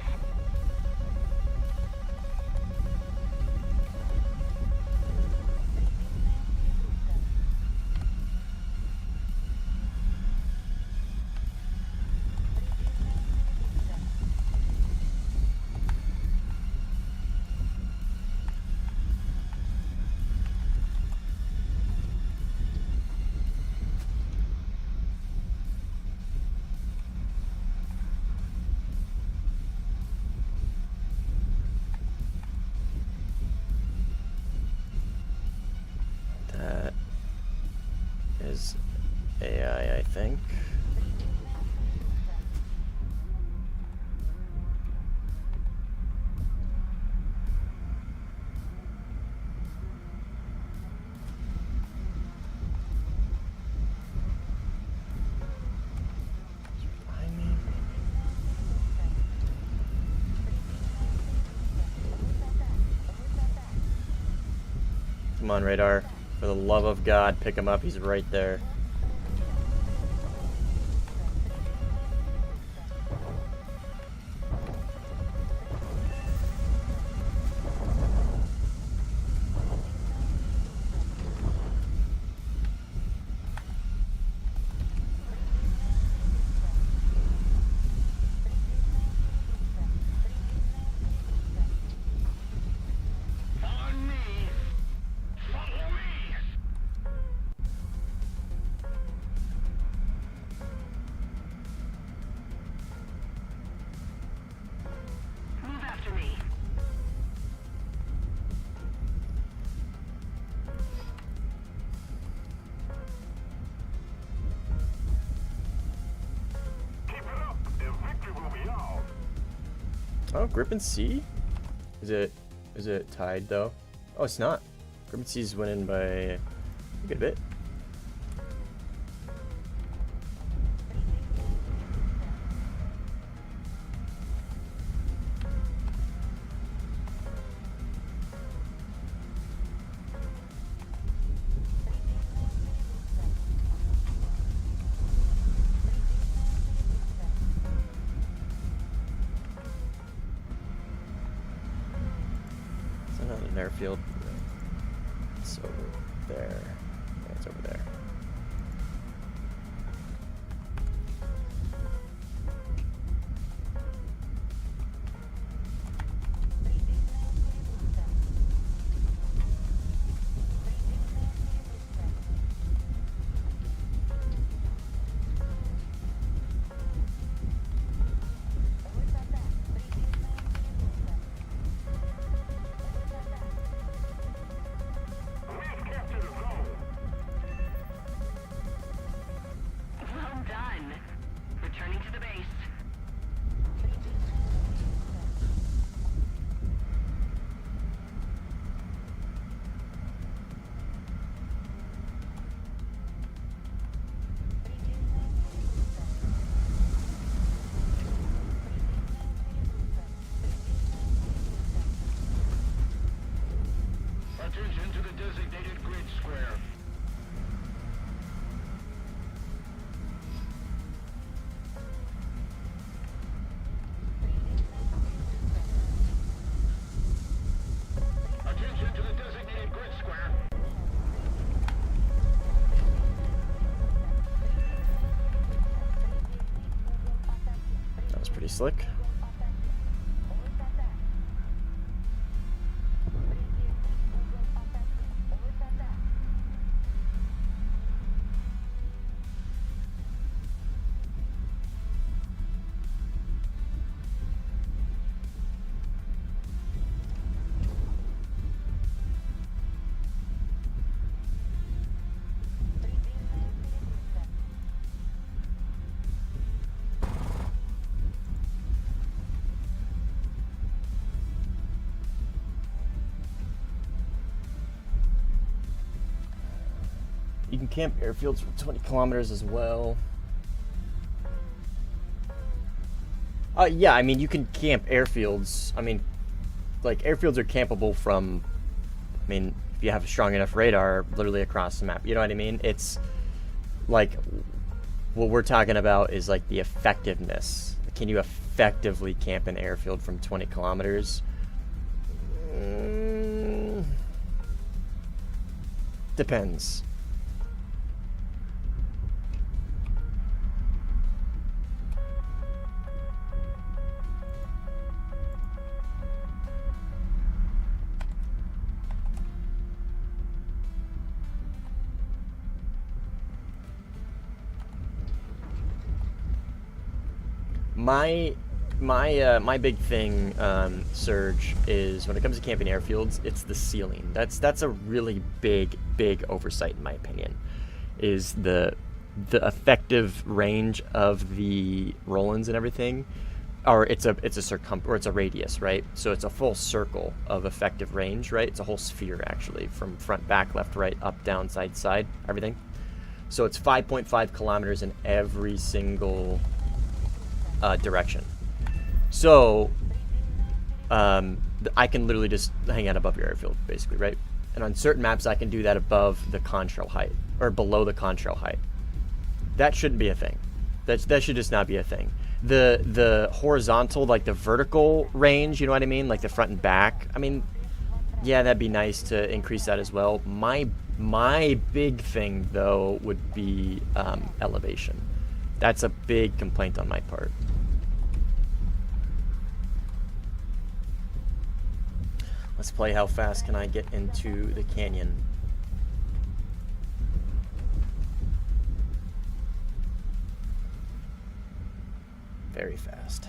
That is AI, I think. Behind me. Come on, radar. For the love of God, pick him up. He's right there. On me. Follow me. Move after me. Keep it up, and victory will be ours. Oh, Grip and C? Is it tied though? Oh, it's not. Grip and C's winning by a good bit. It's not an airfield. It's over there. Yeah, it's over there. We've captured a zone. Well done. Returning to the base. Attention to the designated grid square. Attention to the designated grid square. That was pretty slick. You can camp airfields from 20 kilometers as well. Yeah, I mean, you can camp airfields. I mean, like, airfields are campable from, I mean, if you have a strong enough radar, literally across the map. You know what I mean? It's, like, what we're talking about is, like, the effectiveness. Can you effectively camp an airfield from 20 kilometers? Depends. My big thing, Surge, is when it comes to camping airfields, it's the ceiling. That's a really big oversight in my opinion. Is the effective range of the roll-ins and everything, or it's a radius, right? So it's a full circle of effective range, right? It's a whole sphere actually, from front, back, left, right, up, down, side, side, everything. So it's 5.5 kilometers in every single direction. So I can literally just hang out above your airfield, basically, right? And on certain maps, I can do that above the contrail height, or below the contrail height. That shouldn't be a thing. That should just not be a thing. The horizontal, like the vertical range, you know what I mean? Like the front and back. I mean, yeah, that'd be nice to increase that as well. My big thing, though, would be elevation. That's a big complaint on my part. Let's play how fast can I get into the canyon. Very fast.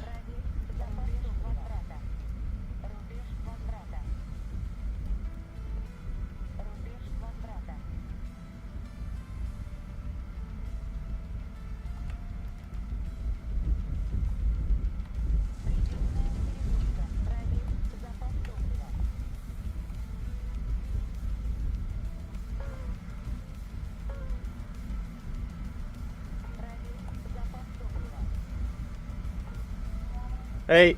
Hey.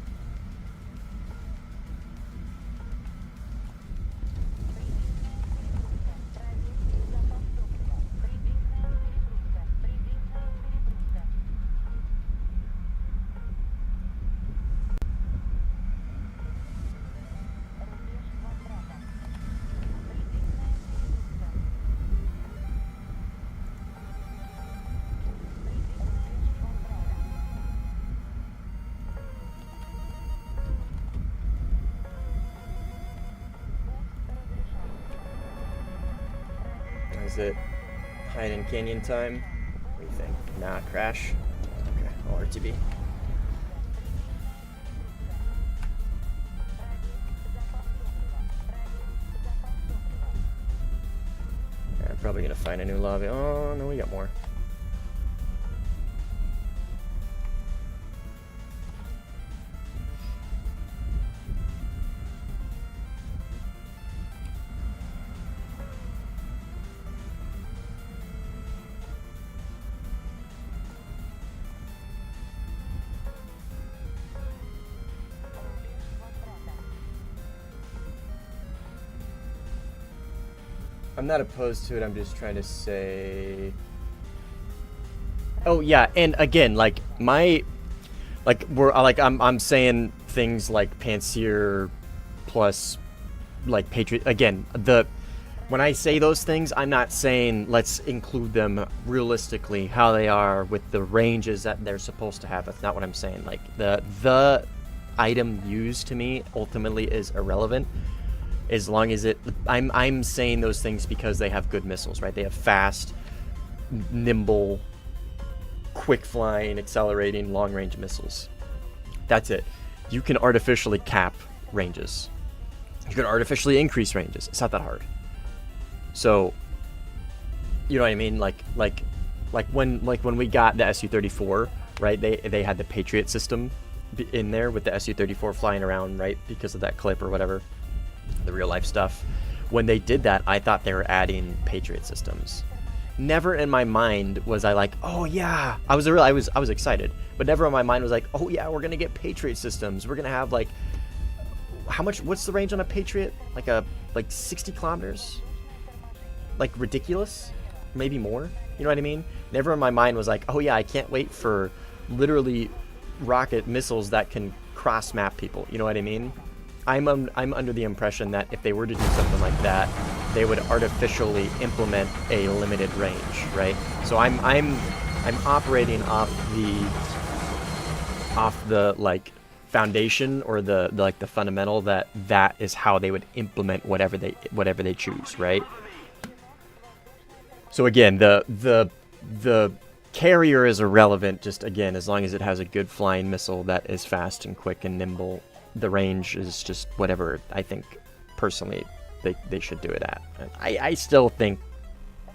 Is it hide in canyon time? What do you think? Nah, crash. Okay, I'll RTB. Yeah, I'm probably gonna find a new lobby. Oh no, we got more. I'm not opposed to it. I'm just trying to say. Oh yeah, and again, like I'm saying things like Panseer plus like Patriot. Again, when I say those things, I'm not saying let's include them realistically how they are with the ranges that they're supposed to have. That's not what I'm saying. Like the item used to me ultimately is irrelevant. As long as I'm saying those things because they have good missiles, right? They have fast, nimble, quick flying, accelerating, long range missiles. That's it. You can artificially cap ranges. You can artificially increase ranges. It's not that hard. So, you know what I mean? Like when we got the Su-34, right? They had the Patriot system in there with the Su-34 flying around, right? Because of that clip or whatever. The real life stuff. When they did that, I thought they were adding Patriot systems. Never in my mind was I like, oh yeah. I was excited, but never in my mind was like, oh yeah, we're gonna get Patriot systems. We're gonna have like, what's the range on a Patriot? Like 60 kilometers? Like ridiculous? Maybe more? You know what I mean? Never in my mind was like, oh yeah, I can't wait for literally rocket missiles that can cross map people. You know what I mean? I'm under the impression that if they were to do something like that, they would artificially implement a limited range, right? So I'm operating off the like foundation or the fundamental that is how they would implement whatever they choose, right? So again, the carrier is irrelevant. Just again, as long as it has a good flying missile that is fast and quick and nimble. The range is just whatever I think personally they should do it at. I still think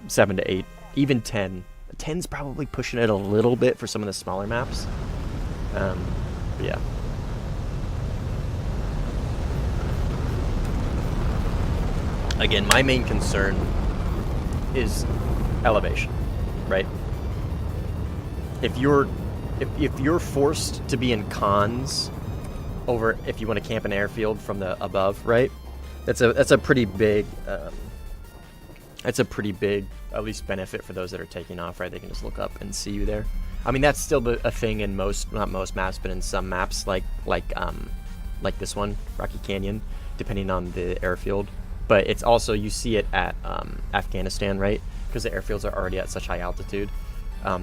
7 to 8, even 10. 10's probably pushing it a little bit for some of the smaller maps. But yeah. Again, my main concern is elevation, right? If you're forced to be in cons over if you want to camp an airfield from the above, right? That's a pretty big at least benefit for those that are taking off, right? They can just look up and see you there. I mean, that's still a thing in most, not most maps, but in some maps like this one, Rocky Canyon, depending on the airfield. But it's also, you see it at Afghanistan, right? Because the airfields are already at such high altitude.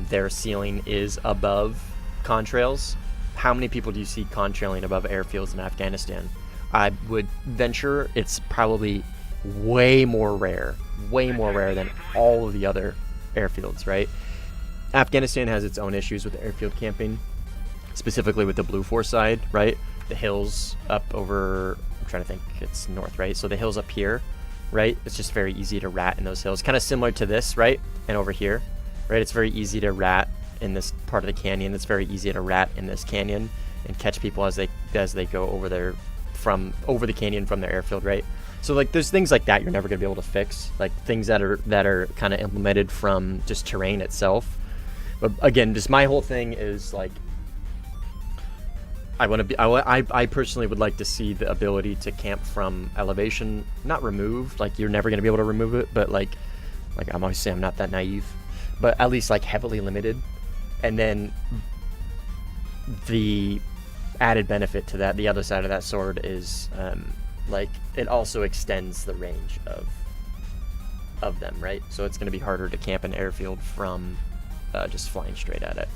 Their ceiling is above contrails. How many people do you see contrailing above airfields in Afghanistan? I would venture it's probably way more rare than all of the other airfields, right? Afghanistan has its own issues with airfield camping, specifically with the Blue Force side, right? The hills up over, I'm trying to think, it's north, right? So the hills up here, right? It's just very easy to rat in those hills. Kind of similar to this, right? And over here, right? It's very easy to rat in this part of the canyon. It's very easy to rat in this canyon and catch people as they go over there over the canyon from their airfield, right? So like there's things like that you're never going to be able to fix, like things that are kind of implemented from just terrain itself. But again, just my whole thing is like I personally would like to see the ability to camp from elevation, not removed, like you're never going to be able to remove it, but like I'm always saying I'm not that naive, but at least like heavily limited. And then the added benefit to that, the other side of that sword, is like it also extends the range of them, right? So it's going to be harder to camp an airfield from just flying straight at it.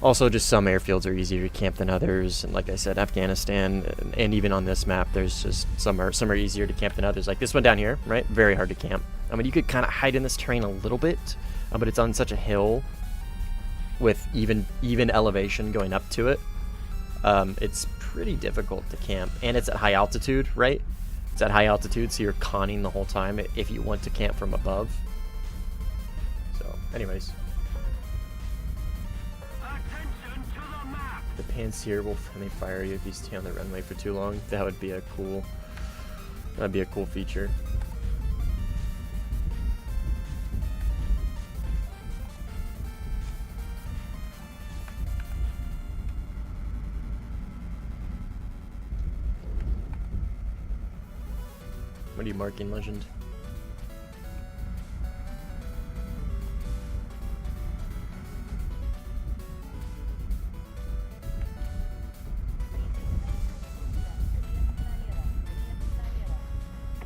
Also, just some airfields are easier to camp than others, and like I said, Afghanistan, and even on this map, there's just some are easier to camp than others. Like this one down here, right? Very hard to camp. I mean, you could kind of hide in this terrain a little bit, but it's on such a hill with even elevation going up to it. It's pretty difficult to camp, and it's at high altitude, right? It's at high altitude, so you're conning the whole time if you want to camp from above. So, anyways. Attention to the map. The Pansier will friendly fire you if you stay on the runway for too long. That'd be a cool feature. What are you marking, Legend?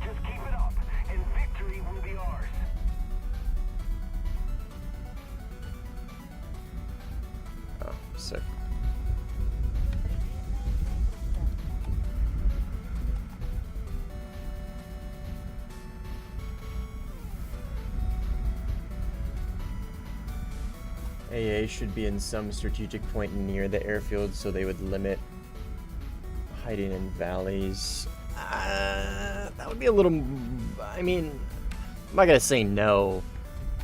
Just keep it up, and victory will be ours. Oh, sick. AA should be in some strategic point near the airfield, so they would limit hiding in valleys. That would be a little... I mean, I'm not gonna say no,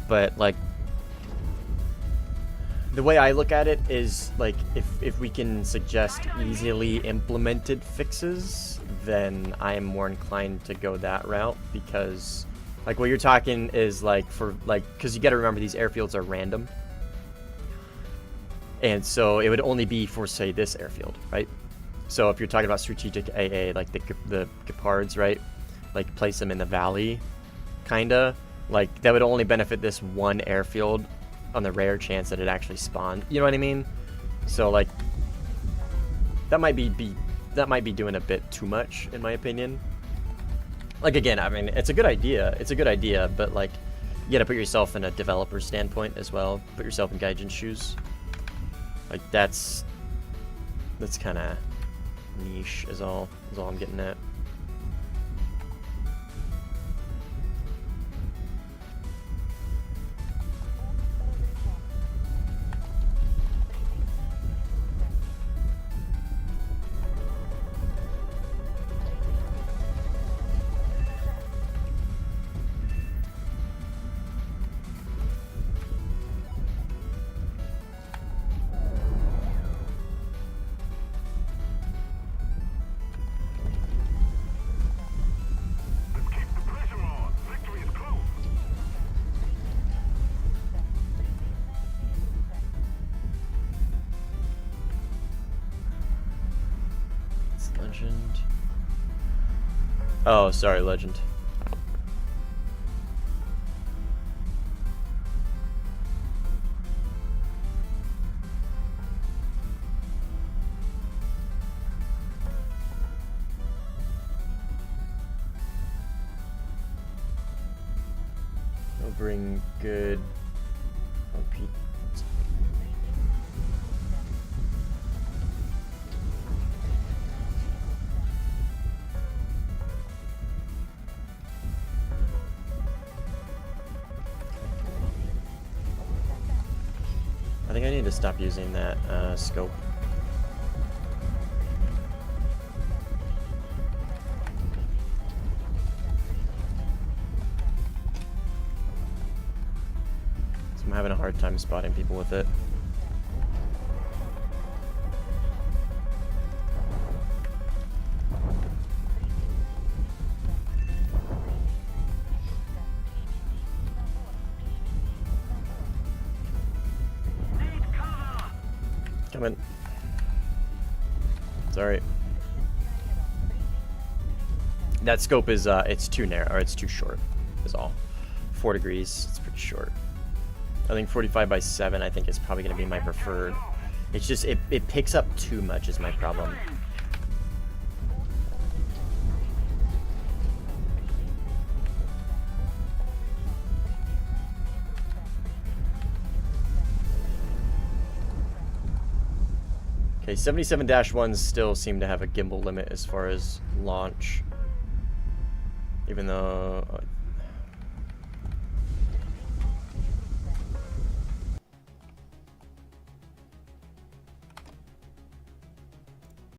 but like the way I look at it is like if we can suggest easily implemented fixes, then I am more inclined to go that route, because like what you're talking is like for like, because you got to remember these airfields are random. And so it would only be for, say, this airfield, right? So if you're talking about strategic AA, like the Gepards, right? Like place them in the valley, kinda. Like that would only benefit this one airfield on the rare chance that it actually spawned. You know what I mean? So like that might be doing a bit too much, in my opinion. Like again, I mean, it's a good idea. It's a good idea, but like you gotta put yourself in a developer's standpoint as well. Put yourself in Gaijin's shoes. Like that's kind of niche is all I'm getting at. Oh, sorry, Legend. It'll bring good OP. I think I need to stop using that scope. So I'm having a hard time spotting people with it. Need cover! Coming. Sorry. That scope is it's too narrow, or it's too short, is all. 4 degrees, it's pretty short. I think 45 by 7 I think is probably going to be my preferred. It's just, it picks up too much is my problem. Okay, 77-1s still seem to have a gimbal limit as far as launch. Even though